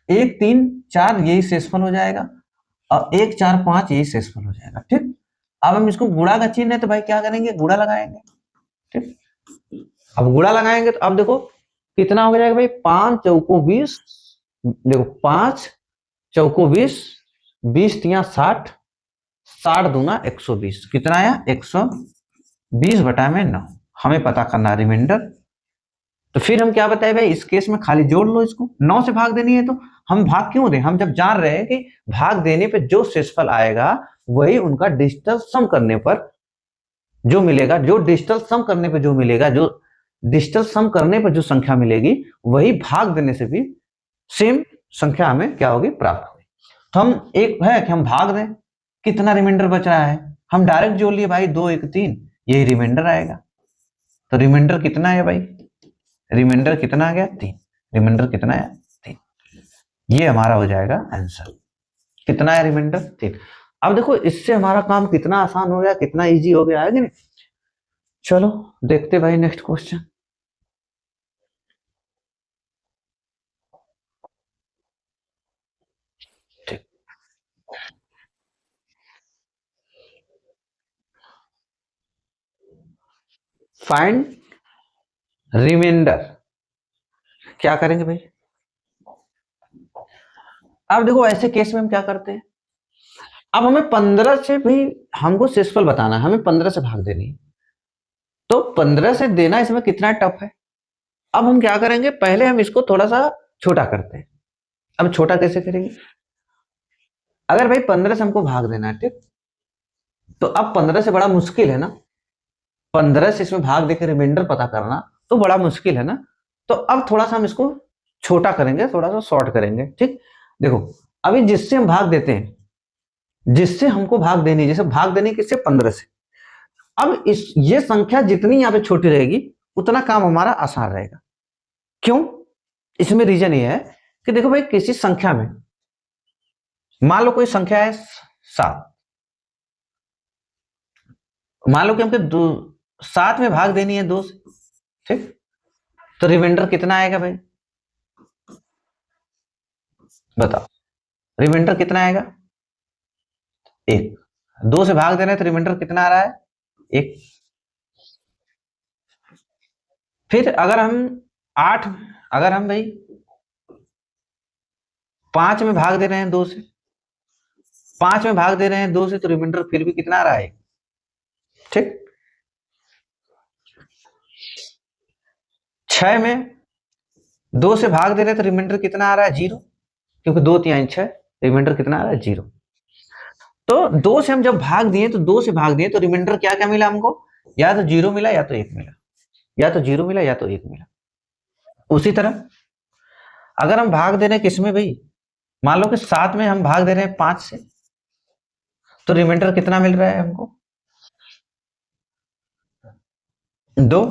1 3 4 यही शेषफल हो जाएगा, और 1 4 5 यही शेषफल हो जाएगा। ठीक, अब हम इसको गुणा का चिन्ह है तो भाई क्या करेंगे, गुणा लगाएंगे। ठीक, अब गुणा लगाएंगे तो अब देखो कितना हो जाएगा भाई, 5 चौको 20, देखो 5 चौको 20, 20 तिया 60, 60 दूना 120, कितना आया, 120 बटा में 9, हमें पता करना रिमाइंडर। तो फिर हम क्या बताए भाई, इस केस में खाली जोड़ लो इसको, 9 से भाग देनी है तो हम भाग क्यों दें, हम जब जान रहे हैं कि भाग देने पे जो शेषफल आएगा वही उनका डिजिटल सम करने पर जो मिलेगा, जो डिजिटल सम करने पर जो मिलेगा, जो डिजिटल सम करने पर जो संख्या मिलेगी वही भाग देने से भी सेम संख्या हमें क्या होगी, प्राप्त होगी। तो हम एक है कि हम भाग दें, कितना रिमाइंडर बच रहा है, हम डायरेक्ट जोड़ लिए भाई, 2 1 3 यही रिमाइंडर आएगा। तो रिमाइंडर कितना है भाई, रिमाइंडर कितना आ गया, 3, रिमाइंडर कितना है, 3, ये हमारा हो जाएगा आंसर। कितना है रिमाइंडर, 3। अब देखो इससे हमारा काम कितना आसान हो गया, कितना इजी हो गया है कि नहीं। चलो देखते भाई नेक्स्ट क्वेश्चन। फाइंड रिमाइंडर, क्या करेंगे भाई, अब देखो ऐसे केस में हम क्या करते हैं, अब हमें 15 से भी हमको शेषफल बताना है, हमें 15 से भाग देनी है, तो 15 से देना इसमें कितना टफ है। अब हम क्या करेंगे, पहले हम इसको थोड़ा सा छोटा करते हैं। अब छोटा कैसे करेंगे, अगर भाई 15 से हमको भाग देना है, ठीक, तो अब 15 से बड़ा मुश्किल है ना, 15 से इसमें भाग देकर रिमाइंडर पता करना तो बड़ा मुश्किल है ना। तो अब थोड़ा सा हम इसको छोटा करेंगे, थोड़ा सा शॉर्ट करेंगे। ठीक, देखो अभी जिससे हम भाग देते हैं, जिससे हमको भाग देनी, जैसे भाग देनी किससे, 15 से, अब इस ये संख्या जितनी यहाँ पे छोटी रहेगी उतना काम हमारा आसान रहेगा। क्यों, इसमें रीजन ये है कि देखो भाई किसी संख्या में, मान लो कोई संख्या है 7, मान लो कि हमको 7 में भाग देनी है 2 से, ठीक, तो रिमाइंडर कितना आएगा भाई, बताओ रिमाइंडर कितना आएगा, 1। 2 से भाग देना है तो रिमाइंडर कितना आ रहा है, 1। फिर अगर हम 8, अगर हम भाई 5 में भाग दे रहे हैं 2 से, 5 में भाग दे रहे हैं 2 से, तो रिमाइंडर फिर भी कितना आ रहा है, ठीक। 6 में 2 से भाग दे रहे तो रिमाइंडर कितना आ रहा है, 0, क्योंकि 2 3 6, रिमाइंडर कितना आ रहा है, 0। तो 2 से हम जब भाग दिए तो 2 से भाग दिए तो रिमाइंडर क्या क्या मिला हमको, या तो 0 मिला या तो 1 मिला, या तो 0 मिला या तो 1 मिला। उसी तरह अगर हम भाग दे रहे हैं किसमें भाई, मान लो कि 7 में हम भाग दे रहे हैं 5 से, तो रिमाइंडर कितना मिल रहा है हमको, 2।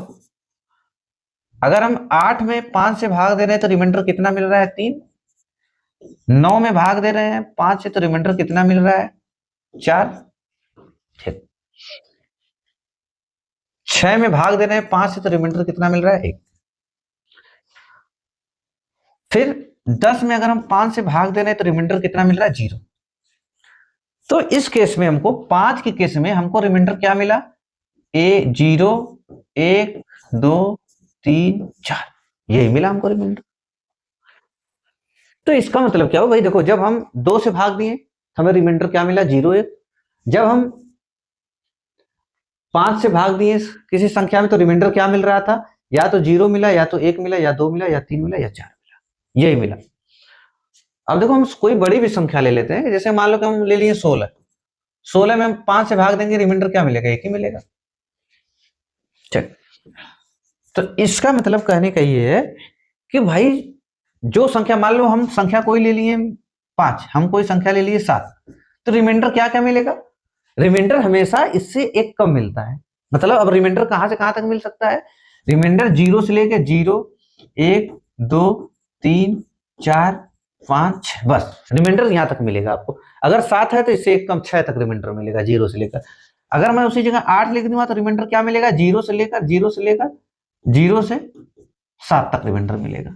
अगर हम 8 में 5 से भाग दे रहे हैं तो रिमाइंडर कितना मिल रहा है, 3। 9 में भाग दे रहे हैं 5 से तो रिमाइंडर कितना मिल रहा है, 4। ठीक। 6 में भाग दे रहे हैं 5 से तो रिमाइंडर कितना मिल रहा है, 1। फिर 10 में अगर हम 5 से भाग दे रहे हैं तो रिमाइंडर कितना मिल रहा है, 0। तो इस केस में हमको 5 के केस में हमको रिमाइंडर क्या मिला, 0 1 2 3 4, यही मिला हमको रिमाइंडर। तो इसका मतलब क्या हो भाई, देखो जब हम 2 से भाग दिए हमें रिमाइंडर क्या मिला, 0 1। जब हम 5 से भाग दिए किसी संख्या में तो रिमाइंडर क्या मिल रहा था, या तो 0 मिला या तो 1 मिला या 2 मिला या 3 मिला या 4 मिला, यही मिला। अब देखो हम कोई बड़ी भी संख्या ले लेते हैं, जैसे मान लो कि हम ले लिए 16। 16 में हम 5 से भाग देंगे, रिमाइंडर क्या मिलेगा, 1 ही मिलेगा। चल, तो इसका मतलब कहने का ये है कि भाई जो संख्या, मान लो हम संख्या कोई ले लिए 5, हम कोई संख्या ले लिए 7, तो रिमाइंडर क्या क्या मिलेगा, रिमाइंडर हमेशा इससे 1 कम मिलता है। मतलब अब रिमाइंडर कहां से कहां तक मिल सकता है, रिमाइंडर 0 से लेके 0 1 2 3 4 5 6, बस रिमाइंडर यहां तक मिलेगा आपको। अगर 7 है तो इससे 1 कम 6 तक रिमाइंडर मिलेगा, 0 से लेकर। अगर मैं उसी जगह 8 लिख दूंगा तो रिमाइंडर क्या मिलेगा, 0 से लेकर 0 से 7 तक रिमाइंडर मिलेगा।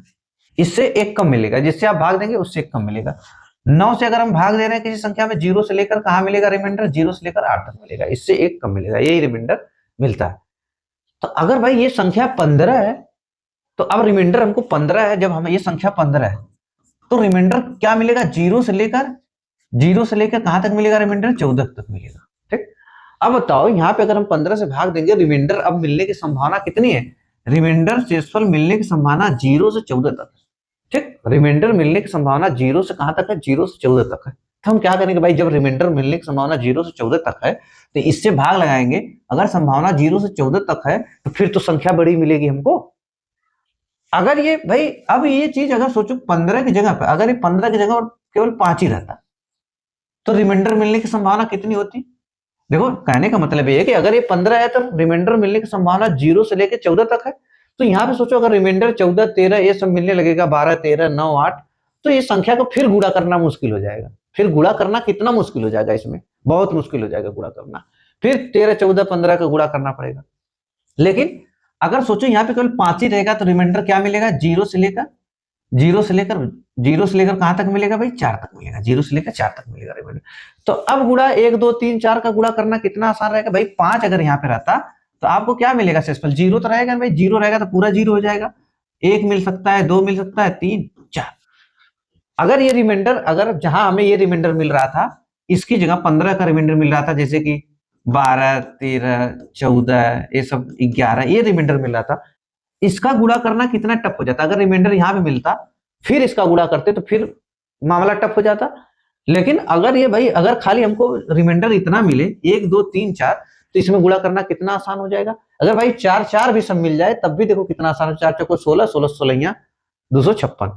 इससे 1 कम मिलेगा, जिससे आप भाग देंगे उससे 1 कम मिलेगा। 9 से अगर हम भाग दे रहे हैं किसी संख्या में, 0 से लेकर कहां मिलेगा रिमाइंडर, 0 से लेकर 8 तक मिलेगा, इससे 1 कम मिलेगा, यही रिमाइंडर मिलता है। तो अगर भाई ये संख्या 15 है, तो अब रिमाइंडर हमको 15 है, जब हम ये संख्या 15 है तो रिमाइंडर क्या मिलेगा, 0 से लेकर कहां तक मिलेगा रिमाइंडर, 14 तक मिलेगा। ठीक। अब बताओ यहाँ पे अगर हम 15 से भाग देंगे, रिमाइंडर अब मिलने की संभावना कितनी है, रिमाइंडर शेषफल मिलने की संभावना 0 से 14 तक। ठीक, रिमाइंडर मिलने की संभावना 0 से कहां तक है, 0 से 14 तक है। तो हम क्या करेंगे भाई, जब रिमाइंडर मिलने की संभावना 0 से 14 तक है तो इससे भाग लगाएंगे। अगर संभावना 0 से 14 तक है तो फिर तो संख्या बड़ी मिलेगी हमको। अगर ये भाई, अब ये चीज अगर सोचो 15 की जगह पर, अगर ये 15 की जगह और केवल 5 ही रहता तो रिमाइंडर मिलने की संभावना कितनी होती। देखो कहने का मतलब ये है कि अगर ये 15 है तो रिमाइंडर मिलने की संभावना 0 से लेकर 14 तक है। तो यहाँ पे सोचो अगर रिमाइंडर 14 13 ये सब मिलने लगेगा, 12 13 9 8, तो ये संख्या को फिर गुणा करना मुश्किल हो जाएगा। फिर गुणा करना कितना मुश्किल हो जाएगा, इसमें बहुत मुश्किल हो जाएगा गुणा करना। फिर 13 14 15 का गुणा करना पड़ेगा। लेकिन अगर सोचो यहाँ पे केवल 5 ही रहेगा तो रिमाइंडर क्या मिलेगा, 0 से लेकर 0 से लेकर कहां तक मिलेगा भाई, 4 तक मिलेगा, 0 से लेकर 4 तक मिलेगा रिमाइंडर। तो अब गुणा 1 2 3 4 का गुणा करना कितना आसान रहेगा भाई, 5 अगर यहाँ पे रहता तो आपको क्या मिलेगा शेषफल, 0 तो रहेगा भाई, 0 रहेगा तो पूरा 0 हो जाएगा। 1 मिल सकता है, 2 मिल सकता है, 3 4। अगर ये रिमाइंडर, अगर जहां हमें ये रिमाइंडर मिल रहा था इसकी जगह 15 का रिमाइंडर मिल रहा था, जैसे कि 12 13 14 ये सब 11 ये रिमाइंडर मिल रहा था, इसका गुणा करना कितना टफ हो जाता। अगर रिमाइंडर यहाँ पे मिलता फिर इसका गुणा करते तो फिर मामला टफ हो जाता। लेकिन अगर ये भाई, अगर खाली हमको रिमाइंडर इतना मिले 1 2 3 4, तो इसमें गुणा करना कितना आसान हो जाएगा। अगर भाई 4 4 भी सब मिल जाए तब भी देखो कितना आसान हो, 4 चौको 16 16 16 256।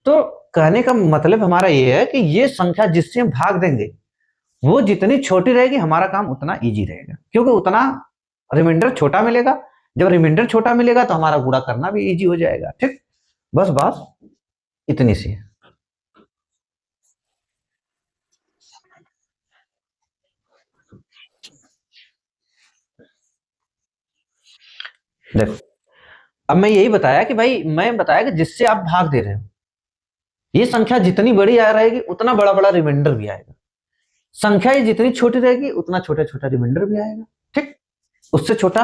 तो कहने का मतलब हमारा ये है कि ये संख्या जिससे हम भाग देंगे वो जितनी छोटी रहेगी हमारा काम उतना इजी रहेगा, क्योंकि उतना रिमाइंडर छोटा मिलेगा। जब रिमाइंडर छोटा मिलेगा तो हमारा गुणा करना भी इजी हो जाएगा। ठीक, बस बात इतनी सी है। देखो अब मैं यही बताया कि भाई, मैं बताया कि जिससे आप भाग दे रहे हो ये संख्या जितनी बड़ी आ रहेगी उतना बड़ा बड़ा रिमाइंडर भी आएगा। संख्या ये जितनी छोटी रहेगी उतना छोटा छोटा रिमाइंडर भी आएगा। ठीक, उससे छोटा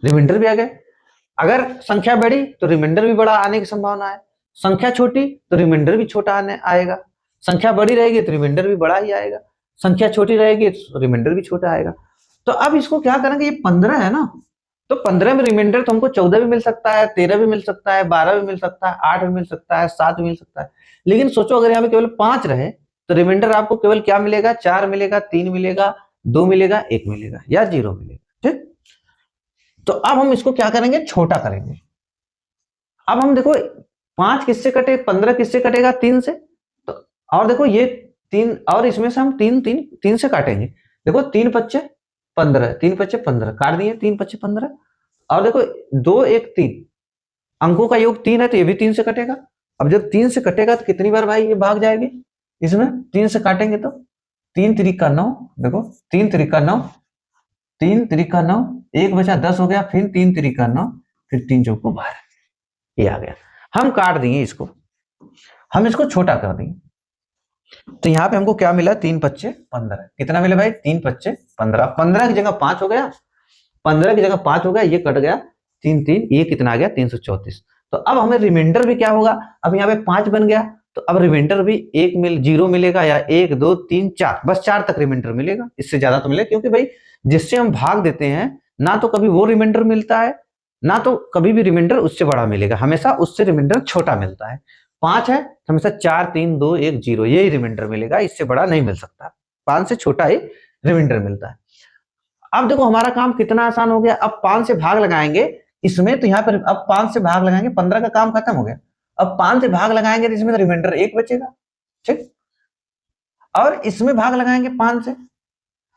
रिमाइंडर भी आ गया। अगर संख्या बड़ी तो रिमाइंडर भी बड़ा आने की संभावना है, संख्या छोटी तो रिमाइंडर भी छोटा आने आएगा। संख्या बड़ी रहेगी तो रिमाइंडर भी बड़ा ही आएगा, संख्या छोटी रहेगी तो रिमाइंडर भी छोटा आएगा। तो अब इसको क्या करेंगे, ये 15 है ना, तो 15 में रिमाइंडर तो हमको 14 भी मिल सकता है, 13 भी मिल सकता है, 12 भी मिल सकता है, 8 भी मिल सकता है, 7 भी मिल सकता है। लेकिन सोचो अगर यहाँ पे केवल 5 रहे तो रिमाइंडर आपको केवल क्या मिलेगा, 4 मिलेगा, 3 मिलेगा, 2 मिलेगा, 1 मिलेगा या 0 मिलेगा। ठीक, तो अब हम इसको क्या करेंगे, छोटा करेंगे। अब हम देखो 5 किससे कटे, 15 किससे कटेगा, 3 से। तो और देखो ये 3 और इसमें से हम 3 से काटेंगे। देखो 3 पच्चे 15, 3 पच्चे 15 काट दिए, 3 पच्चे 15। और देखो 2 1 3 अंकों का योग 3 है तो ये भी 3 से कटेगा। अब जब 3 से कटेगा तो कितनी बार भाई ये भाग जाएगी, इसमें 3 से काटेंगे तो 3 त्रिका 9, देखो 3 त्रिका 9, 3 त्रिका 9, 1 बचा 10 हो गया, फिर 3 त्रिका 9, फिर 3 चौको 12, ये आ गया। हम काट दिए इसको, हम इसको छोटा कर दिए, तो यहाँ पे हमको क्या मिला, 3 पच्चे 15। कितना मिला भाई, 3 पच्चे 15। 15 की जगह 5 हो गया, 15 की जगह 5 हो गया, ये कट गया, 3 3, ये कितना आ गया, 334। तो अब हमें रिमाइंडर भी क्या होगा, अब यहाँ पे 5 बन गया, तो अब रिमाइंडर भी 0 मिलेगा, या 1 2 3 4, बस 4 तक रिमाइंडर मिलेगा, इससे ज्यादा तो मिलेगा, क्योंकि भाई जिससे हम भाग देते हैं ना तो कभी वो रिमाइंडर मिलता है, ना तो कभी भी रिमाइंडर उससे बड़ा मिलेगा, हमेशा उससे रिमाइंडर छोटा मिलता है। 5 है तो हमेशा 4 3 2 1 0 यही रिमाइंडर मिलेगा, इससे बड़ा नहीं मिल सकता, 5 से छोटा ही रिमाइंडर मिलता है। अब देखो हमारा काम कितना आसान हो गया, अब 5 से भाग लगाएंगे इसमें, तो यहाँ पर अब 5 से भाग लगाएंगे, 15 का काम खत्म हो गया। अब 5 से भाग लगाएंगे तो इसमें तो रिमाइंडर 1 बचेगा। ठीक, और इसमें भाग लगाएंगे 5 से,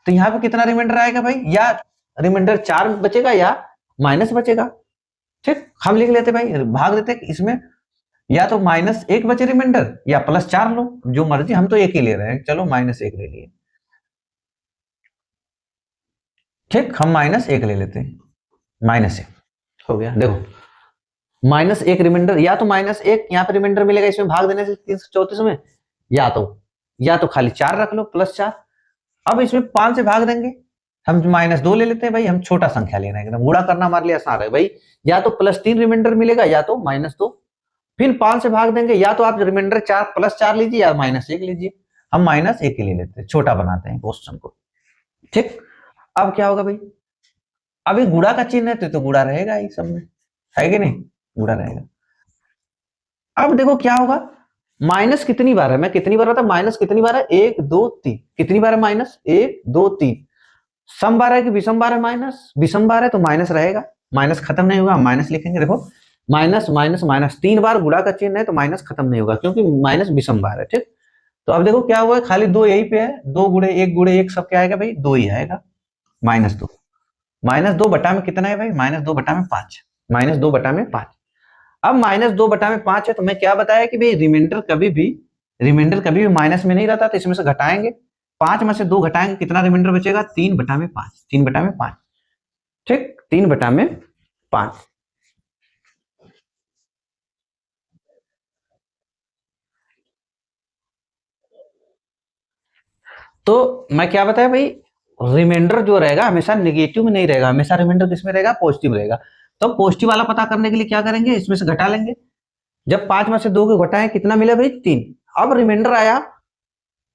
तो यहाँ पे कितना रिमाइंडर आएगा भाई, या रिमाइंडर 4 बचेगा या माइनस बचेगा। ठीक, हम लिख लेते भाई, भाग देते इसमें, या तो -1 बचे रिमाइंडर या +4 लो, जो मर्जी, हम तो 1 ही ले रहे हैं, चलो -1 ले लिए। ठीक, हम -1 ले लेते हैं, -1 हो गया। देखो -1 रिमाइंडर, या तो -1 यहाँ पे रिमाइंडर मिलेगा इसमें भाग देने से 334 में, या तो खाली 4 रख लो, +4। अब इसमें 5 से भाग देंगे, हम -2 ले लेते हैं भाई, हम छोटा संख्या ले रहे हैं, एकदम गुणा करना हमारे लिए आसान है भाई, या तो +3 रिमाइंडर मिलेगा या तो -2। फिर 5 से भाग देंगे, या तो आप रिमाइंडर 4 +4 लीजिए या -1 लीजिए, हम -1 ही ले लेते हैं, छोटा बनाते हैं क्वेश्चन को। ठीक, अब क्या होगा भाई, अभी गुणा का चिन्ह है तो गुणा रहेगा ही सब में, है कि नहीं, गुणा रहेगा। अब देखो क्या होगा, माइनस कितनी बार है, मैं कितनी बार था, माइनस कितनी बार है, 1 2 3, कितनी बार है माइनस, 1 2 3। सम बार है कि विषम बार है, माइनस विषम बार है तो माइनस रहेगा, माइनस खत्म नहीं होगा, माइनस लिखेंगे। देखो माइनस माइनस माइनस 3 बार गुणा का चिन्ह है तो माइनस खत्म नहीं होगा, क्योंकि माइनस विषम बार है। ठीक, तो अब देखो क्या हुआ है, खाली 2 यही पे है, 2 गुणे 1 सब क्या आएगा भाई, 2 ही आएगा, -2। -2 बटा में कितना है भाई, -2 बटा में 5, -2 बटा में 5। अब -2 बटा में 5 है, तो मैं क्या बताया कि भाई रिमाइंडर कभी भी माइनस में नहीं रहता, तो इसमें से घटाएंगे, 5 में से 2 घटाएंगे, कितना रिमाइंडर बचेगा, 3 बटा में 5, 3 बटा में 5। ठीक, 3 बटा में 5। तो मैं क्या बताया भाई, रिमाइंडर जो रहेगा हमेशा नेगेटिव में नहीं रहेगा, हमेशा रिमाइंडर किसमें रहेगा, पॉजिटिव रहेगा। तो पॉजिटिव वाला पता करने के लिए क्या करेंगे, इसमें से घटा लेंगे। जब 5 में से 2 को घटाएं कितना मिला भाई, 3। अब रिमाइंडर आया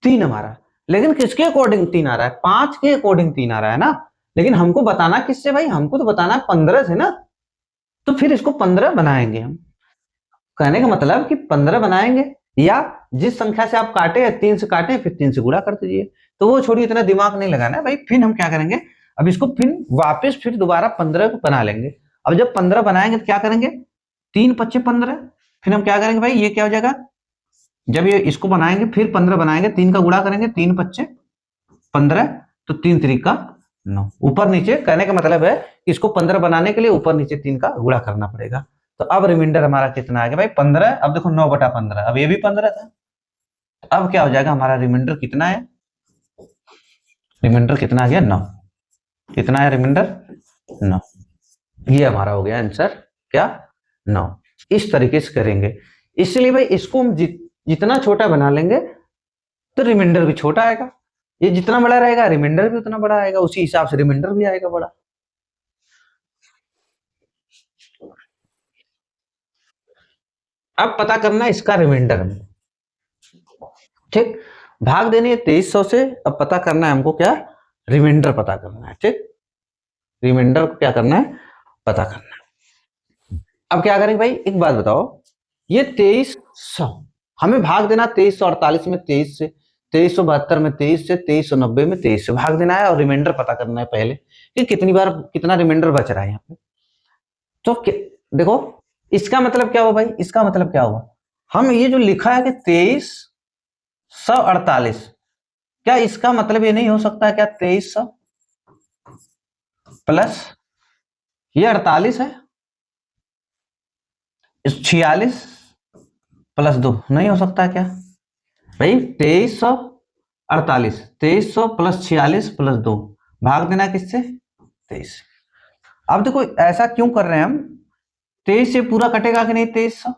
3 हमारा, लेकिन किसके अकॉर्डिंग 3 आ रहा है, 5 के अकॉर्डिंग 3 आ रहा है ना, लेकिन हमको बताना किससे भाई, हमको तो बताना है 15 से ना, तो फिर इसको 15 बनाएंगे हम। कहने का मतलब कि 15 बनाएंगे, या जिस संख्या से आप काटे 3 से काटे फिर 3 से गुणा कर दीजिए, तो वो छोड़िए, इतना दिमाग नहीं लगाना है भाई। फिर हम क्या करेंगे, अब इसको फिर वापस फिर दोबारा 15 को बना लेंगे। अब जब 15 बनाएंगे तो क्या करेंगे, 3 पच्चे 15, फिर हम क्या करेंगे भाई, ये क्या हो जाएगा, जब ये इसको बनाएंगे फिर 15 बनाएंगे, 3 का गुणा करेंगे, 3 पच्चे 15, तो 3 त्रिका 9, ऊपर नीचे। कहने का मतलब है कि इसको 15 बनाने के लिए ऊपर नीचे 3 का गुणा करना पड़ेगा। तो अब रिमाइंडर हमारा कितना आ गया भाई, 15। अब देखो 9 बटा 15, अब ये भी 15 था, अब क्या हो जाएगा, हमारा रिमाइंडर कितना है, रिमाइंडर कितना आ गया, 9। कितना है रिमाइंडर, 9। ये हमारा हो गया आंसर, क्या, 9। इस तरीके से करेंगे, इसलिए भाई इसको हम जितना छोटा बना लेंगे तो रिमाइंडर भी छोटा आएगा, ये जितना बड़ा रहेगा रिमाइंडर भी उतना बड़ा आएगा, उसी हिसाब से रिमाइंडर भी आएगा बड़ा। अब पता करना इसका रिमाइंडर में। ठीक, भाग देनी है 2300 से, अब पता करना है हमको क्या, रिमाइंडर पता करना है, ठीक। रिमाइंडर को क्या करना है, पता करना है। अब क्या करेंगे भाई, एक बात बताओ, ये 2300 हमें भाग देना 2348 में 23 से, 2372 में 23 से, 2390 में 23 से भाग देना है और रिमाइंडर पता करना है पहले कि कितनी बार कितना रिमाइंडर बच रहा है यहाँ पे। तो देखो इसका मतलब क्या हुआ भाई, इसका मतलब क्या हुआ, हम ये जो लिखा है कि 2348, क्या इसका मतलब ये नहीं हो सकता क्या 2300 प्लस ये 48 है, 46 प्लस 2 नहीं हो सकता क्या भाई, 2348, 2300 प्लस 46 प्लस 2 भाग देना किससे, 23। अब देखो ऐसा क्यों कर रहे हैं हम, 23 से पूरा कटेगा कि नहीं, 2300,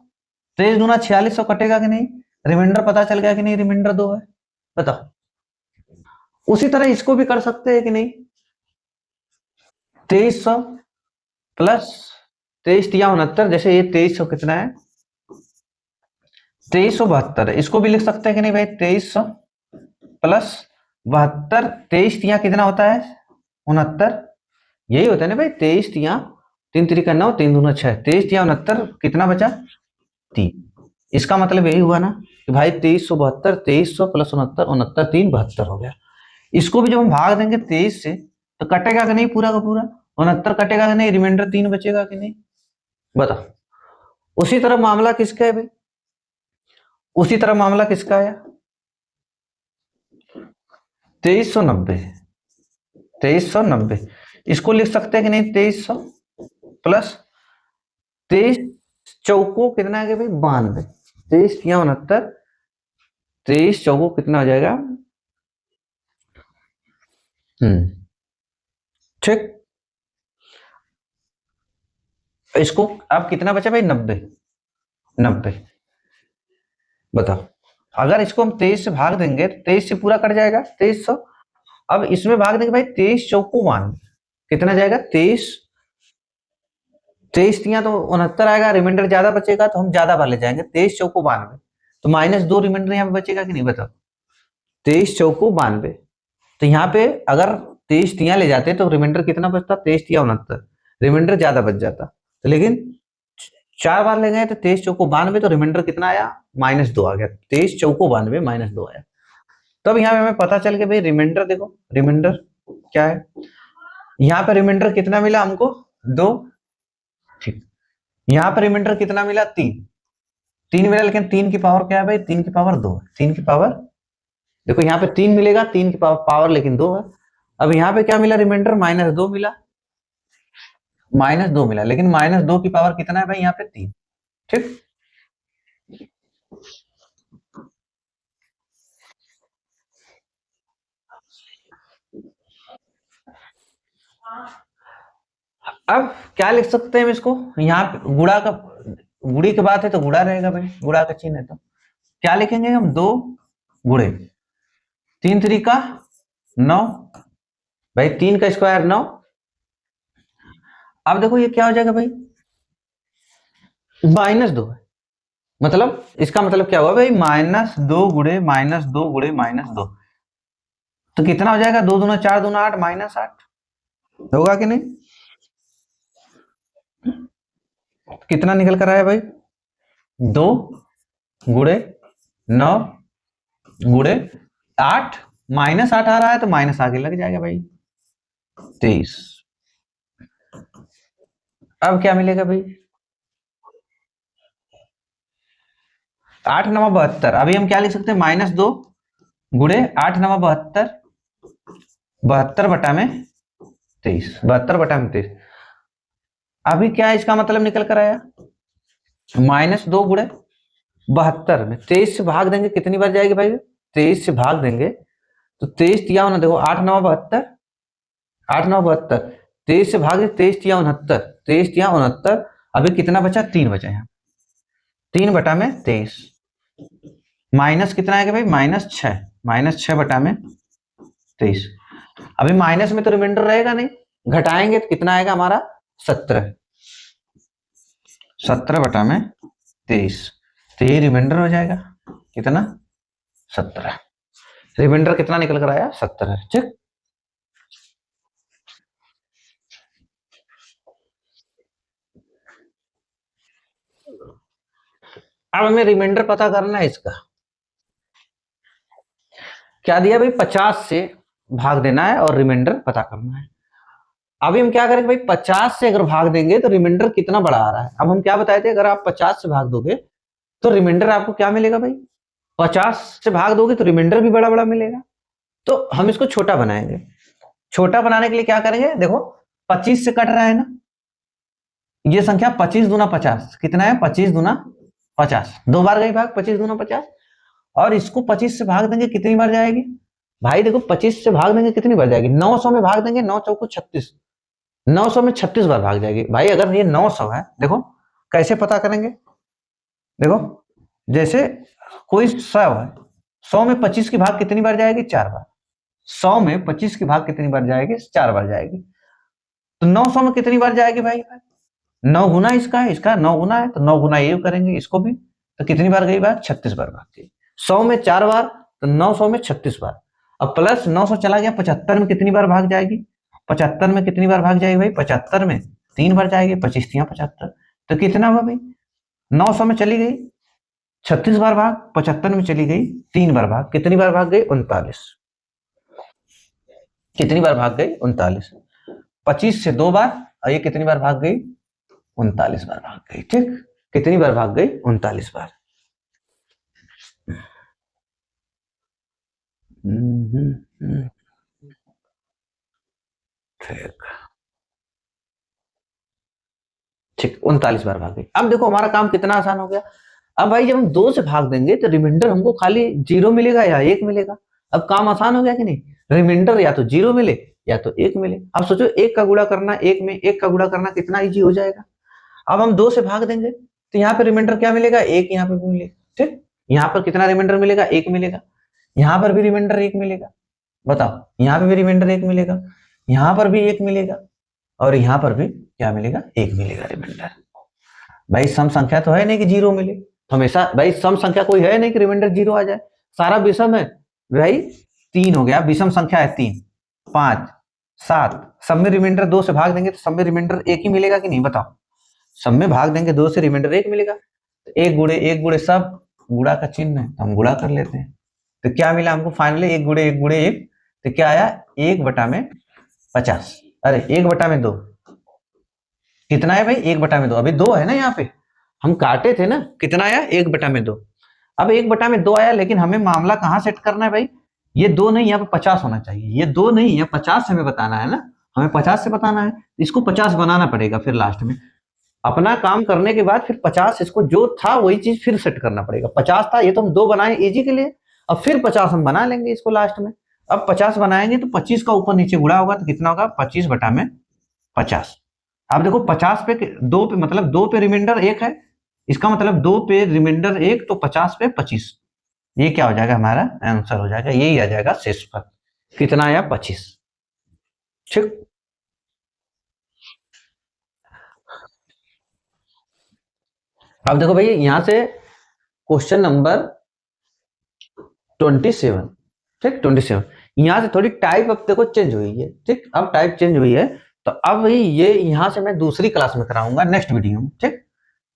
23 दूना 4600 कटेगा कि नहीं, रिमाइंडर पता चल गया कि नहीं, रिमाइंडर 2 है, बताओ। उसी तरह इसको भी कर सकते हैं कि नहीं, 2300 प्लस 23 जैसे ये 2300 कितना है, 2372 है, इसको भी लिख सकते हैं कि नहीं भाई, 2300 प्लस 72, 23 कितना होता है, 69, यही होता है ना भाई, 23 3 3 का 9, 3 दूना 6, 23 कितना बचा, 3। इसका मतलब यही हुआ ना कि भाई 2372, 2300 प्लस 69, 69 3 72 हो गया। इसको भी जब हम भाग देंगे 23 से तो कटेगा कि नहीं पूरा का पूरा, 69 कटेगा कि नहीं, रिमाइंडर 3 बचेगा कि नहीं, बताओ। उसी तरह मामला किसका है भाई, उसी तरह मामला किसका है, 2390, 2390 इसको लिख सकते हैं कि नहीं, 2300 प्लस 23 चौको कितना है भाई, 92, 23 23 चौको कितना हो जाएगा, ठीक। इसको अब कितना बचा भाई, 90, 90 बताओ। अगर इसको हम 23 से भाग देंगे तो 23 से पूरा कट जाएगा 2300, अब इसमें भाग देंगे भाई 23 चौको 92, कितना जाएगा, 23 23 तो 69 आएगा, रिमाइंडर ज्यादा बचेगा तो हम ज्यादा बार ले जाएंगे, 23 चौको 92, तो -2 रिमाइंडर यहाँ पे बचेगा कि नहीं, बताओ। 23 चौको 92, तो यहाँ पे अगर 23 ले जाते तो रिमाइंडर कितना बचता, 23 69, रिमाइंडर ज्यादा बच जाता, तो लेकिन 4 बार ले गए तो 23 चौको 92, तो रिमाइंडर कितना आया, -2 आ गया, 23 चौको 92 -2 आया। तब यहाँ पे हमें पता चल गया भाई रिमाइंडर, देखो रिमाइंडर क्या है, यहाँ पे रिमाइंडर कितना मिला हमको, 2, ठीक। यहाँ पे रिमाइंडर कितना मिला, 3, 3 मिला, लेकिन 3 की पावर क्या है भाई, 3 की पावर 2 है, 3 की पावर, देखो यहाँ पे 3 मिलेगा, 3 की पावर लेकिन 2 है। अब यहाँ पे क्या मिला, रिमाइंडर -2 मिला, -2 मिला, लेकिन -2 की पावर कितना है भाई, यहाँ पे 3, ठीक। अब क्या लिख सकते हैं हम इसको, यहाँ पे गुणा का, गुड़ी की बात है तो गुड़ा रहेगा भाई, गुड़ा का चिन्ह है, तो क्या लिखेंगे हम, 2 गुड़े 3 3 का 9, भाई 3 का स्क्वायर 9। अब देखो ये क्या हो जाएगा भाई, -2 है, मतलब इसका मतलब क्या हुआ भाई, -2 गुड़े -2 गुड़े -2, तो कितना हो जाएगा, 2 दूना 4 दूना 8, -8 होगा कि नहीं, कितना निकल कर आया भाई, 2 गुड़े 9 गुड़े 8, -8 आ रहा है तो माइनस आगे लग जाएगा भाई, 23। अब क्या मिलेगा भाई, 8 9 72, अभी हम क्या लिख सकते हैं, -2 गुड़े 8 9 72, 72 बटा में 23, 72 बटा में 23। अभी क्या इसका मतलब निकल कर आया, -2 गुड़े 72 में 23 से भाग देंगे, कितनी बार जाएगी भाई, 23 से भाग देंगे तो 23 तिया होना, देखो 8 9 72, 8 9 72, 23 से भाग 23 तिया 69, 23 तिया 69, अभी कितना बचा, 3 बचा यहाँ, 3 बटा में 23, माइनस कितना आएगा भाई, -6 बटा में 23। अभी माइनस में तो रिमाइंडर रहेगा नहीं, घटाएंगे तो कितना आएगा हमारा, 17, 17 बटा में 23, तो ये रिमाइंडर हो जाएगा कितना, 17, रिमाइंडर कितना निकल कर आया, 17, ठीक। अब हमें रिमाइंडर पता करना है इसका। क्या दिया भाई, 50 से भाग देना है और रिमाइंडर पता करना है। अभी हम क्या करेंगे भाई, 50 से अगर भाग देंगे तो रिमाइंडर कितना बड़ा आ रहा है। अब हम क्या बताए थे, अगर आप 50 से भाग दोगे तो रिमाइंडर आपको क्या मिलेगा भाई, 50 से भाग दोगे तो रिमाइंडर भी बड़ा बड़ा मिलेगा। तो हम इसको छोटा बनाएंगे। छोटा बनाने के लिए क्या करेंगे, देखो 25 से कट रहा है ना, ये संख्या 25 दूना 50 कितना है, 25 दूना 50, दो बार गई भाग 25 दूना 50। और इसको 25 से भाग देंगे कितनी बार जाएगी भाई, देखो 25 से भाग देंगे कितनी बार जाएगी, 900 में भाग देंगे, 9 चौको 36, 900 में 36 बार भाग जाएगी भाई। अगर ये 900 है, देखो कैसे पता करेंगे, देखो जैसे कोई 100 है, 100 में 25 की भाग कितनी बार जाएगी, 4 बार। 100 में 25 की भाग कितनी बार जाएगी, 4 बार जाएगी। तो 900 में कितनी बार जाएगी भाई, 9 गुना इसका है, इसका 9 गुना है, तो 9 गुना ये करेंगे इसको भी, तो कितनी बार गई भाग, 36 बार भाग गई। 100 में 4 बार, तो 900 में 36 बार। अब प्लस 900 चला गया 75 में कितनी बार भाग जाएगी, 75 में कितनी बार भाग जाएगी भाई, 75 में 3 बार जाएगी, 25 तिया 75, तो कितना हुआ भाई, 900 में चली गई 36 बार भाग, 75 में चली गई 3 बार भाग, कितनी बार भाग गई, 39। कितनी बार भाग गई, 39। 25 से 2 बार, और ये कितनी बार भाग गई, 39 बार भाग गई। ठीक, कितनी बार भाग गई, 39 बार। ठीक ठीक, 39 बार भाग गई। अब देखो हमारा काम कितना आसान हो गया। अब भाई जब हम 2 से भाग देंगे तो रिमाइंडर हमको खाली 0 मिलेगा या 1 मिलेगा। अब काम आसान हो गया कि नहीं, रिमाइंडर या तो 0 मिले या तो 1 मिले। अब सोचो 1 का गुणा करना 1 में, 1 का गुणा करना कितना इजी हो जाएगा। अब हम 2 से भाग देंगे तो यहाँ पे रिमाइंडर क्या मिलेगा, 1 यहाँ पे भी मिलेगा। ठीक, यहाँ पर कितना रिमाइंडर मिलेगा, 1 मिलेगा। यहाँ पर भी रिमाइंडर 1 मिलेगा, बताओ यहाँ पे भी रिमाइंडर 1 मिलेगा, यहाँ पर भी 1 मिलेगा, और यहाँ पर भी क्या मिलेगा, 1 मिलेगा रिमाइंडर। भाई सम संख्या तो है नहीं कि 0 मिले, हमेशा भाई सम संख्या कोई है नहीं कि रिमाइंडर 0 आ जाए, सारा विषम है भाई। 3 हो गया, विषम संख्या है 3, 5, 7, सब में रिमाइंडर 2 से भाग देंगे तो सब में रिमाइंडर 1 ही मिलेगा कि नहीं, बताओ। सब में भाग देंगे 2 से, रिमाइंडर 1 मिलेगा। तो 1 गुड़े सब, गुड़ा का चिन्ह है तो हम गुड़ा कर लेते हैं। तो क्या मिला हमको फाइनली, 1 गुड़े 1 गुड़े 1, तो क्या आया, 1/50। अरे 1/2 कितना है भाई, 1/2। अभी 2 है ना, यहाँ पे हम काटे थे ना, कितना आया, 1/2। अब 1/2 आया, लेकिन हमें मामला कहाँ सेट करना है भाई, ये 2 नहीं, यहाँ पे 50 होना चाहिए। ये 2 नहीं, यहाँ 50 हमें बताना है ना, हमें 50 से बताना है, इसको 50 बनाना पड़ेगा। फिर लास्ट में अपना काम करने के बाद फिर 50, इसको जो था वही चीज फिर सेट करना पड़ेगा। 50 था, ये तो हम 2 बनाए इजी के लिए, अब फिर 50 हम बना लेंगे इसको लास्ट में। अब 50 बनाएंगे तो 25 का ऊपर नीचे गुणा होगा तो कितना होगा, 25/50। आप देखो 50 पे 2 पे, मतलब 2 पे रिमाइंडर 1 है, इसका मतलब 2 पे रिमाइंडर 1, तो 50 पे 25, ये क्या हो जाएगा, हमारा आंसर हो जाएगा, यही आ जाएगा शेषफल। कितना आया, 25। ठीक, अब देखो भाई यहां से क्वेश्चन नंबर 27। ठीक, 27, यहाँ से थोड़ी टाइप अब देखो चेंज हुई है। ठीक, अब टाइप चेंज हुई है, तो अब ये यहाँ से मैं दूसरी क्लास में कराऊंगा नेक्स्ट वीडियो में। ठीक,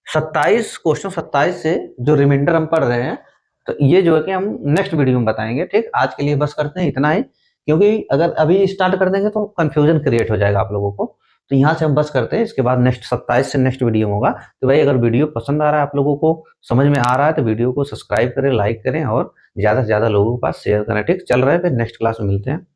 27 क्वेश्चन 27 से जो रिमाइंडर हम पढ़ रहे हैं, तो ये जो है कि हम नेक्स्ट वीडियो में बताएंगे। ठीक, आज के लिए बस करते हैं इतना ही, क्योंकि अगर अभी स्टार्ट कर देंगे तो कंफ्यूजन क्रिएट हो जाएगा आप लोगों को। तो यहाँ से हम बस करते हैं, इसके बाद नेक्स्ट 27 से नेक्स्ट वीडियो होगा। तो भाई अगर वीडियो पसंद आ रहा है, आप लोगों को समझ में आ रहा है, तो वीडियो को सब्सक्राइब करें, लाइक करें और ज्यादा से ज्यादा लोगों के पास शेयर करें। ठीक, चल रहा है, फिर नेक्स्ट क्लास में मिलते हैं।